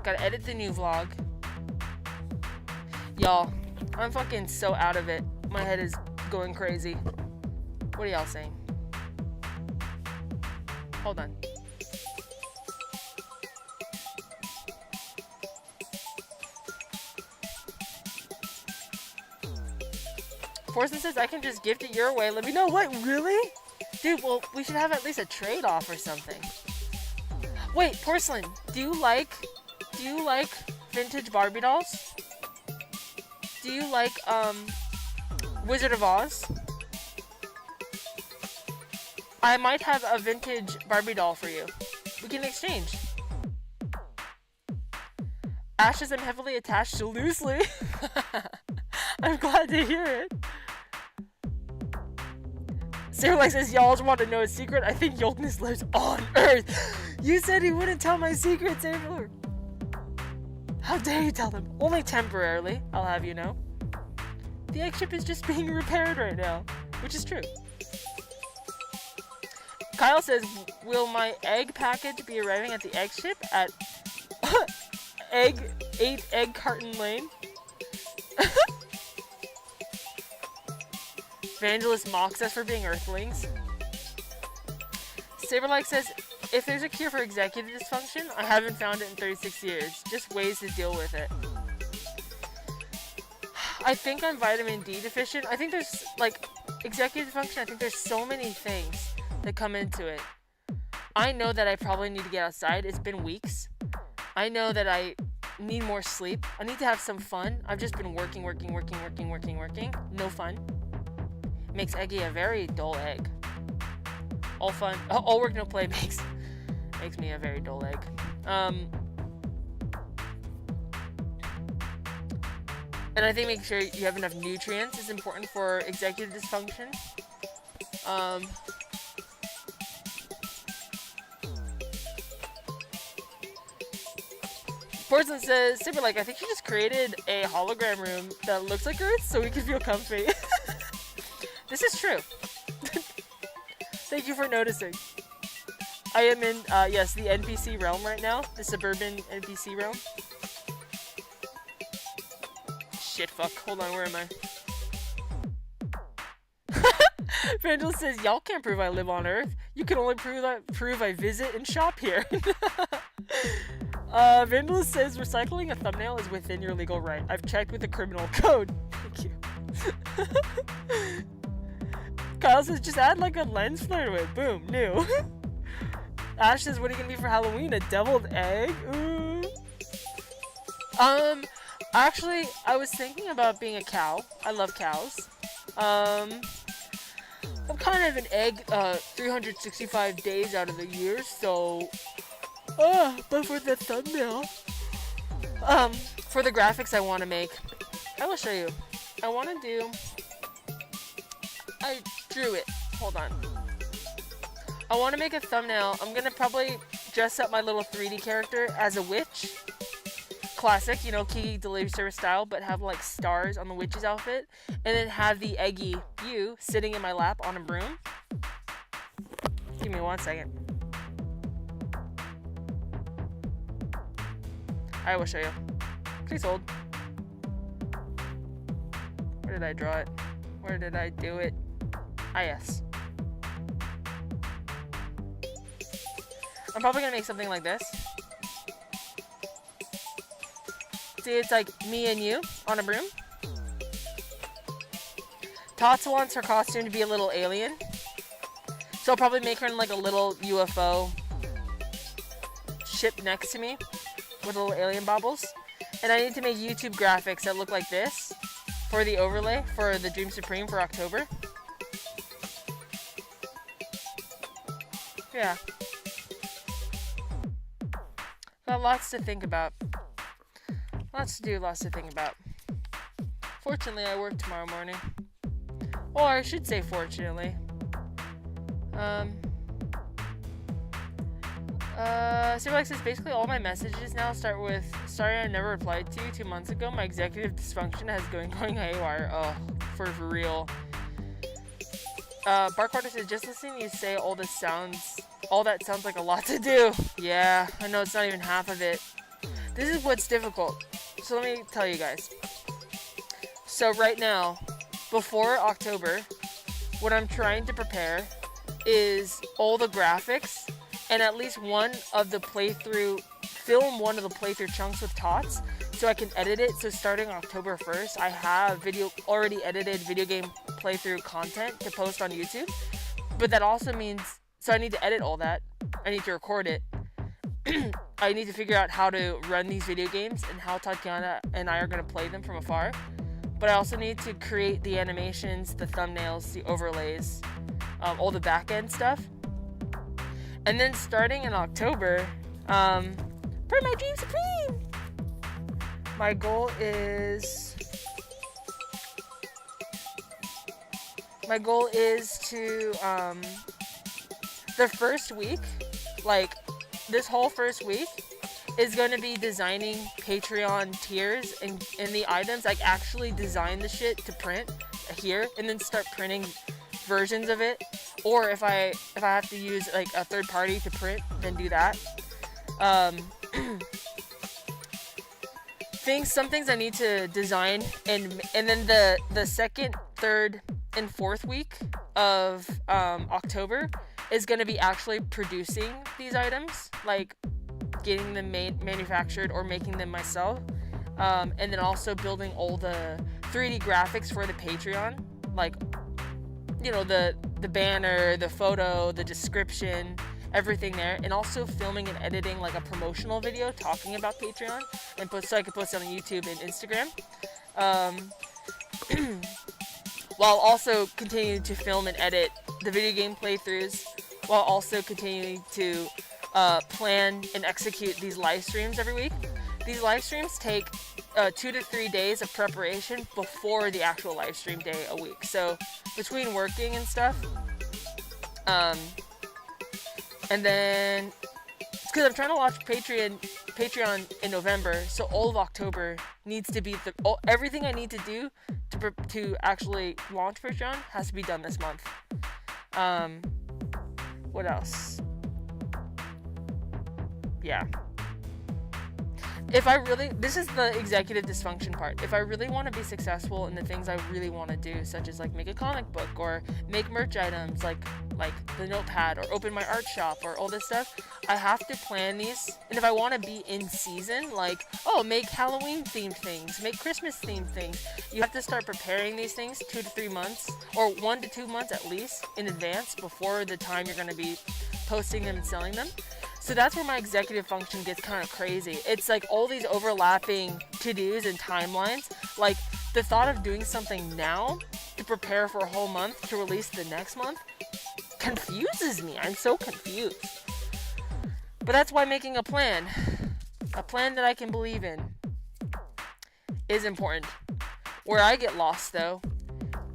Got to edit the new vlog. Y'all, I'm fucking so out of it. My head is going crazy. What are y'all saying? Hold on. Forsen says I can just gift it your way. Let me know. What? Really? Dude, well, we should have at least a trade-off or something. Wait, Porcelain, do you like vintage Barbie dolls? Do you like, Wizard of Oz? I might have a vintage Barbie doll for you. We can exchange. Ash says I'm heavily attached to loosely. I'm glad to hear it. Sarah says, y'all want to know a secret? I think Yolkness lives on Earth. You said he wouldn't tell my secret, Sarah. How dare you tell them? Only temporarily, I'll have you know. The egg ship is just being repaired right now, which is true. Kyle says, will my egg package be arriving at the egg ship at 8 Egg Carton Lane? Evangelist mocks us for being Earthlings. Saberlike says, if there's a cure for executive dysfunction, I haven't found it in 36 years. Just ways to deal with it. I think I'm vitamin D deficient. I think there's, like, executive dysfunction, I think there's so many things that come into it. I know that I probably need to get outside. It's been weeks. I know that I need more sleep. I need to have some fun. I've just been working. No fun. Makes Eggi a very dull egg. All fun, all work, no play makes me a very dull egg. And I think making sure you have enough nutrients is important for executive dysfunction. Porcelain says, Superlike, I think you just created a hologram room that looks like Earth so we can feel comfy. This is true. Thank you for noticing. I am in, yes, the NPC realm right now. The suburban NPC realm. Shit, fuck. Hold on, where am I? Vandal says, y'all can't prove I live on Earth. You can only prove I visit and shop here. Vandal says, recycling a thumbnail is within your legal right. I've checked with the criminal code. Thank you. Kyle says, just add like a lens flare to it. Boom, new. Ash says, what are you gonna be for Halloween? A deviled egg? Ooh. Actually, I was thinking about being a cow. I love cows. I'm kind of an egg, 365 days out of the year, so... but for the thumbnail... for the graphics I want to make, I will show you. I want to do... I drew it. Hold on. I want to make a thumbnail. I'm going to probably dress up my little 3D character as a witch. Classic, you know, Kiki Delivery Service style, but have like stars on the witch's outfit. And then have the Eggi, you, sitting in my lap on a broom. Give me 1 second. I will show you. Please hold. Where did I draw it? Where did I do it? Ah, yes. I'm probably gonna make something like this. See, it's like me and you on a broom. Tots wants her costume to be a little alien. So I'll probably make her in like a little UFO ship next to me with little alien baubles. And I need to make YouTube graphics that look like this for the overlay for the Dream Supreme for October. Yeah. Got lots to think about. Lots to do, lots to think about. Fortunately, I work tomorrow morning. Or I should say fortunately. Like says basically all my messages now start with "Sorry I never replied to you 2 months ago. My executive dysfunction has going haywire." Oh, for real. Barkwater says just listening to you say all that sounds like a lot to do. Yeah, I know it's not even half of it. This is what's difficult. So let me tell you guys. So right now, before October, what I'm trying to prepare is all the graphics and at least film one of the playthrough chunks with Tots so I can edit it. So starting October 1st, I have already edited video game playthrough content to post on YouTube. But that also means, so I need to edit all that. I need to record it. I need to figure out how to run these video games and how Tatiana and I are going to play them from afar. But I also need to create the animations, the thumbnails, the overlays, all the back end stuff. And then starting in October, for my dream supreme, my goal is to, the first week, like this whole first week, is going to be designing Patreon tiers and the items. Like actually design the shit to print here and then start printing versions of it. Or if I have to use like a third party to print, then do that. Some things I need to design, and then the second, third, and fourth week of October is going to be actually producing these items, like getting them manufactured or making them myself, and then also building all the 3D graphics for the Patreon, like, you know, the banner, the photo, the description, everything there, and also filming and editing like a promotional video talking about Patreon, so I can post it on YouTube and Instagram, while also continuing to film and edit the video game playthroughs, while also continuing to plan and execute these live streams every week. These live streams take 2 to 3 days of preparation before the actual live stream day a week. So between working and stuff, and then because I'm trying to launch Patreon in November, so all of October needs to be everything I need to do to actually launch Patreon has to be done this month. What else? Yeah. This is the executive dysfunction part. If I really want to be successful in the things I really want to do, such as like make a comic book or make merch items like the notepad or open my art shop or all this stuff, I have to plan these. And if I want to be in season, like, make Halloween themed things, make Christmas themed things, you have to start preparing these things 2 to 3 months or 1 to 2 months at least in advance before the time you're going to be posting them and selling them. So that's where my executive function gets kind of crazy. It's like all these overlapping to-dos and timelines. Like the thought of doing something now to prepare for a whole month to release the next month confuses me. I'm so confused. But that's why making a plan that I can believe in, is important. Where I get lost though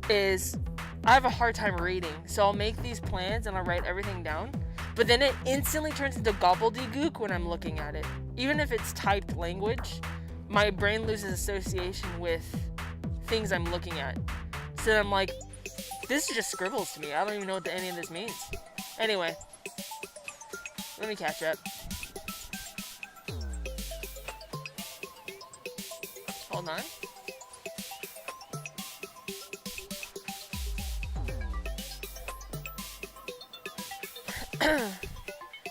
is I have a hard time reading. So I'll make these plans and I'll write everything down. But then it instantly turns into gobbledygook when I'm looking at it. Even if it's typed language, my brain loses association with things I'm looking at. So I'm like, this just scribbles to me. I don't even know what any of this means. Anyway, let me catch up. Hold on.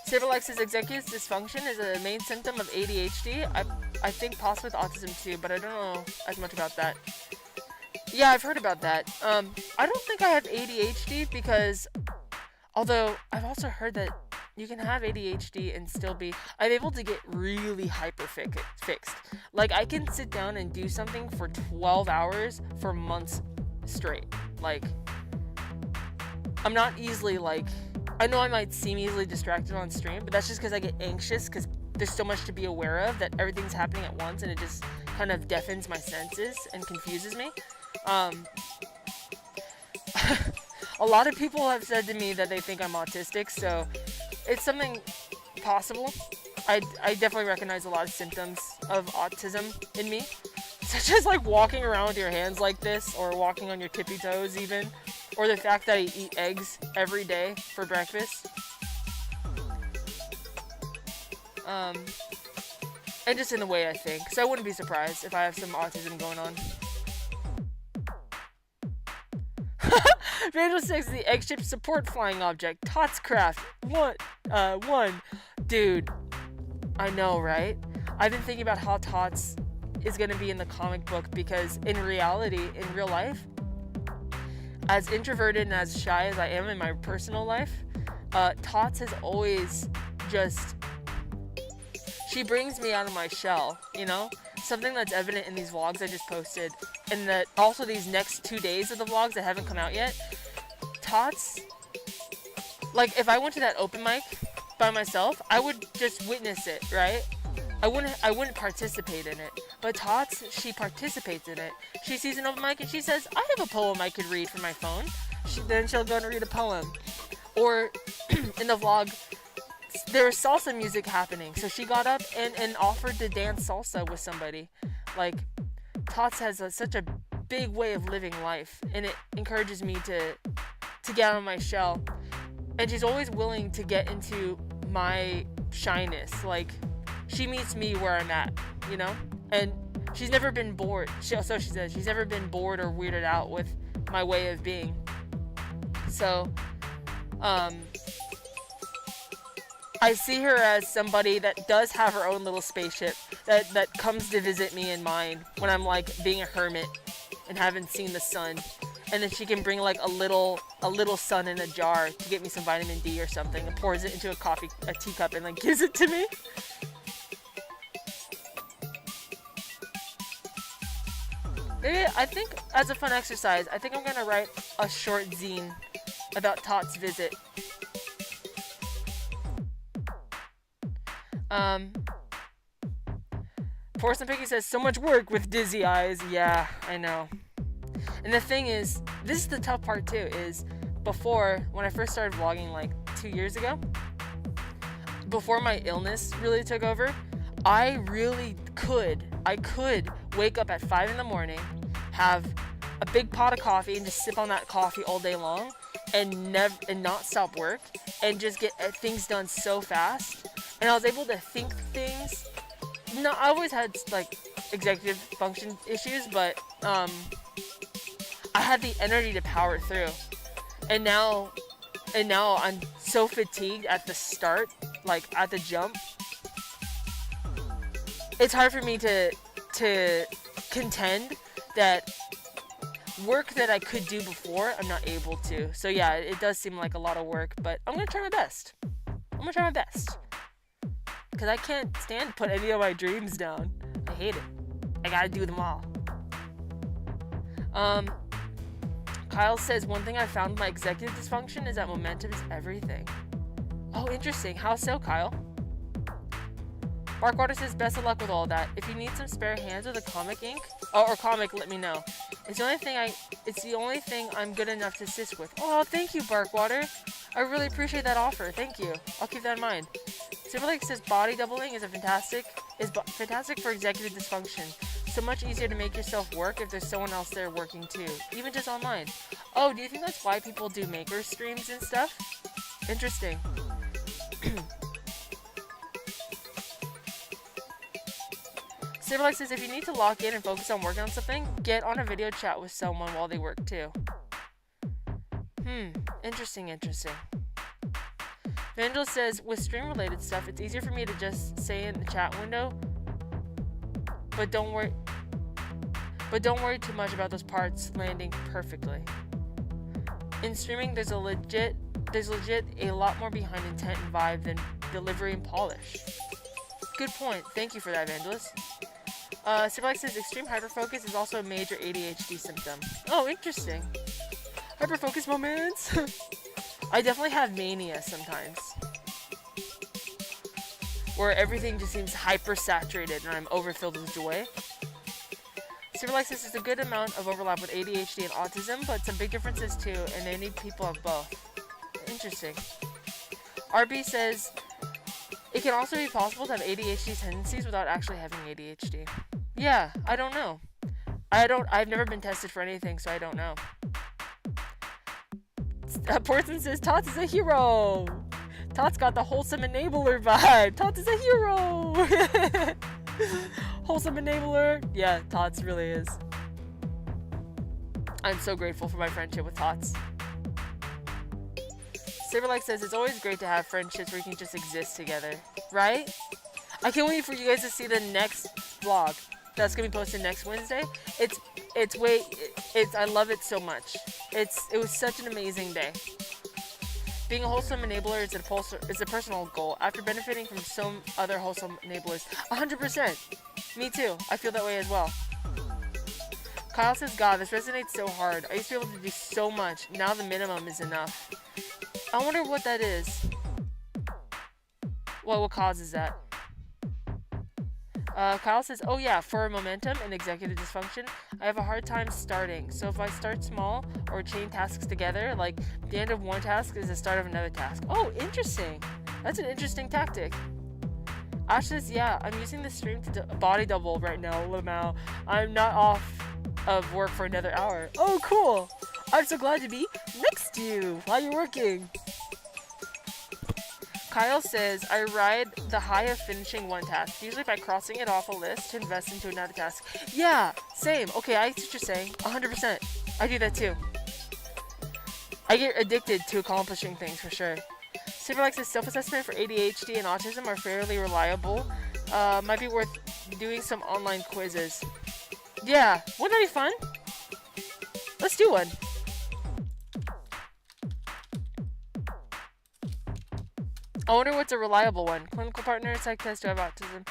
Saberlex's executive dysfunction is a main symptom of ADHD. I think possibly with autism too, but I don't know as much about that. Yeah, I've heard about that. I don't think I have ADHD because, although I've also heard that you can have ADHD and still I'm able to get really hyper fixed. Like I can sit down and do something for 12 hours for months straight. Like, I'm not easily I know I might seem easily distracted on stream, but that's just because I get anxious because there's so much to be aware of that everything's happening at once and it just kind of deafens my senses and confuses me. A lot of people have said to me that they think I'm autistic, so it's something possible. I definitely recognize a lot of symptoms of autism in me, such as like walking around with your hands like this, or walking on your tippy toes even, or the fact that I eat eggs every day for breakfast. And just in the way I think. So I wouldn't be surprised if I have some autism going on. Vandal 6, the egg-shaped support flying object. Tots craft. One. Dude. I know, right? I've been thinking about how Tots is going to be in the comic book, because in reality, in real life, as introverted and as shy as I am in my personal life, Tots has always just... She brings me out of my shell, you know? Something that's evident in these vlogs I just posted, and that also these next 2 days of the vlogs that haven't come out yet. Tots, like if I went to that open mic by myself, I would just witness it, right? I wouldn't participate in it. But Tots, she participates in it. She sees an open mic and she says, I have a poem I could read from my phone. Then she'll go and read a poem. Or in the vlog, there was salsa music happening, so she got up and offered to dance salsa with somebody. Like, Tots has such a big way of living life, and it encourages me to get out of my shell. And she's always willing to get into my shyness. Like, she meets me where I'm at, you know? And she's never been bored. So she says she's never been bored or weirded out with my way of being. So, I see her as somebody that does have her own little spaceship that comes to visit me in mine when I'm like being a hermit and haven't seen the sun. And then she can bring like a little sun in a jar to get me some vitamin D or something, and pours it into a teacup and like gives it to me. Maybe, I think as a fun exercise, I think I'm gonna write a short zine about Tots' visit. Forrest and Piggy says, so much work with dizzy eyes. Yeah, I know. And the thing is, this is the tough part too, is before, when I first started vlogging like 2 years ago, before my illness really took over, I could wake up at 5 in the morning, have a big pot of coffee and just sip on that coffee all day long and not stop work and just get things done so fast. And I was able to think things. No, I always had like executive function issues, but I had the energy to power through. And now I'm so fatigued at the start, like at the jump. It's hard for me to contend that work that I could do before, I'm not able to. So yeah, it does seem like a lot of work, but I'm gonna try my best. Because I can't stand to put any of my dreams down. I hate it. I gotta do them all. Kyle says, one thing I found with my executive dysfunction is that momentum is everything. Oh, interesting. How so, Kyle? Barkwater says, best of luck with all that. If you need some spare hands with a comic ink, or comic, let me know. It's the only thing I'm good enough to assist with. Oh, thank you, Barkwater. I really appreciate that offer. Thank you. I'll keep that in mind. Silverlake says body doubling is fantastic for executive dysfunction. So much easier to make yourself work if there's someone else there working too, even just online. Oh, do you think that's why people do maker streams and stuff? Interesting. Silverlake says if you need to lock in and focus on working on something, get on a video chat with someone while they work too. Interesting. Vandal says, with stream-related stuff, it's easier for me to just say in the chat window, but don't worry too much about those parts landing perfectly. In streaming, there's legit a lot more behind intent and vibe than delivery and polish. Good point. Thank you for that, Evangelist. Silverlight says extreme hyperfocus is also a major ADHD symptom. Oh, interesting. Hyperfocus moments. I definitely have mania sometimes, where everything just seems hyper-saturated and I'm overfilled with joy. Silverlight says there's a good amount of overlap with ADHD and autism, but some big differences too, and they need people of both. Interesting. RB says, it can also be possible to have ADHD tendencies without actually having ADHD. Yeah, I don't know. I've never been tested for anything, so I don't know. Portson says Tots is a hero. Tots got the wholesome enabler vibe. Tots is a hero. Wholesome enabler. Yeah, Tots really is. I'm so grateful for my friendship with Tots. Saberlike says it's always great to have friendships where you can just exist together, right? I can't wait for you guys to see the next vlog that's gonna be posted next Wednesday. I love it so much. It was such an amazing day. Being a wholesome enabler is a personal goal. After benefiting from some other wholesome enablers, 100%. Me too. I feel that way as well. Kyle says, God, this resonates so hard. I used to be able to do so much. Now the minimum is enough. I wonder what that is. What causes that? Kyle says, oh yeah, for momentum and executive dysfunction, I have a hard time starting. So if I start small or chain tasks together, like the end of one task is the start of another task. Oh, interesting. That's an interesting tactic. Ash says, yeah, I'm using the stream to body double right now, Lamau. I'm not off of work for another hour. Oh, cool. I'm so glad to be next to you while you're working. Kyle says, I ride the high of finishing one task, usually by crossing it off a list to invest into another task. Yeah, same. Okay, I see what you're saying. 100%. I do that too. I get addicted to accomplishing things for sure. Superlike says, self-assessment for ADHD and autism are fairly reliable. Might be worth doing some online quizzes. Yeah, wouldn't that be fun? Let's do one. I wonder what's a reliable one. Clinical partner, psych test, do I have autism?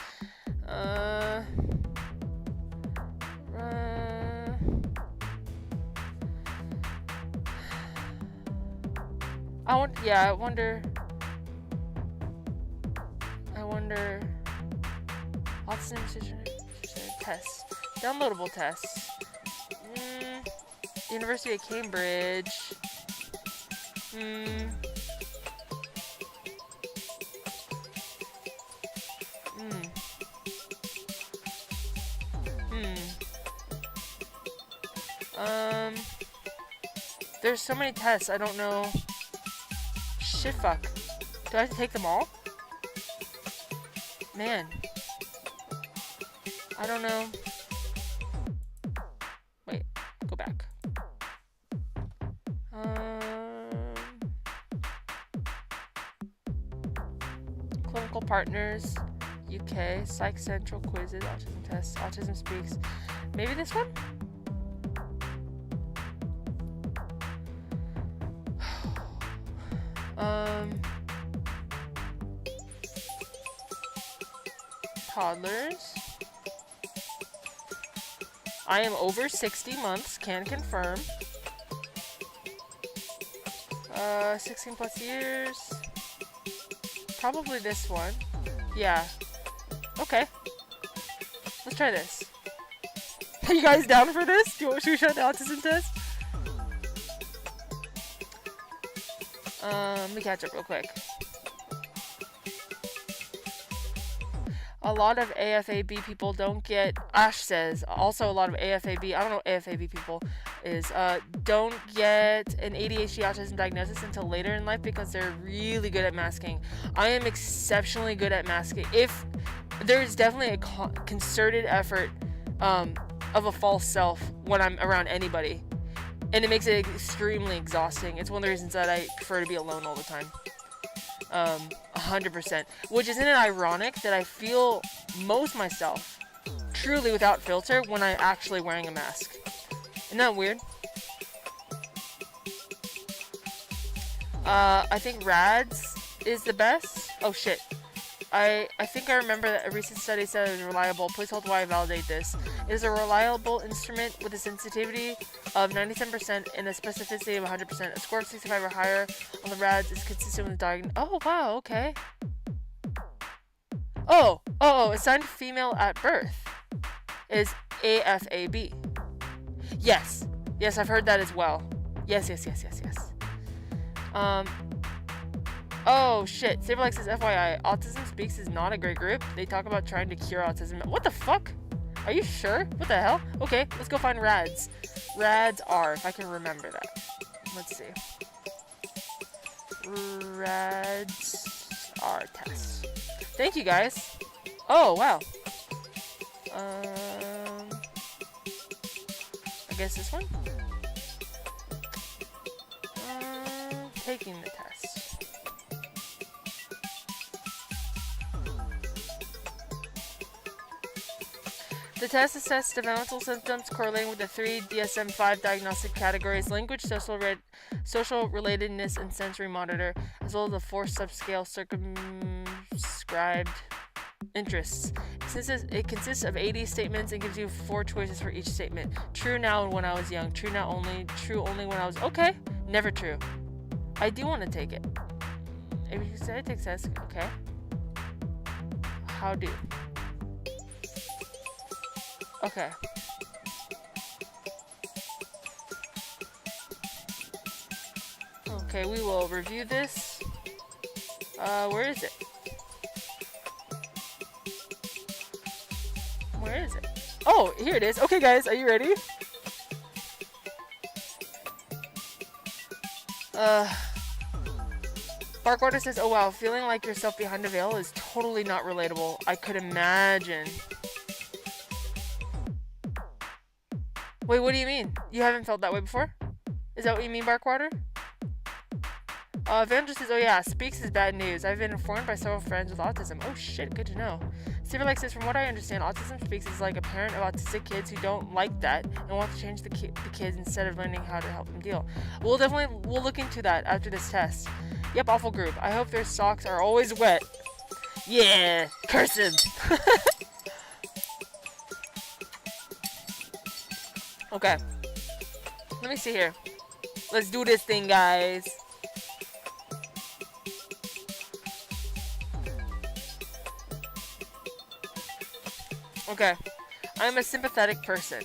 I wonder. Autism tests. Downloadable tests. University of Cambridge. There's so many tests, I don't know. Shit, fuck. Do I have to take them all? Man. I don't know. Wait, go back. Clinical partners, UK, Psych Central quizzes, autism tests, autism speaks. Maybe this one? Toddlers. I am over 60 months, can confirm. 16 plus years. Probably this one. Yeah. Okay. Let's try this. Are you guys down for this? Should we try the autism test? Let me catch up real quick. A lot of AFAB people don't get, Ash says, also a lot of AFAB, I don't know what AFAB people is, don't get an ADHD autism diagnosis until later in life because they're really good at masking. I am exceptionally good at masking. If there's definitely a concerted effort of a false self when I'm around anybody, and it makes it extremely exhausting. It's one of the reasons that I prefer to be alone all the time. 100%. Which isn't it ironic that I feel most myself truly without filter when I'm actually wearing a mask? Isn't that weird? I think RADS is the best. Oh shit. I think I remember that a recent study said it was reliable. Please hold while I validate this. It is a reliable instrument with a sensitivity of 97% and a specificity of 100%. A score of 65 or higher on the RADS is consistent with the diagnosis. Oh, wow, okay. Oh, assigned female at birth is AFAB. Yes, I've heard that as well. Yes. Oh shit. Saberlike says, FYI, Autism Speaks is not a great group. They talk about trying to cure autism. What the fuck? Are you sure? What the hell? Okay, let's go find RADS. RADS are, if I can remember that. Let's see. RADS are tests. Thank you guys. Oh wow. I guess this one? Taking the test. The test assesses developmental symptoms correlating with the 3 DSM-5 diagnostic categories: language, social relatedness, and sensory monitor, as well as the 4 subscale circumscribed interests. It consists of 80 statements and gives you 4 choices for each statement. True now and when I was young. True now only. True only when I was... Okay. Never true. I do want to take it. If you say it takes test, okay. How do? Okay. Okay, we will review this. Where is it? Where is it? Oh, here it is. Okay, guys, are you ready? Barkwater says, oh wow, feeling like yourself behind a veil is totally not relatable. I could imagine. Wait, what do you mean? You haven't felt that way before? Is that what you mean, Barkwater? Evangelist says, oh yeah, Speaks is bad news. I've been informed by several friends with autism. Oh shit, good to know. Silverlake says, from what I understand, Autism Speaks is like a parent of autistic kids who don't like that and want to change the kids instead of learning how to help them deal. We'll look into that after this test. Yep, awful group. I hope their socks are always wet. Yeah, curse him. Okay. Let me see here. Let's do this thing, guys. Okay. I'm a sympathetic person.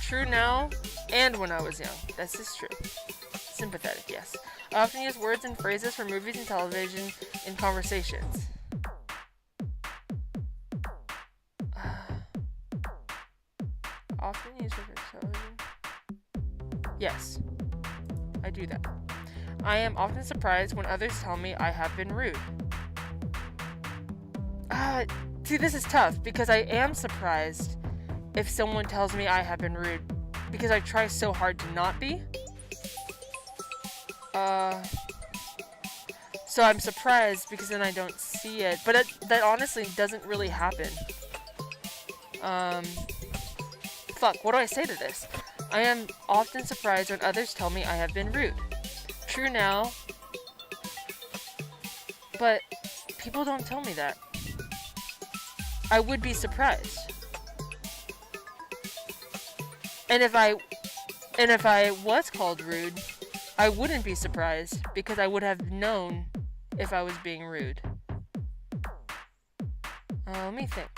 True now and when I was young. This is true. Sympathetic, yes. I often use words and phrases from movies and television in conversations. Often used for television. Yes. I do that. I am often surprised when others tell me I have been rude. See, this is tough because I am surprised if someone tells me I have been rude because I try so hard to not be. So I'm surprised because then I don't see it, but that honestly doesn't really happen. Fuck, what do I say to this? I am often surprised when others tell me I have been rude. True now, but people don't tell me that. I would be surprised. And if I was called rude, I wouldn't be surprised because I would have known if I was being rude. Let me think.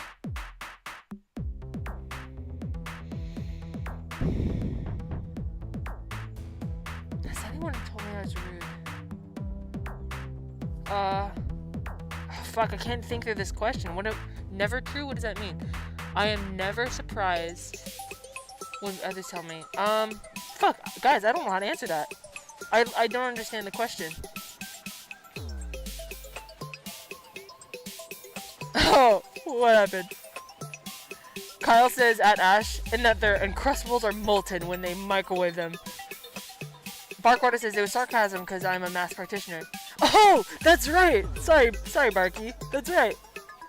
Has anyone told me I was rude? Fuck, I can't think through this question. Never true? What does that mean? I am never surprised when others tell me. Fuck, guys, I don't know how to answer that. I don't understand the question. Oh, what happened? Kyle says at Ash, and that their Uncrustables are molten when they microwave them. Barkwater says it was sarcasm because I'm a math practitioner. Oh, that's right. Sorry, Barky. That's right.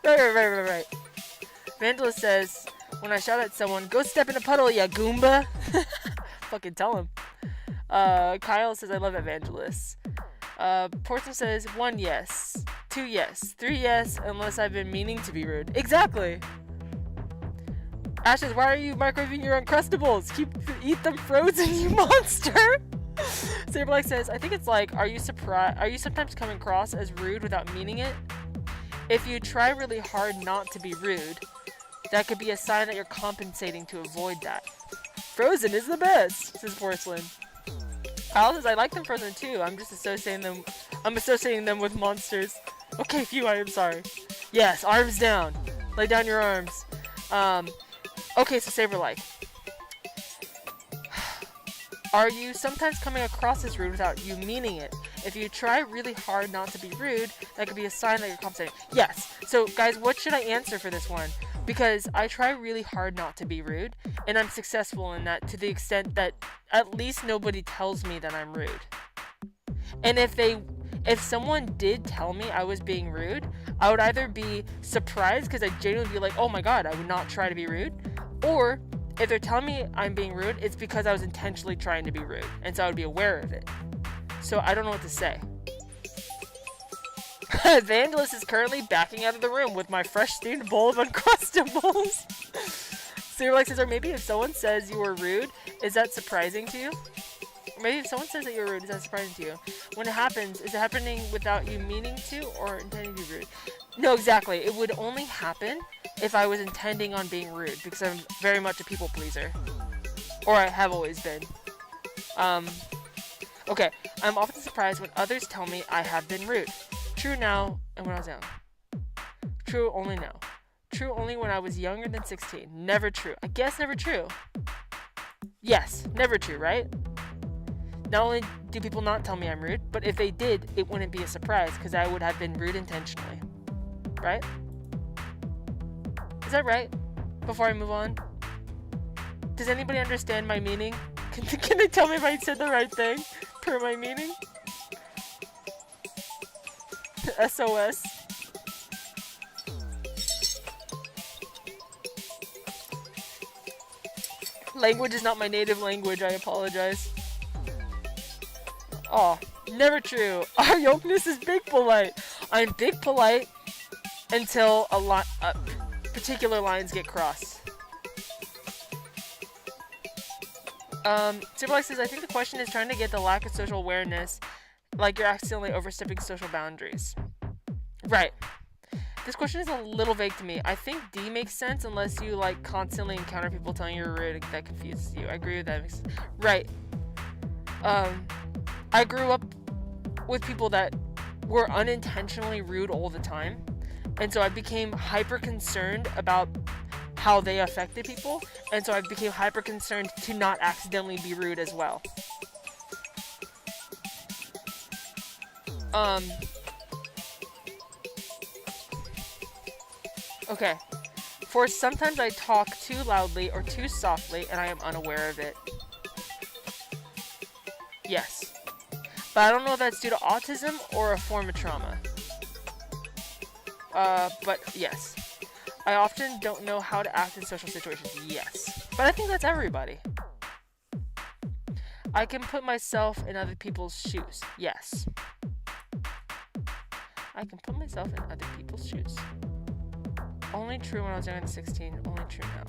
Right. Vandalist says, when I shout at someone, go step in a puddle, ya Goomba. Fucking tell him. Kyle says, I love Evangelists. Portsmouth says, 1 yes, 2 yes, 3 yes, unless I've been meaning to be rude. Exactly. Ash says, why are you microwaving your Uncrustables? Eat them frozen, you monster. Saberlike says, I think it's like, are you sometimes come across as rude without meaning it? If you try really hard not to be rude, that could be a sign that you're compensating to avoid that. Frozen is the best, says Porcelain. Kyle says I like them frozen too. I'm associating them with monsters. Okay, Phew, I am sorry. Yes, arms down. Lay down your arms. Okay, so Saber Life. Are you sometimes coming across as rude without you meaning it? If you try really hard not to be rude, that could be a sign that you're compensating. Yes. So, guys, what should I answer for this one? Because I try really hard not to be rude, and I'm successful in that to the extent that at least nobody tells me that I'm rude. And if someone did tell me I was being rude, I would either be surprised because I'd genuinely be like, oh my god, I would not try to be rude, or if they're telling me I'm being rude, it's because I was intentionally trying to be rude, and so I would be aware of it. So I don't know what to say. Vandalist is currently backing out of the room with my fresh steamed bowl of Uncrustables. Saberlike says, or maybe if someone says you were rude, is that surprising to you? Or maybe if someone says that you're rude, is that surprising to you? When it happens, is it happening without you meaning to or intending to be rude? No, exactly. It would only happen if I was intending on being rude, because I'm very much a people pleaser. Or I have always been. Okay. I'm often surprised when others tell me I have been rude. True now and when I was young. True only now. True only when I was younger than 16. Never true. I guess never true. Yes, never true, right? Not only do people not tell me I'm rude, but if they did, it wouldn't be a surprise because I would have been rude intentionally. Right? Is that right? Before I move on? Does anybody understand my meaning? Can they tell me if I said the right thing per my meaning? SOS. Language is not my native language, I apologize. Oh, never true. Our YOLKNESS is big polite. I'm big polite until particular lines get crossed. Superlife says, I think the question is trying to get the lack of social awareness, like you're accidentally overstepping social boundaries. Right. This question is a little vague to me. I think D makes sense unless you like constantly encounter people telling you you're rude. That confuses you. I agree with that. Right. I grew up with people that were unintentionally rude all the time. And so I became hyper concerned about how they affected people. And so I became hyper concerned to not accidentally be rude as well. Okay. For sometimes I talk too loudly or too softly and I am unaware of it. Yes. But I don't know if that's due to autism or a form of trauma. But yes. I often don't know how to act in social situations. Yes. But I think that's everybody. I can put myself in other people's shoes. Yes. I can put myself in other people's shoes. Only true when I was younger than 16. Only true now.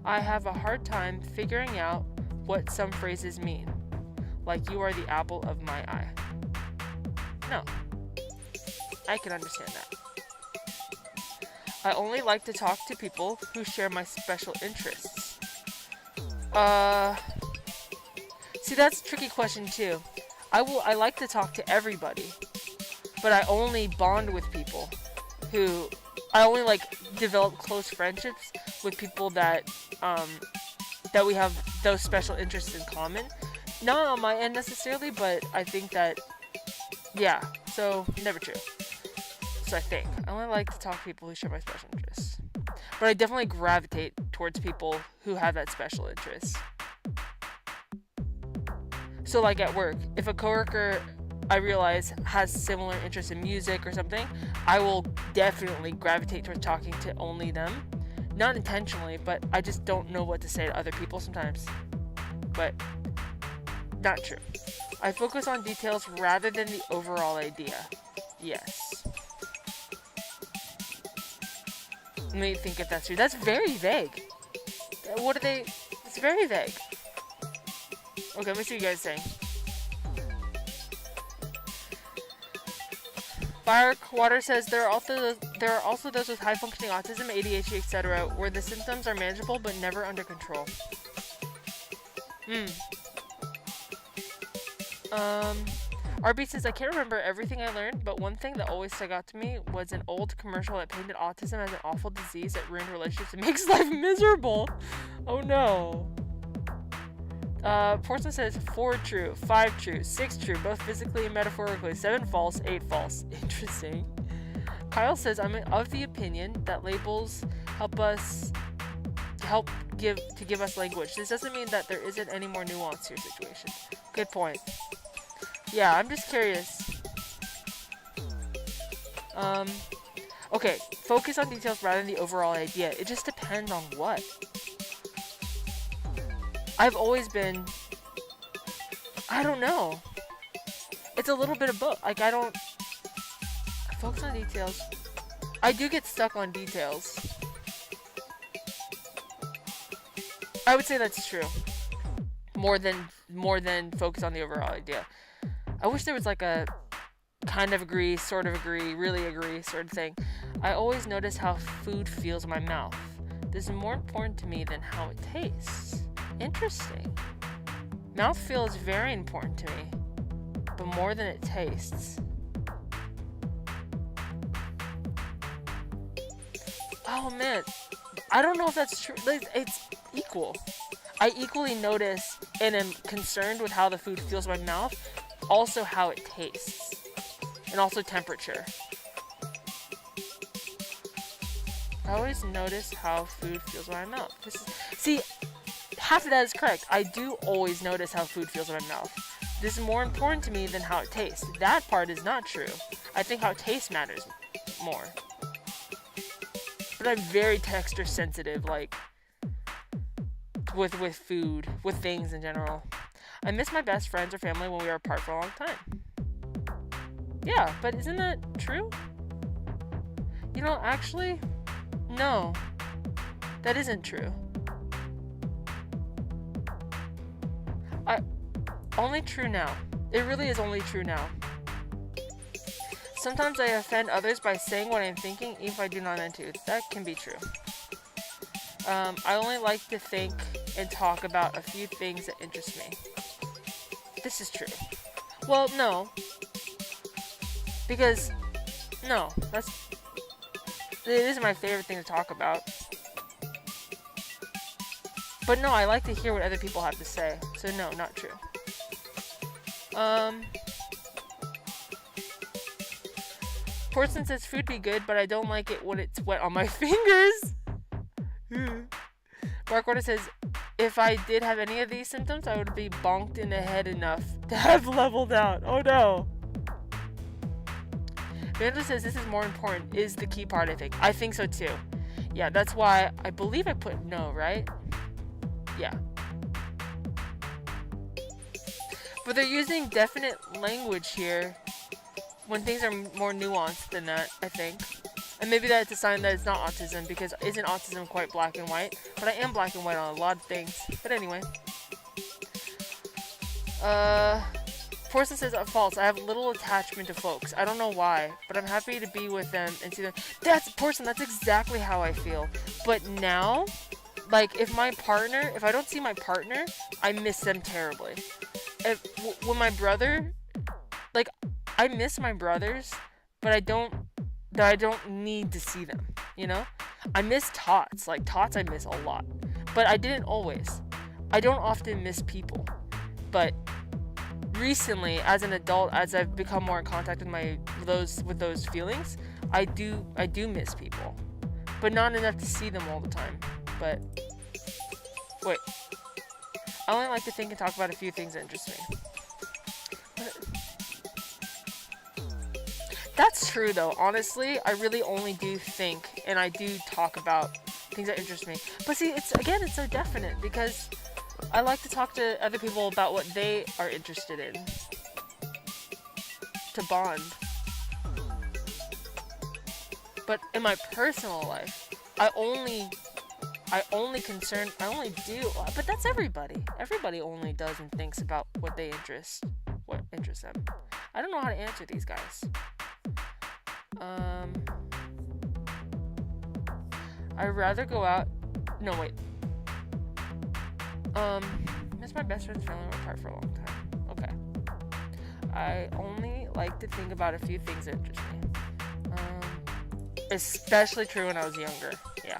I have a hard time figuring out what some phrases mean. Like, you are the apple of my eye. No. I can understand that. I only like to talk to people who share my special interests. See, that's a tricky question too. I like to talk to everybody, but I only bond with people who, I only like develop close friendships with people that we have those special interests in common. Not on my end necessarily, but I think that, yeah, so never true. So I think I only like to talk to people who share my special interests, but I definitely gravitate towards people who have that special interest. So like at work, if a coworker I realize has similar interests in music or something, I will definitely gravitate towards talking to only them. Not intentionally, but I just don't know what to say to other people sometimes. But not true. I focus on details rather than the overall idea. Yes. Let me think if that's true. That's very vague. What are they? It's very vague. Okay, let me see what you guys are saying. Firewater says there are also those with high functioning autism, ADHD, etc., where the symptoms are manageable but never under control. Hmm. RB says, I can't remember everything I learned, but one thing that always stuck out to me was an old commercial that painted autism as an awful disease that ruined relationships and makes life miserable. Oh no. Portsmouth says 4 true, 5 true, 6 true, both physically and metaphorically, 7 false, 8 false. Interesting. Kyle says, I'm of the opinion that labels give us language. This doesn't mean that there isn't any more nuance to your situation. Good point. Yeah, I'm just curious. Okay, focus on details rather than the overall idea. It just depends on what. I've always been, I don't know. It's a little bit of both. Like, I focus on details. I do get stuck on details. I would say that's true. More than focus on the overall idea. I wish there was like a kind of agree, sort of agree, really agree sort of thing. I always notice how food feels in my mouth. This is more important to me than how it tastes. Interesting. Mouthfeel is very important to me, but more than it tastes. Oh man, I don't know if that's true. It's equal. I equally notice and am concerned with how the food feels in my mouth, also how it tastes, and also temperature. I always notice how food feels in my mouth. See, half of that is correct. I do always notice how food feels in my mouth. This is more important to me than how it tastes. That part is not true. I think how it tastes matters more. But I'm very texture sensitive, like, with food, with things in general. I miss my best friends or family when we were apart for a long time. Yeah, but isn't that true? You know, actually, no. That isn't true. Only true now. It really is only true now. Sometimes I offend others by saying what I'm thinking, even if I do not mean to. That can be true. I only like to think and talk about a few things that interest me. This is true. Well, no. Because, no, it is my favorite thing to talk about. But no, I like to hear what other people have to say. So no, not true. Portson says food be good, but I don't like it when it's wet on my fingers. Mark Order says, if I did have any of these symptoms, I would be bonked in the head enough to have leveled out. Oh no. Vandal says this is more important, is the key part, I think. I think so too. Yeah, that's why I believe I put no, right? Yeah. But they're using definite language here when things are more nuanced than that, I think. And maybe that's a sign that it's not autism, because isn't autism quite black and white? But I am black and white on a lot of things. But anyway. Porson says false. I have little attachment to folks. I don't know why, but I'm happy to be with them and see them. That's Porson. That's exactly how I feel. But now, like, if I don't see my partner, I miss them terribly. When my brother, like, I miss my brothers, but I don't need to see them, you know? I miss Tots. Like, Tots I miss a lot. But I didn't always. I don't often miss people. But recently, as an adult, as I've become more in contact with those feelings, I do miss people. But not enough to see them all the time. But wait. I only like to think and talk about a few things that interest me. That's true though, honestly. I really only do think and I do talk about things that interest me. But see, it's so definite because I like to talk to other people about what they are interested in. To bond. But in my personal life, I only do, but that's everybody. Everybody only does and thinks about what interests them. I don't know how to answer these guys. I'd rather go out. No, wait. Just my best friend's family were apart for a long time. Okay. I only like to think about a few things that interest me. Especially true when I was younger. Yeah.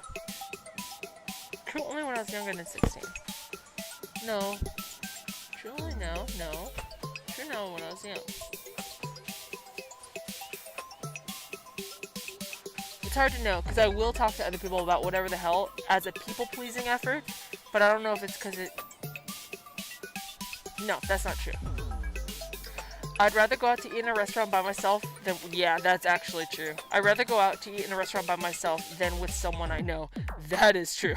True only when I was younger than 16. No. True only no. True no when I was young. It's hard to know, because I will talk to other people about whatever the hell as a people-pleasing effort, but I don't know if it's because it... No, that's not true. I'd rather go out to eat in a restaurant by myself than... Yeah, that's actually true. I'd rather go out to eat in a restaurant by myself than with someone I know. That is true.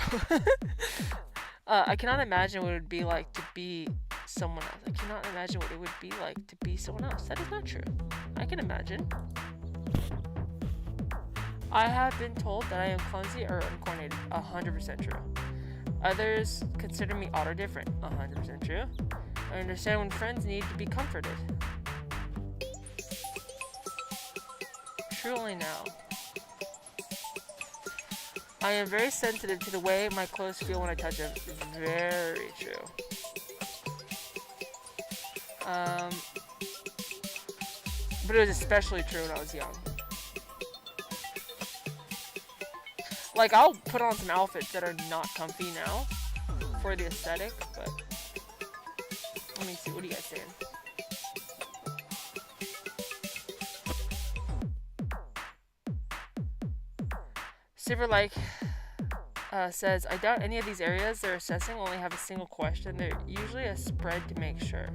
I cannot imagine what it would be like to be someone else. I cannot imagine what it would be like to be someone else. That is not true. I can imagine. I have been told that I am clumsy or uncoordinated. 100% true. Others consider me odd or different. 100% true. I understand when friends need to be comforted. Truly now. I am very sensitive to the way my clothes feel when I touch them. Very true. But it was especially true when I was young. Like, I'll put on some outfits that are not comfy now for the aesthetic, but let me see, what are you guys saying? Silverlike says, I doubt any of these areas they're assessing only have a single question. They're usually a spread to make sure.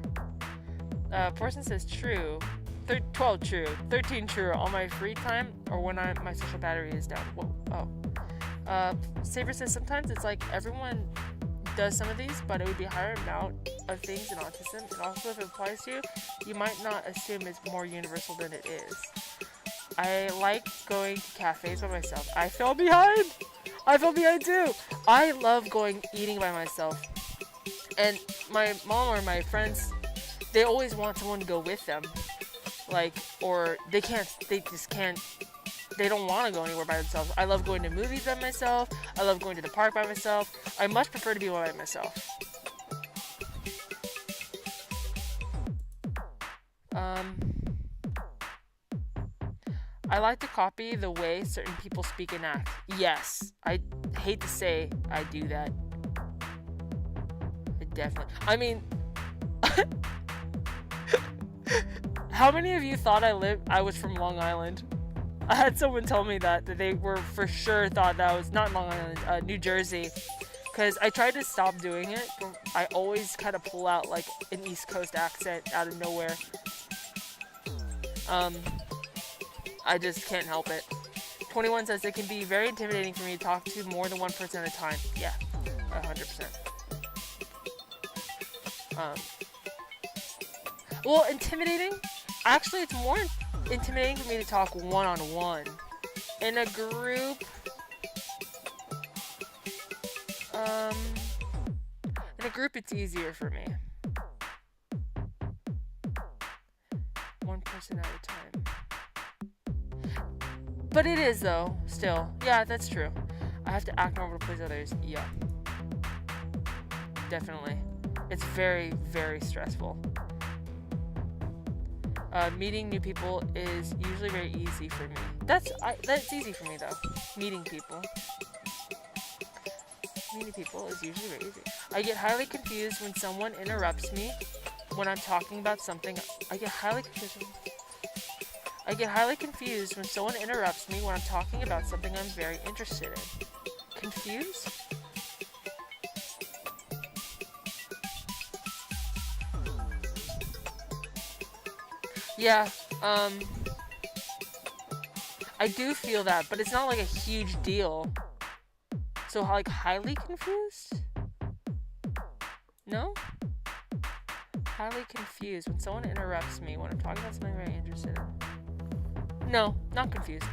Person says true. 12 true. 13 true. All my free time or when my social battery is down. Whoa. Oh. Saber says sometimes it's like everyone does some of these, but it would be a higher amount of things in autism. And also if it applies to you, you might not assume it's more universal than it is. I like going to cafes by myself. I fell behind too. I love eating by myself. And my mom or my friends, they always want someone to go with them. Or they don't want to go anywhere by themselves. I love going to movies by myself. I love going to the park by myself. I much prefer to be by myself. I like to copy the way certain people speak and act. Yes, I hate to say I do that. I mean, how many of you thought I was from Long Island? I had someone tell me that they were for sure thought that I was not Long Island, New Jersey. Because I tried to stop doing it, but I always kind of pull out like an East Coast accent out of nowhere. I just can't help it. 21 says it can be very intimidating for me to talk to more than one person at a time. Yeah, 100%. Well, intimidating? Actually, it's more intimidating for me to talk one-on-one. In a group, it's easier for me. One person at a time. But it is, though, still. Yeah, that's true. I have to act normal to please others. Yeah. Definitely. It's very, very stressful. Meeting new people is usually very easy for me. That's easy for me, though. Meeting people. Meeting people is usually very easy. I get highly confused when someone interrupts me when I'm talking about something. I get highly confused when someone interrupts me when I'm talking about something I'm very interested in. Confused? Yeah, I do feel that, but it's not like a huge deal. So, like, highly confused? No? Highly confused when someone interrupts me when I'm talking about something I'm very interested in. No, not confused.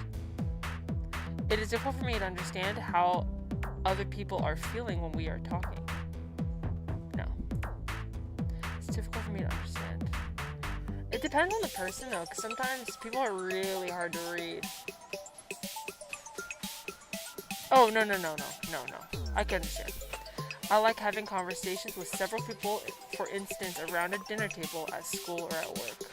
It is difficult for me to understand how other people are feeling when we are talking. No. It's difficult for me to understand. It depends on the person, though, because sometimes people are really hard to read. Oh, no. I can understand. I like having conversations with several people, for instance, around a dinner table at school or at work.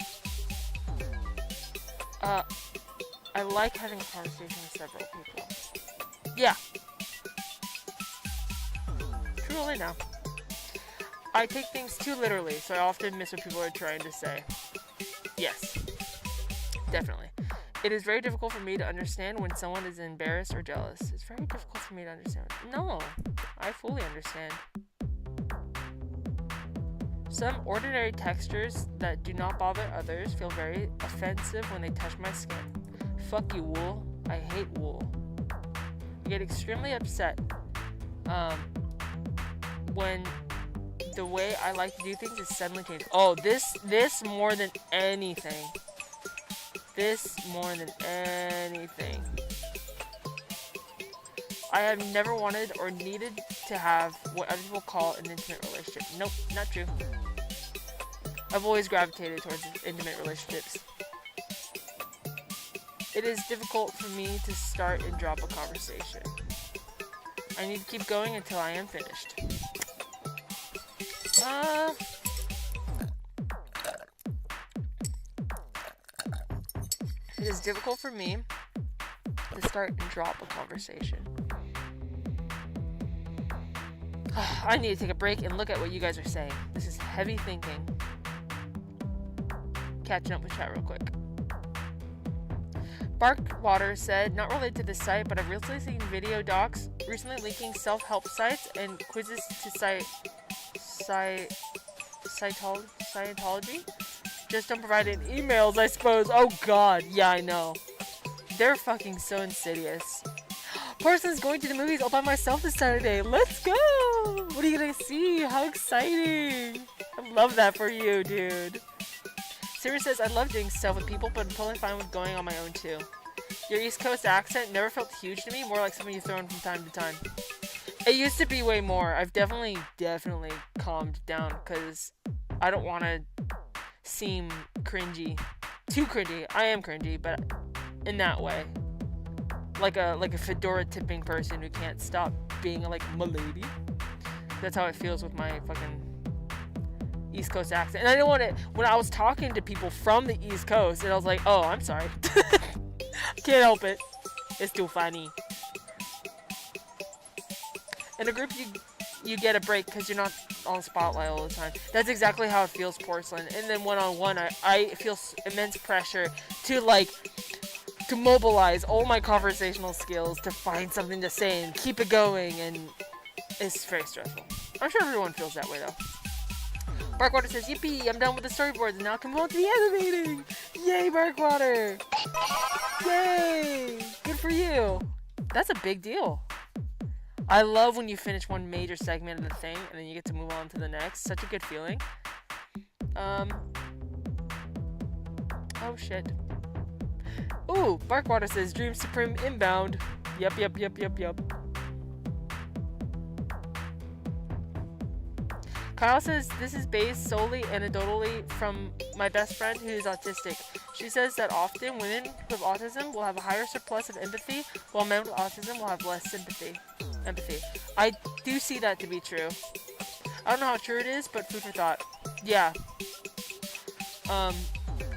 I like having a conversation with several people. Yeah. Truly now. I take things too literally, so I often miss what people are trying to say. Yes. Definitely. It is very difficult for me to understand when someone is embarrassed or jealous. It's very difficult for me to understand. No, I fully understand. Some ordinary textures that do not bother others feel very offensive when they touch my skin. Fuck you, wool. I hate wool. I get extremely upset when the way I like to do things is suddenly changed. Oh, this more than anything. This more than anything. I have never wanted or needed to have what other people call an intimate relationship. Nope, not true. I've always gravitated towards intimate relationships. It is difficult for me to start and drop a conversation. I need to keep going until I am finished. It is difficult for me to start and drop a conversation. I need to take a break and look at what you guys are saying. This is heavy thinking. Catching up with chat real quick. Barkwater said, not related to this site, but I've recently seen video docs recently linking self-help sites and quizzes to Scientology. Just don't provide it in emails, I suppose. Oh god, yeah, I know. They're fucking so insidious. Person's going to the movies all by myself this Saturday. Let's go! What are you gonna see? How exciting! I love that for you, dude. Sarah says, I love doing stuff with people, but I'm totally fine with going on my own too. Your East Coast accent never felt huge to me, more like something you throw in from time to time. It used to be way more. I've definitely calmed down, because I don't want to seem cringy. Too cringy. I am cringy, but in that way. Like a fedora tipping person who can't stop being like milady. That's how it feels with my fucking East Coast accent. And I didn't want it when I was talking to people from the East Coast, and I was like, oh, I'm sorry. Can't help it. It's too funny. In a group, you get a break because you're not on the spotlight all the time. That's exactly how it feels, Porcelain. And then one-on-one, I feel immense pressure to mobilize all my conversational skills to find something to say and keep it going, and it's very stressful. I'm sure everyone feels that way, though. Barkwater says, yippee, I'm done with the storyboards and now I can move on to the animating. Yay, Barkwater! Yay! Good for you. That's a big deal. I love when you finish one major segment of the thing and then you get to move on to the next. Such a good feeling. Oh shit. Ooh, Barkwater says, Dream Supreme inbound. Yep. Kyle says, this is based solely anecdotally from my best friend who is autistic. She says that often women with autism will have a higher surplus of empathy, while men with autism will have less empathy. I do see that to be true. I don't know how true it is, but food for thought. Yeah.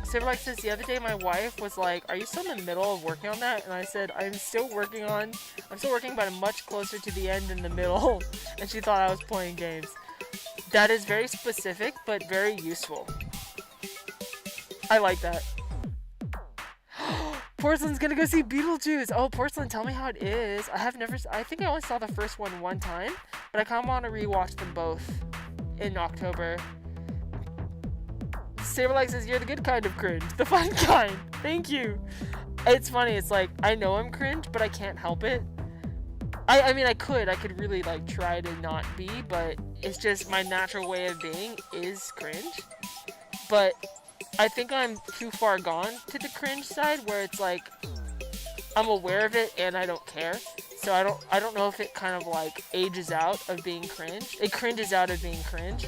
Silverlight says, the other day my wife was like, are you still in the middle of working on that? And I said, I'm still working, but I'm much closer to the end than the middle. And she thought I was playing games. That is very specific, but very useful. I like that. Porcelain's gonna go see Beetlejuice. Oh, Porcelain, tell me how it is. I think I only saw the first one time, but I kind of want to rewatch them both in October. Saberlight says, you're the good kind of cringe. The fun kind. Thank you. It's funny. It's like, I know I'm cringe, but I can't help it. I mean, I could really, like, try to not be, but it's just my natural way of being is cringe. But I think I'm too far gone to the cringe side, where it's like, I'm aware of it and I don't care. So I don't know if it kind of, like, ages out of being cringe. It cringes out of being cringe,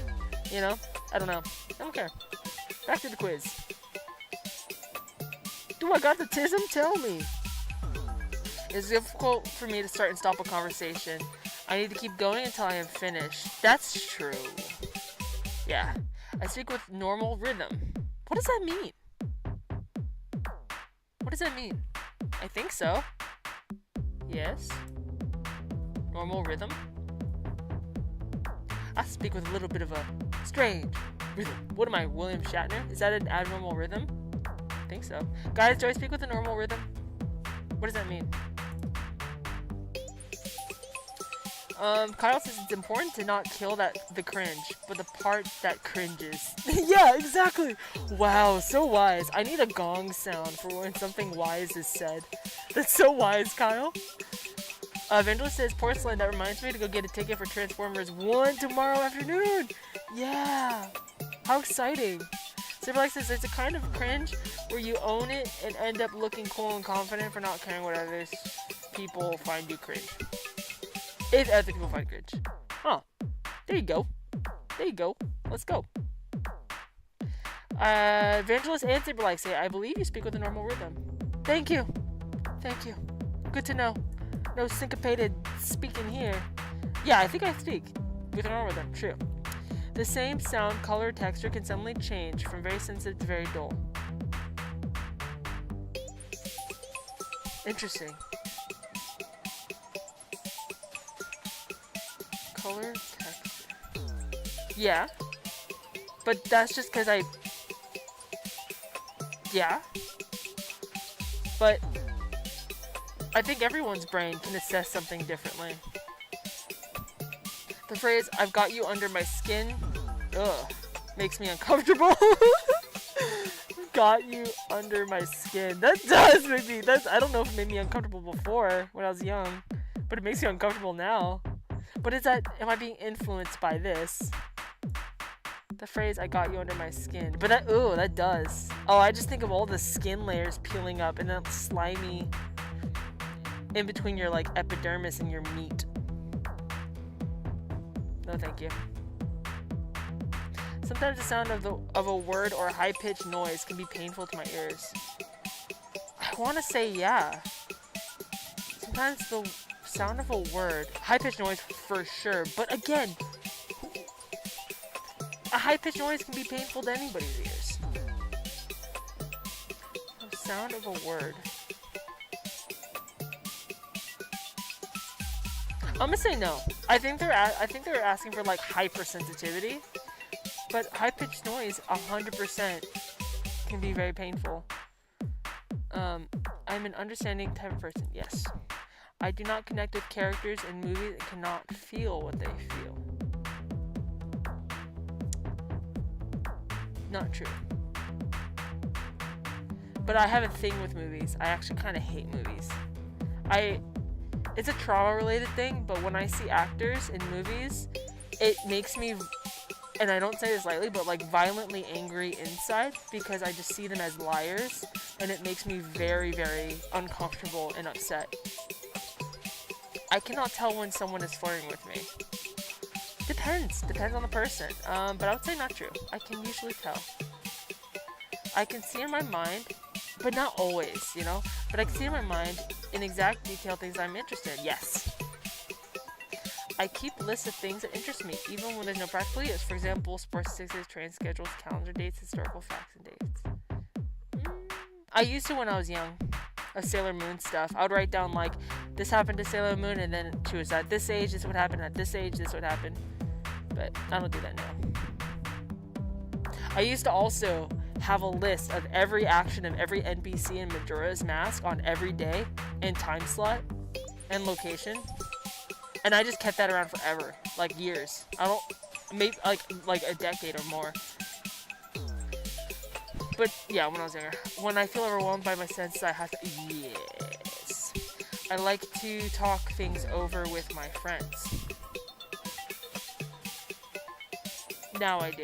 you know? I don't know. I don't care. Back to the quiz. Do I got the tism? Tell me. It's difficult for me to start and stop a conversation. I need to keep going until I am finished. That's true. Yeah. I speak with normal rhythm. What does that mean? What does that mean? I think so. Yes. Normal rhythm. I speak with a little bit of a strange rhythm. What am I, William Shatner? Is that an abnormal rhythm? I think so. Guys, do I speak with a normal rhythm? What does that mean? Kyle says it's important to not kill the cringe, but the part that cringes. Yeah, exactly. Wow, so wise. I need a gong sound for when something wise is said. That's so wise, Kyle. Evangelist says, porcelain, that reminds me to go get a ticket for Transformers 1 tomorrow afternoon. Yeah. How exciting. Silverlight says, it's a kind of cringe where you own it and end up looking cool and confident for not caring what others people find you cringe. If other people find cringe. Huh. There you go. There you go. Let's go. Evangelist and Silverlight say, I believe you speak with a normal rhythm. Thank you. Thank you. Good to know. No syncopated speaking here. Yeah, I think I speak with a normal rhythm. True. The same sound, color, texture can suddenly change from very sensitive to very dull. Interesting. Color, texture. Yeah. But that's just because yeah. But I think everyone's brain can assess something differently. The phrase, I've got you under my skin, makes me uncomfortable. Got you under my skin. That does make me, I don't know if it made me uncomfortable before, when I was young, but it makes me uncomfortable now. But am I being influenced by this? The phrase, I got you under my skin. But that does. Oh, I just think of all the skin layers peeling up and that slimy in between your epidermis and your meat. No, thank you. Sometimes the sound of a word or a high-pitched noise can be painful to my ears. I want to say yeah. Sometimes the sound of a word, high-pitched noise for sure, but again, a high-pitched noise can be painful to anybody's ears. The sound of a word. I'm gonna say no. I think they're asking for hypersensitivity, but high-pitched noise 100% can be very painful. I'm an understanding type of person. Yes. I do not connect with characters in movies and cannot feel what they feel. Not true. But I have a thing with movies. I actually kind of hate movies. It's a trauma-related thing, but when I see actors in movies, it makes me, and I don't say this lightly, but violently angry inside because I just see them as liars, and it makes me very, very uncomfortable and upset. I cannot tell when someone is flirting with me. Depends on the person, but I would say not true. I can usually tell. I can see in my mind, but not always, but I can see in my mind in exact detail things I'm interested in. Yes. I keep lists of things that interest me, even when there's no practical use. For example, sports statistics, train schedules, calendar dates, historical facts, and dates. I used to when I was young, of Sailor Moon stuff. I would write down this happened to Sailor Moon, and then she was at this age, this would happen, at this age, this would happen. But I don't do that now. I used to also have a list of every action of every NPC in Majora's Mask on every day and time slot and location, and I just kept that around forever, years. I don't, maybe like a decade or more. But yeah, when I was younger, when I feel overwhelmed by my senses, I have to. Yes, I like to talk things over with my friends. Now I do.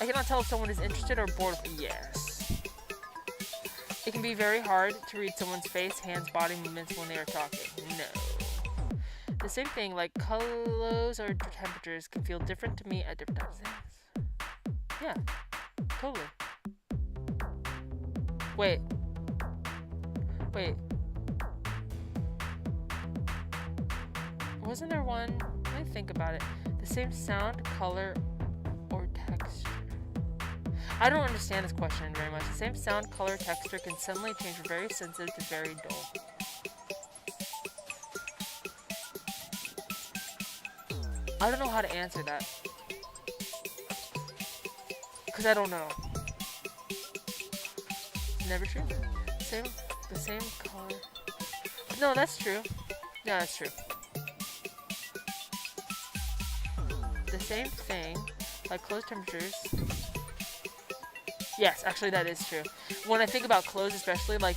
I cannot tell if someone is interested or bored. Yes. It can be very hard to read someone's face, hands, body movements when they are talking. No. The same thing, colors or temperatures can feel different to me at different times. Yeah. Totally. Wait. wasn't there one? Let me think about it. The same sound, color, or texture. I don't understand this question very much. The same sound, color, texture can suddenly change from very sensitive to very dull. I don't know how to answer that. Because I don't know. Never true? The same color. No, that's true. Yeah, that's true. The same thing, like clothes temperatures. Yes, actually that is true. When I think about clothes especially, like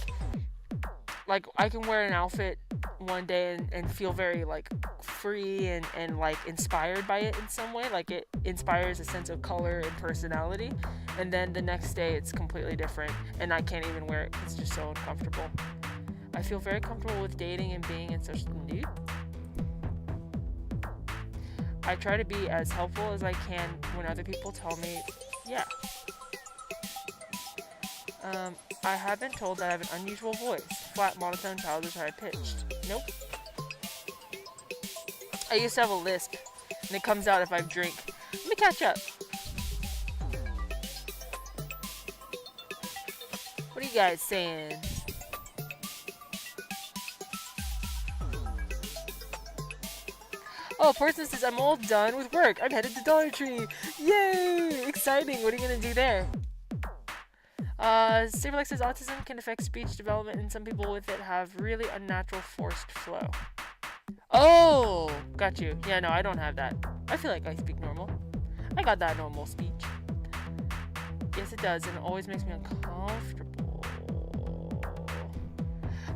I can wear an outfit one day and feel very like free and like inspired by it in some way. Like it inspires a sense of color and personality. And then the next day it's completely different and I can't even wear it. It's just so uncomfortable. I feel very comfortable with dating and being in such nude. I try to be as helpful as I can when other people tell me, yeah. I have been told that I have an unusual voice. Flat, monotone, childish, high-pitched. Nope. I used to have a lisp, and it comes out if I drink. Let me catch up. What are you guys saying? Oh, person says, I'm all done with work. I'm headed to Dollar Tree. Yay! Exciting. What are you going to do there? Saberlex says, autism can affect speech development, and some people with it have really unnatural forced flow. Oh! Got you. Yeah, no, I don't have that. I feel like I speak normal. I got that normal speech. Yes, it does, and it always makes me uncomfortable.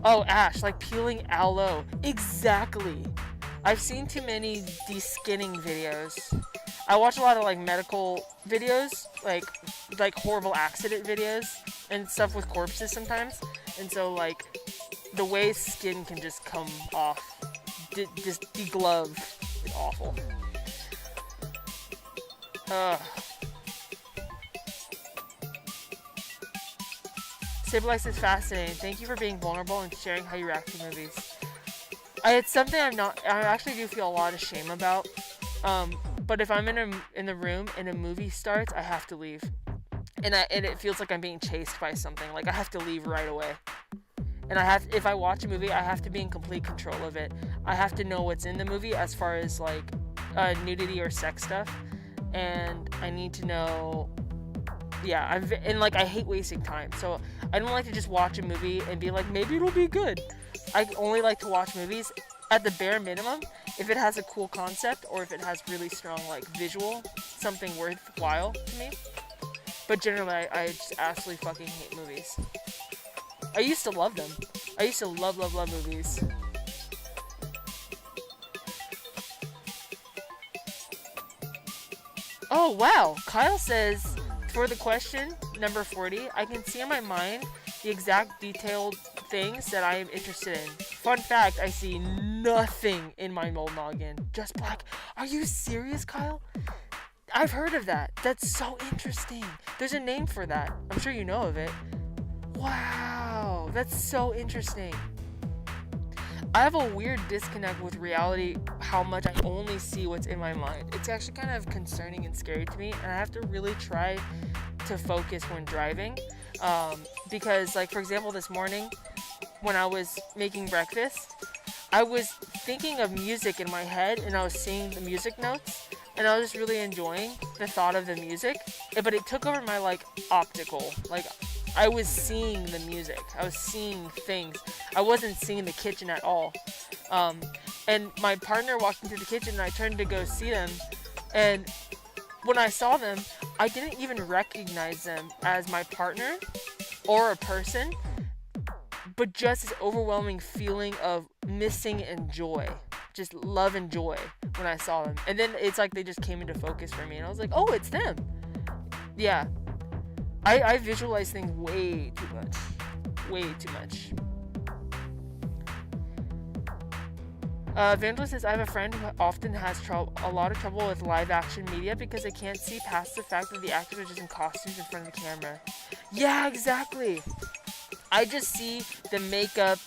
Oh, Ash, like peeling aloe. Exactly. I've seen too many de-skinning videos. I watch a lot of like medical videos, like horrible accident videos and stuff with corpses sometimes. And so like the way skin can just come off, just deglove, is awful. Saberlife is fascinating. Thank you for being vulnerable and sharing how you react to movies. It's something I actually do feel a lot of shame about. But if I'm in the room and a movie starts, I have to leave. And it feels like I'm being chased by something. Like I have to leave right away. And if I watch a movie, I have to be in complete control of it. I have to know what's in the movie as far as like nudity or sex stuff. And I need to know, yeah, I hate wasting time. So I don't like to just watch a movie and be like, maybe it'll be good. I only like to watch movies at the bare minimum if it has a cool concept or if it has really strong like visual, something worthwhile to me. But generally I just absolutely fucking hate movies. I used to love them. I used to love movies. Oh wow, Kyle says, for the question number 40, I can see in my mind the exact detailed things that I am interested in. Fun fact, I see nothing in my mold noggin. Just black. Are you serious, Kyle? I've heard of that. That's so interesting. There's a name for that. I'm sure you know of it. Wow, that's so interesting. I have a weird disconnect with reality, how much I only see what's in my mind. It's actually kind of concerning and scary to me, and I have to really try to focus when driving. Because, like, for example, this morning, when I was making breakfast, I was thinking of music in my head, and I was seeing the music notes, and I was just really enjoying the thought of the music, but it took over my, like, optical, like, I was seeing the music. I was seeing things. I wasn't seeing the kitchen at all. And my partner walked into the kitchen and I turned to go see them. And when I saw them, I didn't even recognize them as my partner or a person, but just this overwhelming feeling of missing and joy. Just love and joy when I saw them. And then it's like they just came into focus for me. And I was like, oh, it's them. Yeah. I visualize things way too much. Way too much. Evangelist says, I have a friend who often has a lot of trouble with live action media because they can't see past the fact that the actors are just in costumes in front of the camera. Yeah, exactly. I just see the makeup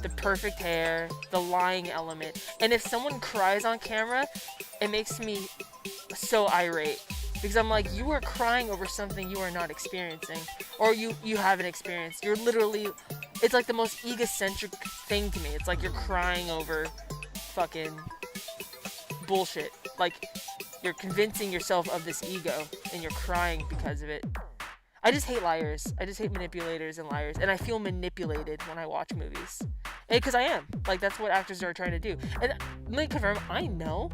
the perfect hair, the lying element. And if someone cries on camera, it makes me so irate. Because I'm like, you are crying over something you are not experiencing. Or you haven't experienced. You're literally, it's like the most egocentric thing to me. It's like you're crying over fucking bullshit. Like, you're convincing yourself of this ego, and you're crying because of it. I just hate liars. I just hate manipulators and liars. And I feel manipulated when I watch movies. Because I am. Like, that's what actors are trying to do. And let me confirm, I know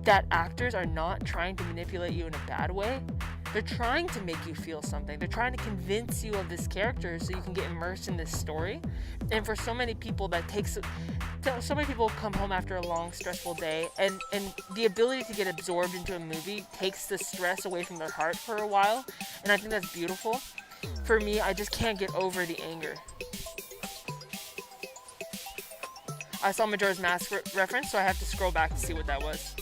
that actors are not trying to manipulate you in a bad way. They're trying to make you feel something. They're trying to convince you of this character so you can get immersed in this story. And for so many people, so many people come home after a long, stressful day, and the ability to get absorbed into a movie takes the stress away from their heart for a while. And I think that's beautiful. For me, I just can't get over the anger. I saw Majora's Mask reference, so I have to scroll back to see what that was.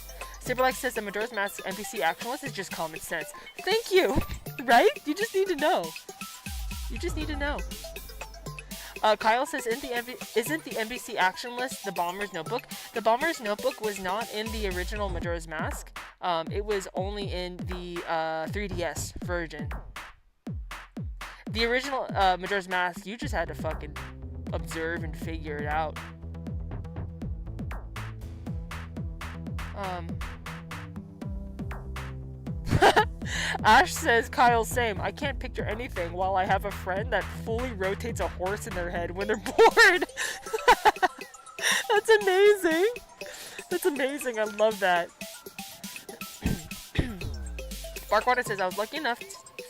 Saberlike says that Majora's Mask NPC action list is just common sense. Thank you! Right? You just need to know. You just need to know. Kyle says, isn't the NPC action list the Bomber's Notebook? The Bomber's Notebook was not in the original Majora's Mask. It was only in the 3DS version. The original Majora's Mask, you just had to fucking observe and figure it out. Ash says, Kyle, same. I can't picture anything while I have a friend that fully rotates a horse in their head when they're bored. That's amazing. That's amazing. I love that. Barkwater says, I was lucky enough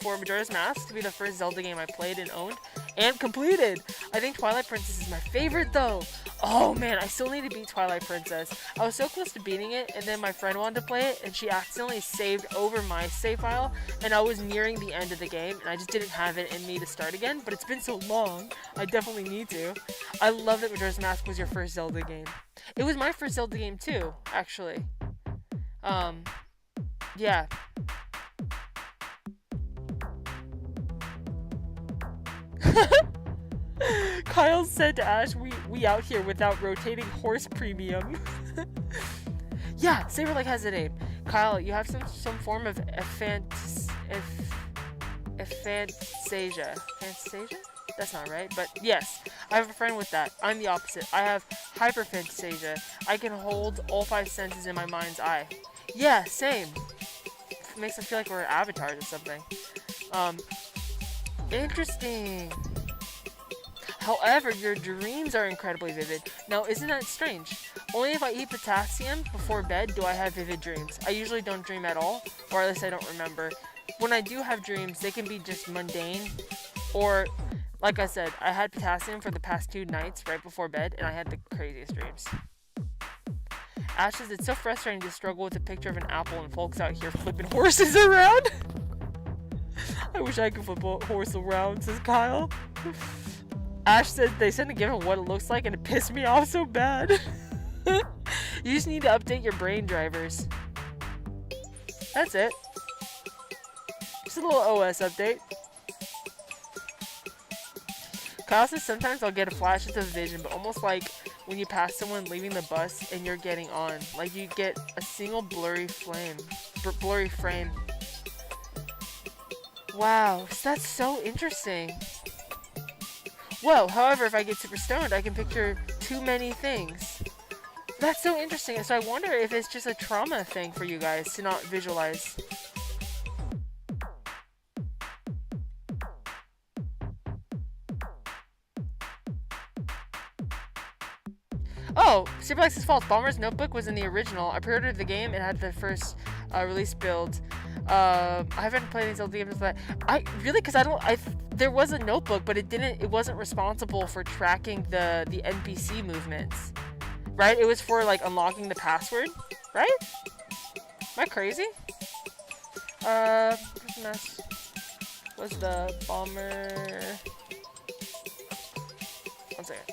for Majora's Mask to be the first Zelda game I played and owned and completed. I think Twilight Princess is my favorite though. Oh man, I still need to beat Twilight Princess. I was so close to beating it, and then my friend wanted to play it, and she accidentally saved over my save file, and I was nearing the end of the game, and I just didn't have it in me to start again, but it's been so long, I definitely need to. I love that Majora's Mask was your first Zelda game. It was my first Zelda game too, actually. Yeah. Kyle said to Ash, we out here without rotating horse premium. Yeah, Saberlike has a name. Kyle, you have some form of aphantasia. Aphantasia? That's not right, but yes, I have a friend with that. I'm the opposite. I have hyperphantasia. I can hold all 5 senses in my mind's eye. Yeah, same. It makes us feel like we're avatars or something. Interesting. However, your dreams are incredibly vivid. Now, isn't that strange? Only if I eat potassium before bed do I have vivid dreams. I usually don't dream at all, or at least I don't remember. When I do have dreams, they can be just mundane, or, like I said, I had potassium for the past 2 nights right before bed, and I had the craziest dreams. Ash says, it's so frustrating to struggle with a picture of an apple and folks out here flipping horses around. I wish I could flip a horse around, says Kyle. Ash said they sent a GIF of what it looks like and it pissed me off so bad. You just need to update your brain drivers. That's it. Just a little OS update. Kyle says sometimes I'll get a flashes of vision, but almost like when you pass someone leaving the bus and you're getting on. Like you get a single blurry frame. Wow, that's so interesting. Whoa, however, if I get super stoned, I can picture too many things. That's so interesting. So I wonder if it's just a trauma thing for you guys to not visualize. Oh, Superplex is false. Bomber's Notebook was in the original. I pre-ordered the game and had the first release build. I haven't played any Zelda games with that. There was a notebook, but it wasn't responsible for tracking the NPC movements. Right? It was for like unlocking the password, right? Am I crazy? Was the bomber? One second.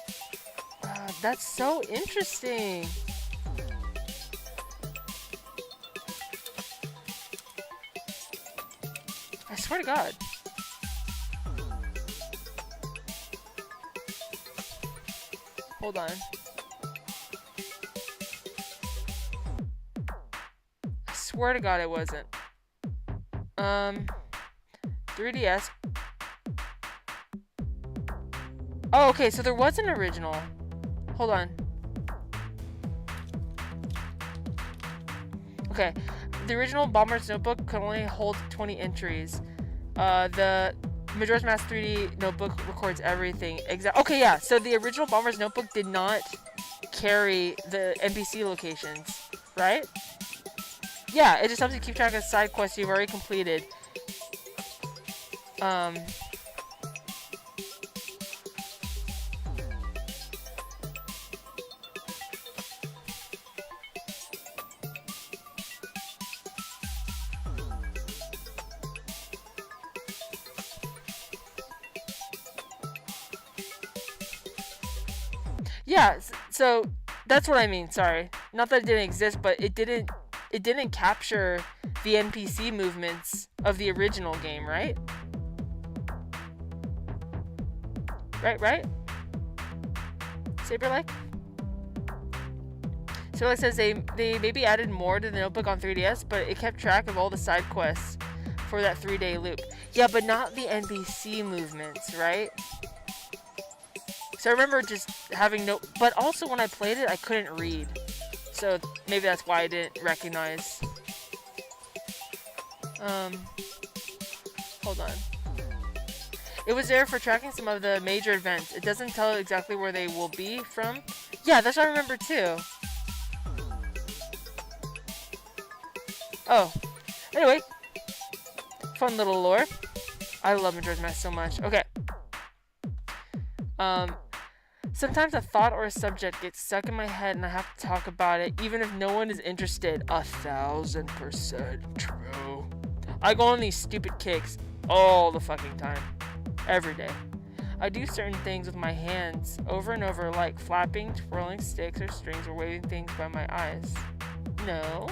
That's so interesting. I swear to God. Hold on. I swear to God it wasn't. 3DS. Oh, okay, so there was an original. Hold on. Okay, the original Bomber's Notebook could only hold 20 entries. The Majora's Mask 3D notebook records everything. Okay, yeah. So the original Bomber's Notebook did not carry the NPC locations, right? Yeah, it just helps you keep track of side quests you've already completed. Yeah, so that's what I mean. Sorry, not that it didn't exist, but it didn't capture the NPC movements of the original game, right? Right? Saberlike? Saberlike says they maybe added more to the notebook on 3DS, but it kept track of all the side quests for that 3-day loop. Yeah, but not the NPC movements, right? So I remember just having but also when I played it, I couldn't read. So maybe that's why I didn't recognize. Hold on. It was there for tracking some of the major events. It doesn't tell exactly where they will be from. Yeah, that's what I remember too. Oh. Anyway. Fun little lore. I love Majora's Mask so much. Okay. Sometimes a thought or a subject gets stuck in my head and I have to talk about it, even if no one is interested. 1000% true. I go on these stupid kicks all the fucking time. Every day. I do certain things with my hands over and over, like flapping, twirling sticks or strings, or waving things by my eyes. No.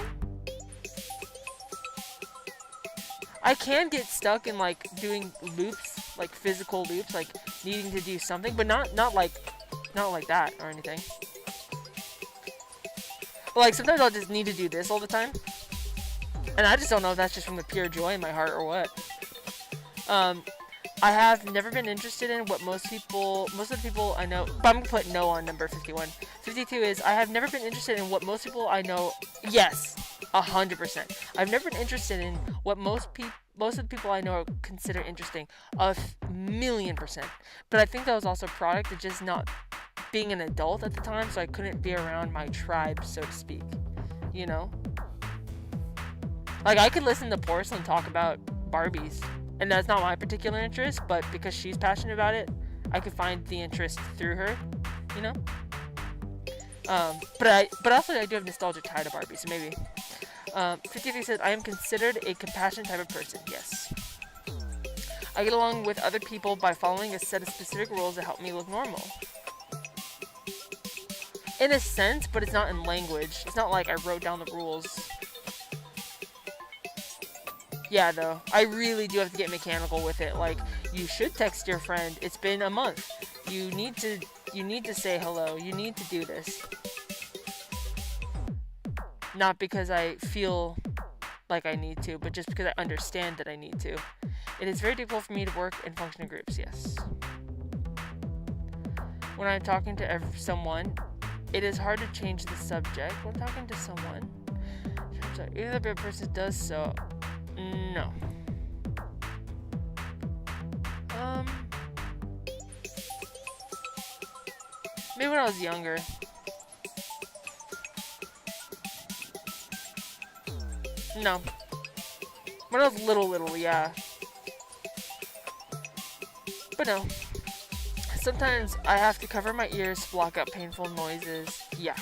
I can get stuck in like doing loops, like physical loops, like needing to do something, but not like that or anything. But like sometimes I'll just need to do this all the time, and I just don't know if that's just from the pure joy in my heart or what. I have never been interested in what most of the people I know, but I'm gonna put no on number 51. 52 is, I have never been interested in what most people I know, yes, 100%. I've never been interested in what most of the people I know consider interesting, 1,000,000%. But I think that was also a product of just not being an adult at the time, so I couldn't be around my tribe, so to speak, you know? Like, I could listen to Porcelain talk about Barbies, and that's not my particular interest, but because she's passionate about it, I could find the interest through her, you know? But also I do have nostalgia tied to Barbie, so maybe. 53 says, I am considered a compassionate type of person. Yes. I get along with other people by following a set of specific rules that help me look normal. In a sense, but it's not in language. It's not like I wrote down the rules. Yeah, though. I really do have to get mechanical with it. Like, you should text your friend. It's been a month. You need to say hello. You need to do this. Not because I feel like I need to, but just because I understand that I need to. It is very difficult for me to work and function in groups, yes. When I'm talking to someone, it is hard to change the subject. When talking to someone, even if the person does so, no. Maybe when I was younger. No. When I was little, yeah. But no. Sometimes I have to cover my ears to block out painful noises. Yeah.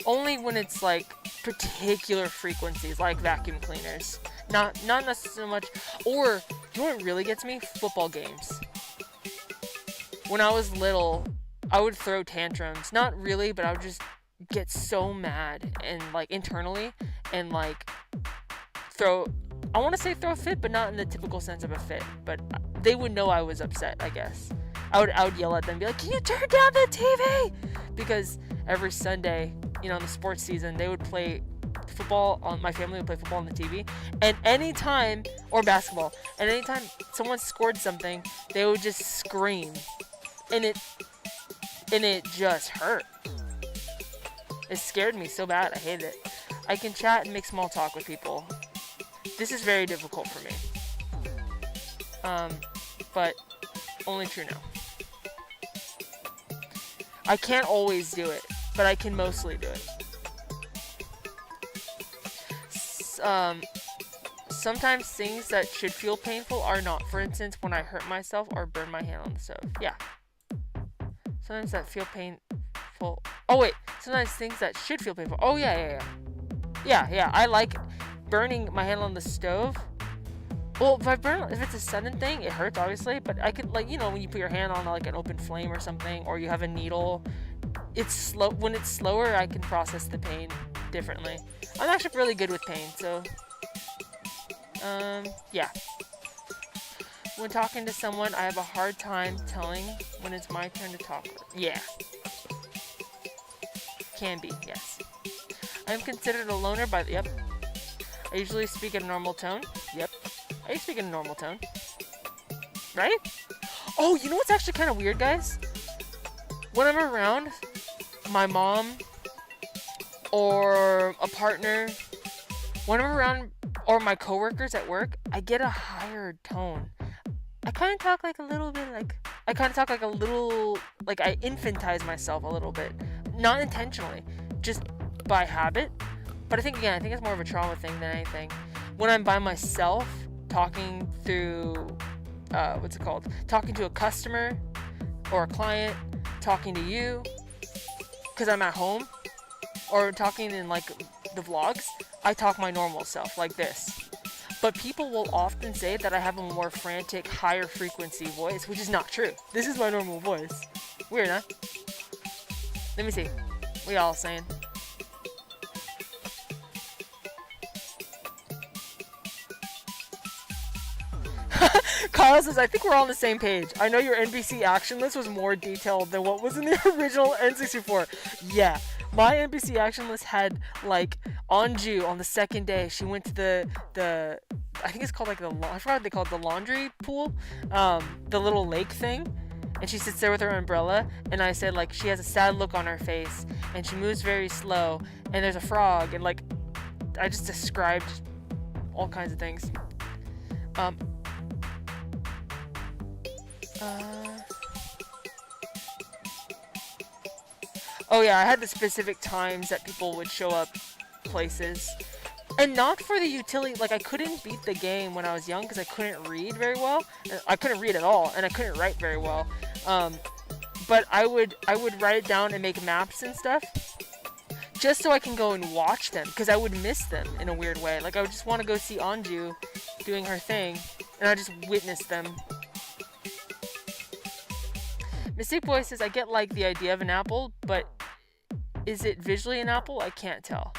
Only when it's like particular frequencies, like vacuum cleaners. Not necessarily so much. Or, you know what really gets me? Football games. When I was little, I would throw tantrums. Not really, but I would just get so mad and like internally and like throw a fit, but not in the typical sense of a fit. But they would know I was upset, I guess. I would yell at them, be like, can you turn down the TV? Because every Sunday, in the sports season, they would play football my family would play football on the TV, and anytime, or basketball, and anytime someone scored something, they would just scream, and it just hurt. It scared me so bad. I hated it. I can chat and make small talk with people. This is very difficult for me. But only true now. I can't always do it, but I can mostly do it. Sometimes things that should feel painful are not. For instance, when I hurt myself or burn my hand on the stove. Yeah. Sometimes that feel painful. Oh wait, sometimes things that should feel painful. Oh yeah. I like burning my hand on the stove. Well, if it's a sudden thing, it hurts obviously. But I could, like, when you put your hand on like an open flame or something, or you have a needle, it's slow. When it's slower, I can process the pain differently. I'm actually really good with pain, so yeah. When talking to someone, I have a hard time telling when it's my turn to talk. Yeah. Can be, yes. I'm considered a loner by the, yep. I usually speak in a normal tone. Yep. I speak in a normal tone. Right? Oh, you know what's actually kind of weird, guys? When I'm around my mom or a partner, when I'm around or my coworkers at work, I get a higher tone. I kind of talk like a little bit like, I infantize myself a little bit. Not intentionally, just by habit. But I think it's more of a trauma thing than anything. When I'm by myself, talking through, talking to a customer or a client, talking to you, because I'm at home, or talking in like the vlogs, I talk my normal self like this. But people will often say that I have a more frantic, higher frequency voice, which is not true. This is my normal voice. Weird, huh? Let me see. What y'all saying? Kyle says, I think we're all on the same page. I know your NPC action list was more detailed than what was in the original N64. Yeah, my NPC action list had, like, Anju on the second day. She went to the I think it's called, like, I forgot what they call it, the laundry pool, the little lake thing. And she sits there with her umbrella, and I said, like, she has a sad look on her face, and she moves very slow, and there's a frog, and, like, I just described all kinds of things. Oh yeah, I had the specific times that people would show up places. And not for the utility, like, I couldn't beat the game when I was young because I couldn't read very well. I couldn't read at all, and I couldn't write very well. But I would write it down and make maps and stuff, just so I can go and watch them, because I would miss them in a weird way. Like, I would just want to go see Anju doing her thing, and I just witness them. Mystic Boy says, I get, like, the idea of an apple, but is it visually an apple? I can't tell.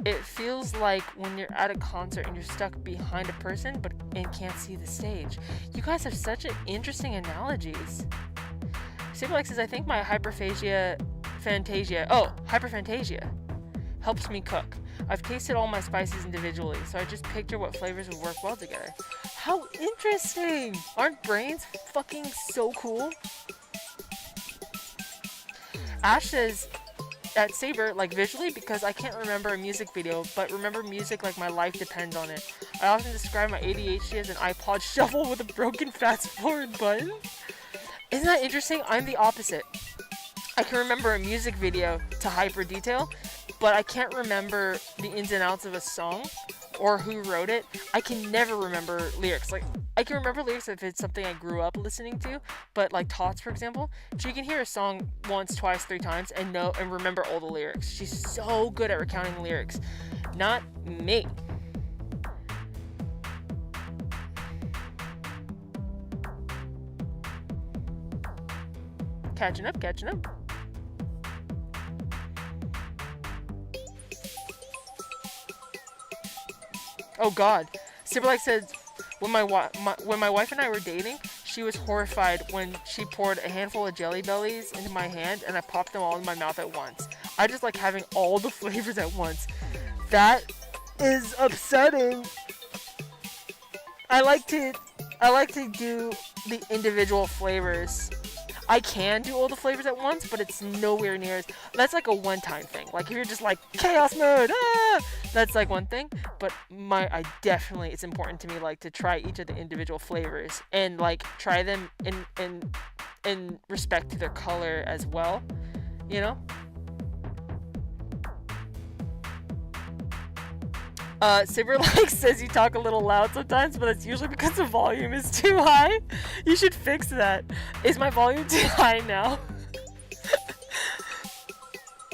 It feels like when you're at a concert and you're stuck behind a person and can't see the stage. You guys have such interesting analogies. Superlex says, I think my hyperphagia helps me cook. I've tasted all my spices individually, so I just picture what flavors would work well together. How interesting! Aren't brains fucking so cool? Ash says, at Saber, like, visually, because I can't remember a music video, but remember music like my life depends on it. I often describe my ADHD as an iPod shuffle with a broken fast forward button. Isn't that interesting? I'm the opposite. I can remember a music video to hyper detail, but I can't remember the ins and outs of a song or who wrote it. I can never remember lyrics. Like, I can remember lyrics if it's something I grew up listening to, but like Tots, for example, she can hear a song once, twice, 3 times and remember all the lyrics. She's so good at recounting lyrics. Not me. Catching up. Oh God. Superlike said, when my wife and I were dating, she was horrified when she poured a handful of Jelly Bellies into my hand and I popped them all in my mouth at once. I just like having all the flavors at once. That is upsetting. I like to do the individual flavors. I can do all the flavors at once, but it's nowhere near as... That's like a one-time thing. Like, if you're just like, chaos mode, that's like one thing. But it's important to me, like, to try each of the individual flavors. And, like, try them in respect to their color as well. You know? Saber says you talk a little loud sometimes, but it's usually because the volume is too high. You should fix that. Is my volume too high now?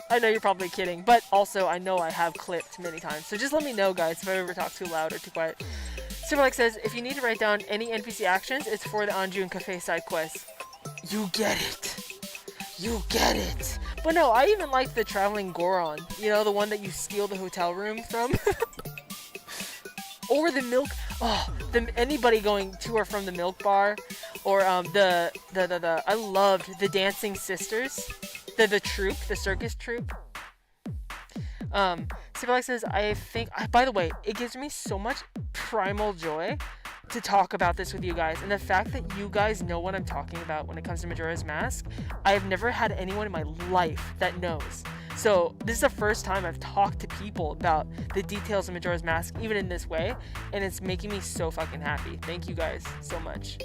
I know you're probably kidding, but also I know I have clipped many times. So just let me know, guys, if I ever talk too loud or too quiet. Saber says, if you need to write down any NPC actions, it's for the Anjun Cafe side quest. You get it. You get it. But no, I even like the Traveling Goron. You know, the one that you steal the hotel room from? Or the milk... Oh, anybody going to or from the milk bar. Or I loved the Dancing Sisters. The troupe, the circus troupe. Saber says, by the way, it gives me so much primal joy to talk about this with you guys, and the fact that you guys know what I'm talking about when it comes to Majora's Mask. I have never had anyone in my life that knows. So this is the first time I've talked to people about the details of Majora's Mask, even in this way, and it's making me so fucking happy. Thank you guys so much.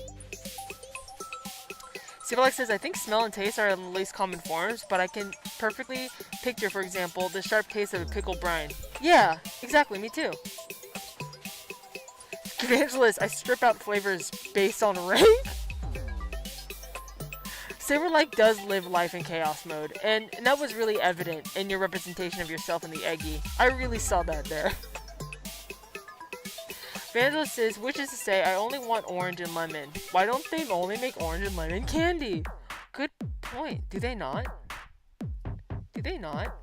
Saber says, I think smell and taste are the least common forms, but I can perfectly picture, for example, the sharp taste of a pickled brine. Yeah, exactly, me too. Evangelist, I strip out flavors based on rank. Saber does live life in chaos mode, and that was really evident in your representation of yourself in the Eggi. I really saw that there. Evangelist says, which is to say, I only want orange and lemon. Why don't they only make orange and lemon candy? Good point. Do they not? Do they not?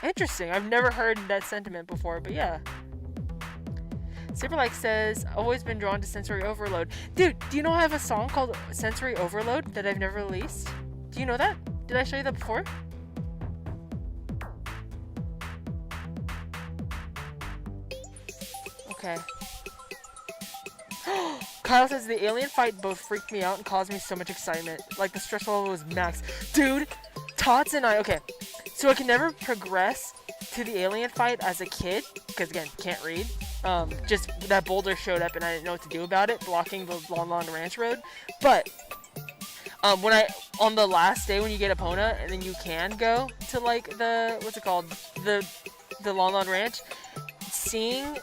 Interesting. I've never heard that sentiment before, but yeah. Saber says, always been drawn to sensory overload. Dude, do you know I have a song called Sensory Overload that I've never released? Do you know that? Did I show you that before? Okay. Kyle says, the alien fight both freaked me out and caused me so much excitement. Like, the stress level was max. Dude, Tots and I... Okay, so I can never progress to the alien fight as a kid, because, again, can't read. Just that boulder showed up and I didn't know what to do about it, blocking the Lon Lon Ranch Road. But on the last day when you get Epona, and then you can go to like what's it called, the Lon Lon Ranch, seeing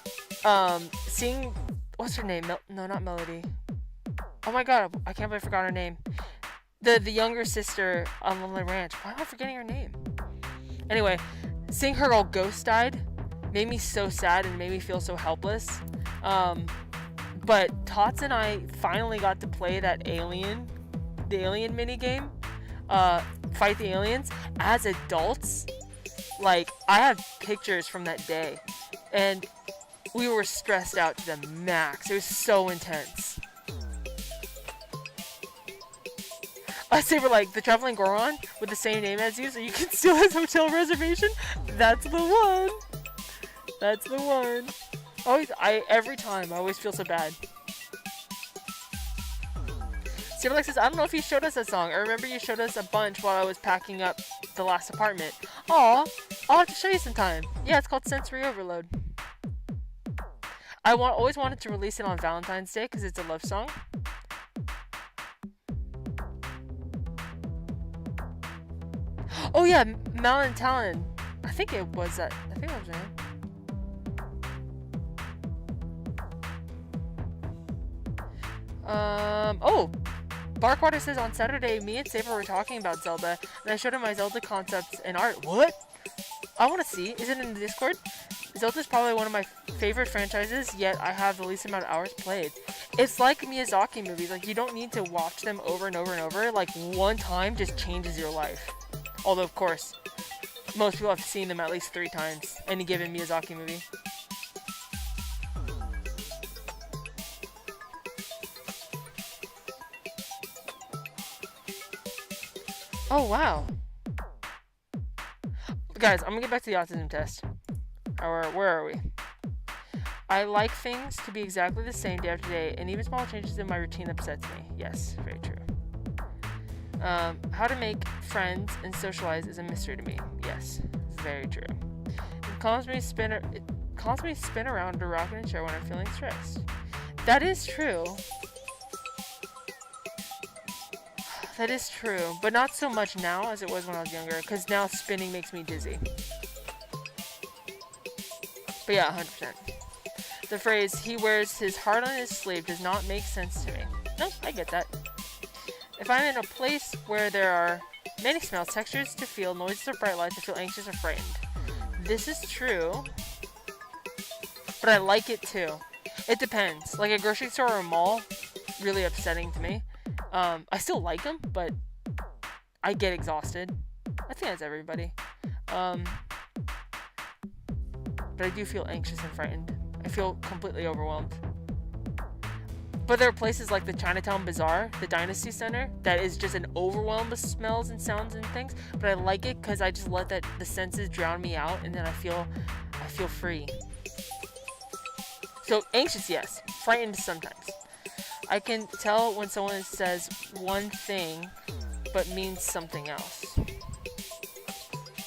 what's her name? No, not Melody. Oh my god, I can't believe I forgot her name. The younger sister on Lon Lon Ranch. Why am I forgetting her name? Anyway, seeing her all ghost-eyed made me so sad and made me feel so helpless. But Tots and I finally got to play the alien minigame, fight the aliens, as adults. Like, I have pictures from that day, and we were stressed out to the max. It was so intense. I say we're the Traveling Goron with the same name as you, so you can steal his hotel reservation. That's the one. That's the one. Every time, I always feel so bad. Saberlex says, I don't know if you showed us that song. I remember you showed us a bunch while I was packing up the last apartment. Aw, I'll have to show you sometime. Yeah, it's called Sensory Overload. I always wanted to release it on Valentine's Day because it's a love song. Oh yeah, Malin Talon. I think it was that. I think that was it. Barkwater says, on Saturday, me and Saber were talking about Zelda, and I showed him my Zelda concepts and art. What? I want to see. Is it in the Discord? Zelda's probably one of my favorite franchises, yet I have the least amount of hours played. It's like Miyazaki movies. Like, you don't need to watch them over and over and over. Like, one time just changes your life. Although, of course, most people have seen them at least 3 times, any given Miyazaki movie. Oh, wow. Guys, I'm gonna get back to the autism test. Or, where are we? I like things to be exactly the same day after day, and even small changes in my routine upsets me. Yes, very true. How to make friends and socialize is a mystery to me. Yes, very true. It calms me to spin around a rocking chair when I'm feeling stressed. That is true. That is true, but not so much now as it was when I was younger, because now spinning makes me dizzy. But yeah, 100%. The phrase, he wears his heart on his sleeve, does not make sense to me. No, I get that. If I'm in a place where there are many smells, textures to feel, noises or bright lights, I feel anxious or frightened. This is true, but I like it too. It depends. Like a grocery store or a mall, really upsetting to me. I still like them, but I get exhausted. I think that's everybody. But I do feel anxious and frightened. I feel completely overwhelmed. But there are places like the Chinatown Bazaar, the Dynasty Center, that is just an overwhelm with smells and sounds and things. But I like it because I just let the senses drown me out, and then I feel free. So anxious, yes. Frightened sometimes. I can tell when someone says one thing but means something else.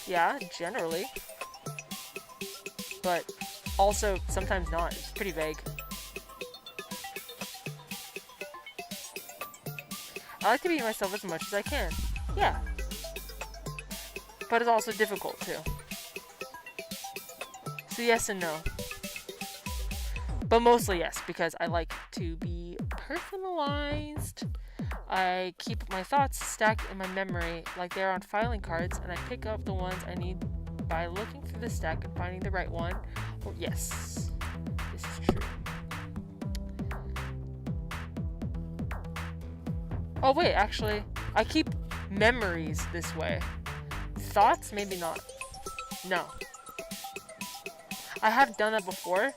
Yeah, generally. But also sometimes not. It's pretty vague. I like to be myself as much as I can. Yeah. But it's also difficult too. So yes and no. But mostly yes, because I like to be personalized. I keep my thoughts stacked in my memory like they're on filing cards, and I pick up the ones I need by looking through the stack and finding the right one. Or yes, this is true. Oh wait, actually, I keep memories this way. Thoughts? Maybe not. No. I have done that before.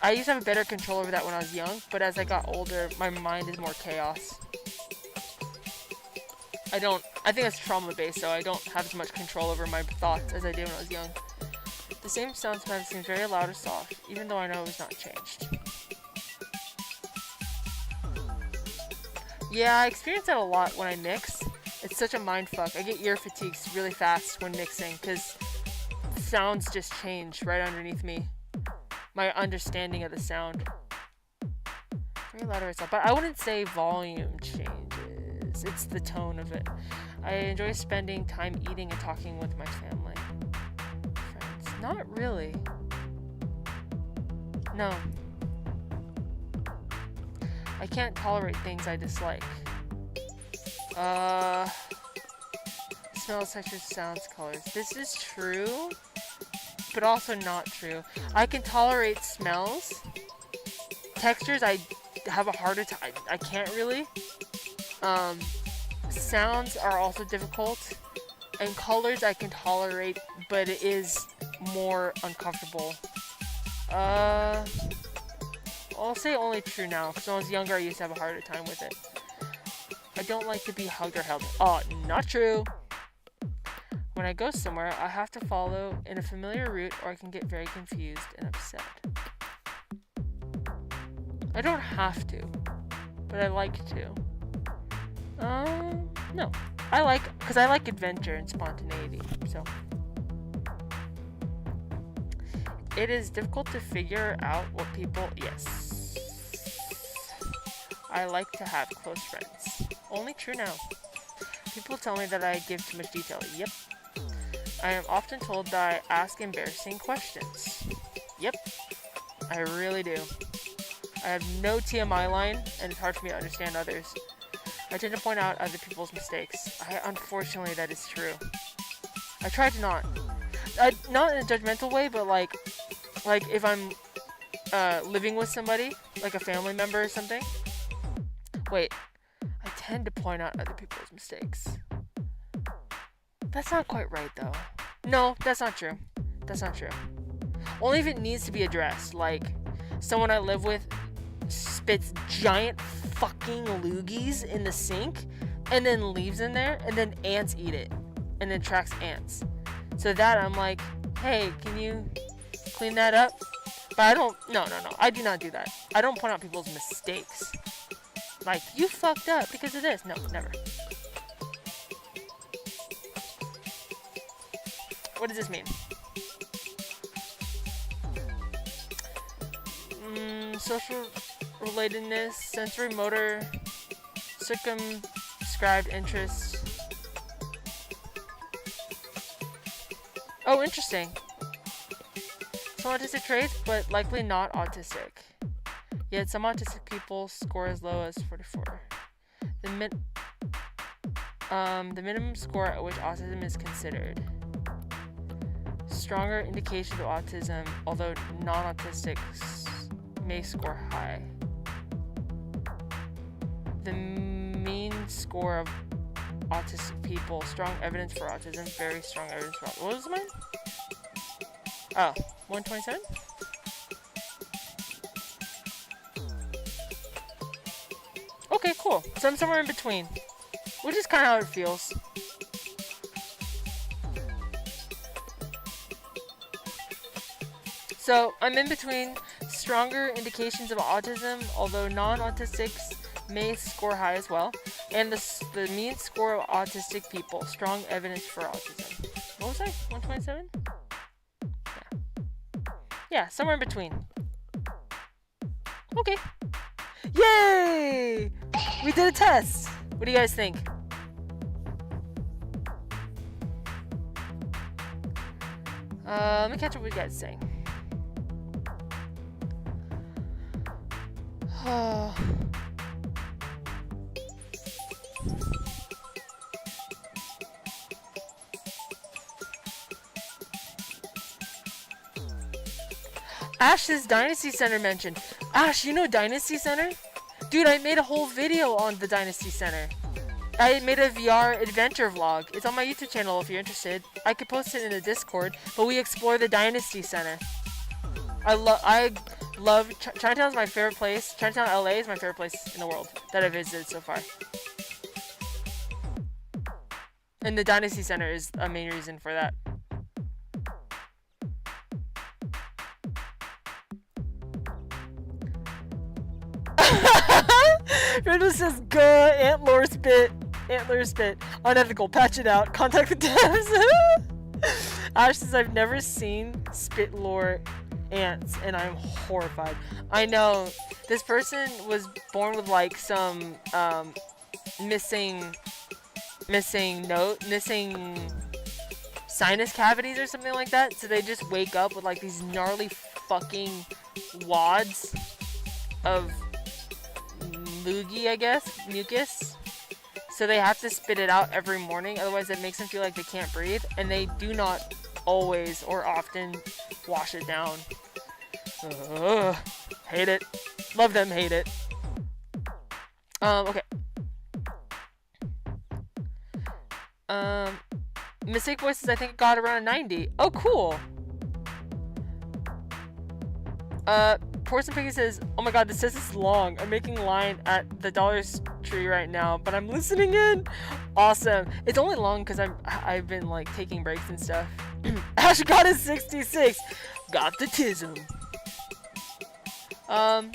I used to have a better control over that when I was young, but as I got older, my mind is more chaos. I think that's trauma-based, so I don't have as much control over my thoughts as I did when I was young. The same sound sometimes seems very loud or soft, even though I know it was not changed. Yeah, I experience that a lot when I mix. It's such a mindfuck. I get ear fatigue really fast when mixing, because sounds just change right underneath me. My understanding of the sound. Very loud or soft, but I wouldn't say volume changes. It's the tone of it. I enjoy spending time eating and talking with my family. Friends. Not really. No. I can't tolerate things I dislike. Smells, textures, sounds, colors. This is true, but also not true. I can tolerate smells. Textures, I have a harder time. I can't really. Sounds are also difficult. And colors I can tolerate, but it is more uncomfortable. I'll say only true now, because when I was younger I used to have a harder time with it. I don't like to be hugged or held. Oh, not true! When I go somewhere, I have to follow in a familiar route or I can get very confused and upset. I don't have to, but I like to. No. Because I like adventure and spontaneity, so. It is difficult to figure out what people, yes. I like to have close friends. Only true now. People tell me that I give too much detail. Yep. I am often told that I ask embarrassing questions. Yep. I really do. I have no TMI line, and it's hard for me to understand others. I tend to point out other people's mistakes. Unfortunately, that is true. I try to not. Not in a judgmental way, but like if I'm living with somebody, like a family member or something. Wait, I tend to point out other people's mistakes. That's not quite right, though. No, that's not true. That's not true. Only if it needs to be addressed. Like, someone I live with spits giant fucking loogies in the sink. and then leaves in there, and then ants eat it, and then tracks ants. So that I'm like, hey, can you clean that up? But I don't, no, I do not do that. I don't point out people's mistakes. Like, you fucked up because of this. No, never. What does this mean? Social relatedness, sensory motor, circumscribed interests. Oh, interesting. Some autistic traits, but likely not autistic. Yet some autistic people score as low as 44. The minimum score at which autism is considered. Stronger indications of autism, although non-autistics may score high. The mean score of autistic people, strong evidence for autism, very strong evidence for autism. What was mine? Oh, 127? Okay, cool. So I'm somewhere in between, which is kind of how it feels. So I'm in between stronger indications of autism, although non-autistics may score high as well, and the mean score of autistic people, strong evidence for autism. What was I? 127? Yeah, somewhere in between. Okay. Yay! We did a test! What do you guys think? Let me catch up with you guys saying. Ash's Dynasty Center mentioned. Ash, you know Dynasty Center? Dude, I made a whole video on the Dynasty Center. I made a VR adventure vlog. It's on my YouTube channel if you're interested. I could post it in the Discord, but we explore the Dynasty Center. I love Chinatown's my favorite place. Chinatown, LA is my favorite place in the world that I've visited so far. And the Dynasty Center is a main reason for that. Riddle says, "Go antler spit, unethical. Patch it out. Contact the devs." Ash says, "I've never seen spit lore ants, and I'm horrified." I know this person was born with like some missing sinus cavities or something like that. So they just wake up with like these gnarly fucking wads of loogie, I guess, mucus. So they have to spit it out every morning, otherwise it makes them feel like they can't breathe, and they do not always or often wash it down. Hate it. Love them, hate it. Okay. Mistake voices, I think got around 90. Oh, cool. Porson Piggy says, "Oh my god, this test is long. I'm making line at the Dollar Tree right now, but I'm listening in." Awesome. It's only long because I've been like taking breaks and stuff. Ash got a 66. Got the tism.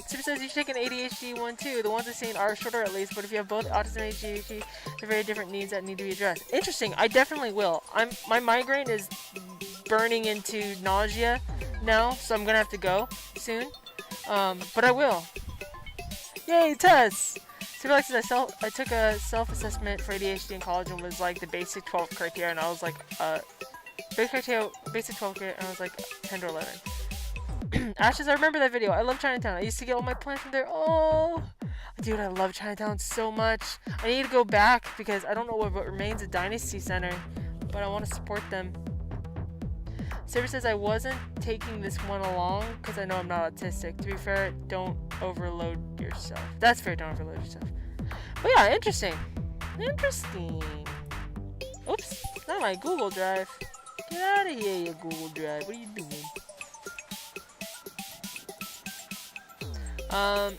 Super says you should take an ADHD one too. The ones I've seen are shorter at least, but if you have both autism and ADHD, they're very different needs that need to be addressed. Interesting. I definitely will. My migraine is burning into nausea now, so I'm gonna have to go soon. But I will. Yay, Tess! Super Alex says, I took a self-assessment for ADHD in college and was like the basic 12 criteria, and I was like, basic 12 criteria, and I was like 10 to 11. Ashes, I remember that video. I love Chinatown. I used to get all my plants from there. Oh, dude, I love Chinatown so much. I need to go back because I don't know what remains of Dynasty Center, but I want to support them. Saber says, I wasn't taking this one along because I know I'm not autistic. To be fair, don't overload yourself. That's fair, don't overload yourself. But yeah, interesting. Interesting. Oops, not my Google Drive. Get out of here, you Google Drive. What are you doing?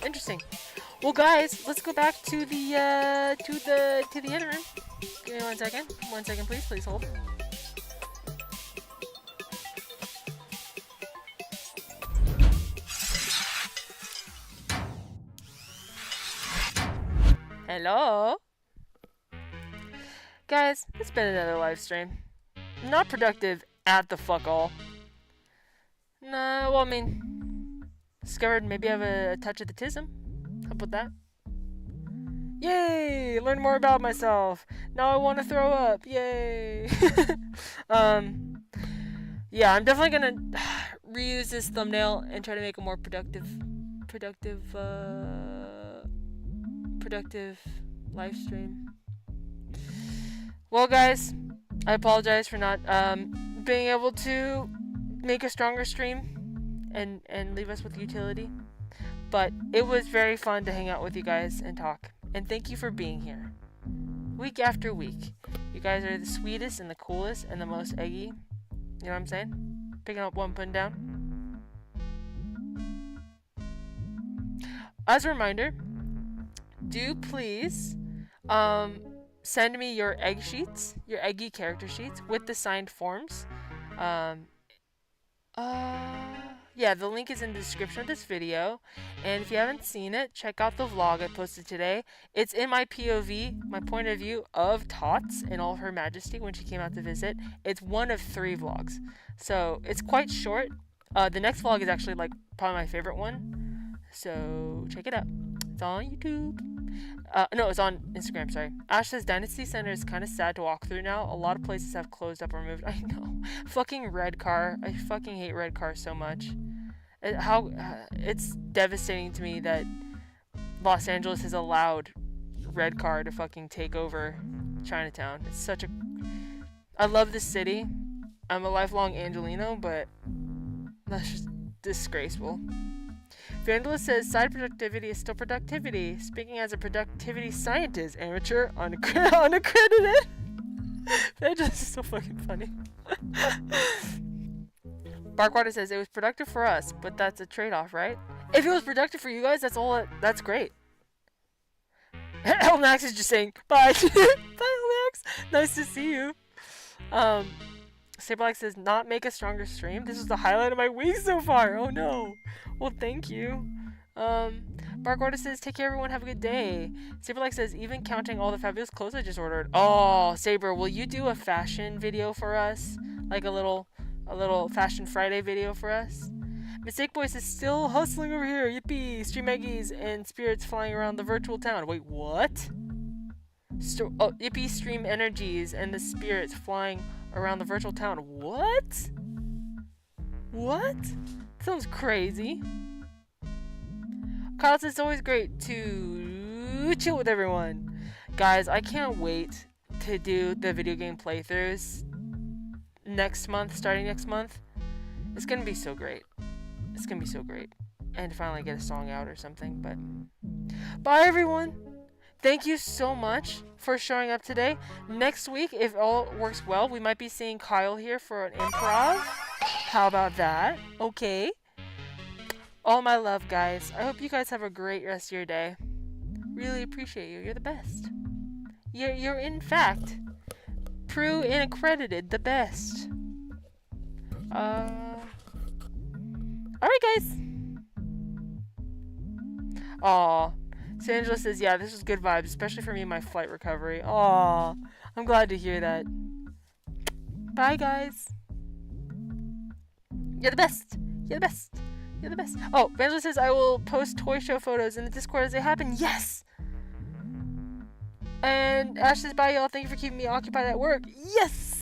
Interesting. Well, guys, let's go back to the edit room. Give me 1 second. 1 second, please. Please hold. Hello? Guys, it's been another live stream. Not productive at the fuck all. Nah, well, I mean, discovered maybe I have a touch of autism. Help with that. Yay! Learn more about myself. Now I want to throw up. Yay! Yeah, I'm definitely gonna reuse this thumbnail and try to make a more productive live stream. Well, guys, I apologize for not being able to make a stronger stream and leave us with utility. But it was very fun to hang out with you guys and talk. And thank you for being here. Week after week. You guys are the sweetest and the coolest and the most eggy. You know what I'm saying? Picking up one, putting down. As a reminder, do please send me your egg sheets, your Eggi character sheets with the signed forms. Yeah, the link is in the description of this video. And if you haven't seen it, check out the vlog I posted today. It's in my POV, my point of view of Tots in all of her majesty when she came out to visit. It's one of 3 vlogs. So it's quite short. The next vlog is actually like probably my favorite one. So check it out. It's on YouTube. No, it's on Instagram, sorry. Ash says Dynasty Center is kind of sad to walk through now. A lot of places have closed up or moved. I know. Fucking Red Car. I fucking hate Red Car so much. It's devastating to me that Los Angeles has allowed Red Car to fucking take over Chinatown. It's such a... I love this city. I'm a lifelong Angelino, but that's just disgraceful. Vandala says side productivity is still productivity. Speaking as a productivity scientist, amateur, unaccredited. That just is so fucking funny. Barkwater says it was productive for us, but that's a trade-off, right? If it was productive for you guys, that's great. Elnax is just saying bye. Bye, Elnax. Nice to see you. Saberlax says not make a stronger stream. This was the highlight of my week so far. Oh no. Well, thank you. Barkwater says take care everyone, have a good day. Saberlax says even counting all the fabulous clothes I just ordered. Oh, Saber, will you do a fashion video for us? Like a little Fashion Friday video for us? Mistake Voice is still hustling over here. Yippee! Stream Eggies and spirits flying around the virtual town. Wait, what? Yippee Stream Energies and the spirits flying around the virtual town. What? What? Sounds crazy. Kyle says it's always great to chill with everyone. Guys, I can't wait to do the video game playthroughs next month, starting next month. It's gonna be so great. It's gonna be so great. And to finally get a song out or something, but bye everyone. Thank you so much for showing up today. Next week, if all works well, we might be seeing Kyle here for an improv. How about that? Okay. All my love, guys. I hope you guys have a great rest of your day. Really appreciate you. You're the best. You're in fact, Prue and accredited the best. Alright, guys. Aw. Sangela says, yeah, this was good vibes, especially for me and my flight recovery. Aw. I'm glad to hear that. Bye, guys. You're the best. You're the best. You're the best. Oh, Angela says, I will post toy show photos in the Discord as they happen. Yes! And Ash says, bye, y'all. Thank you for keeping me occupied at work. Yes!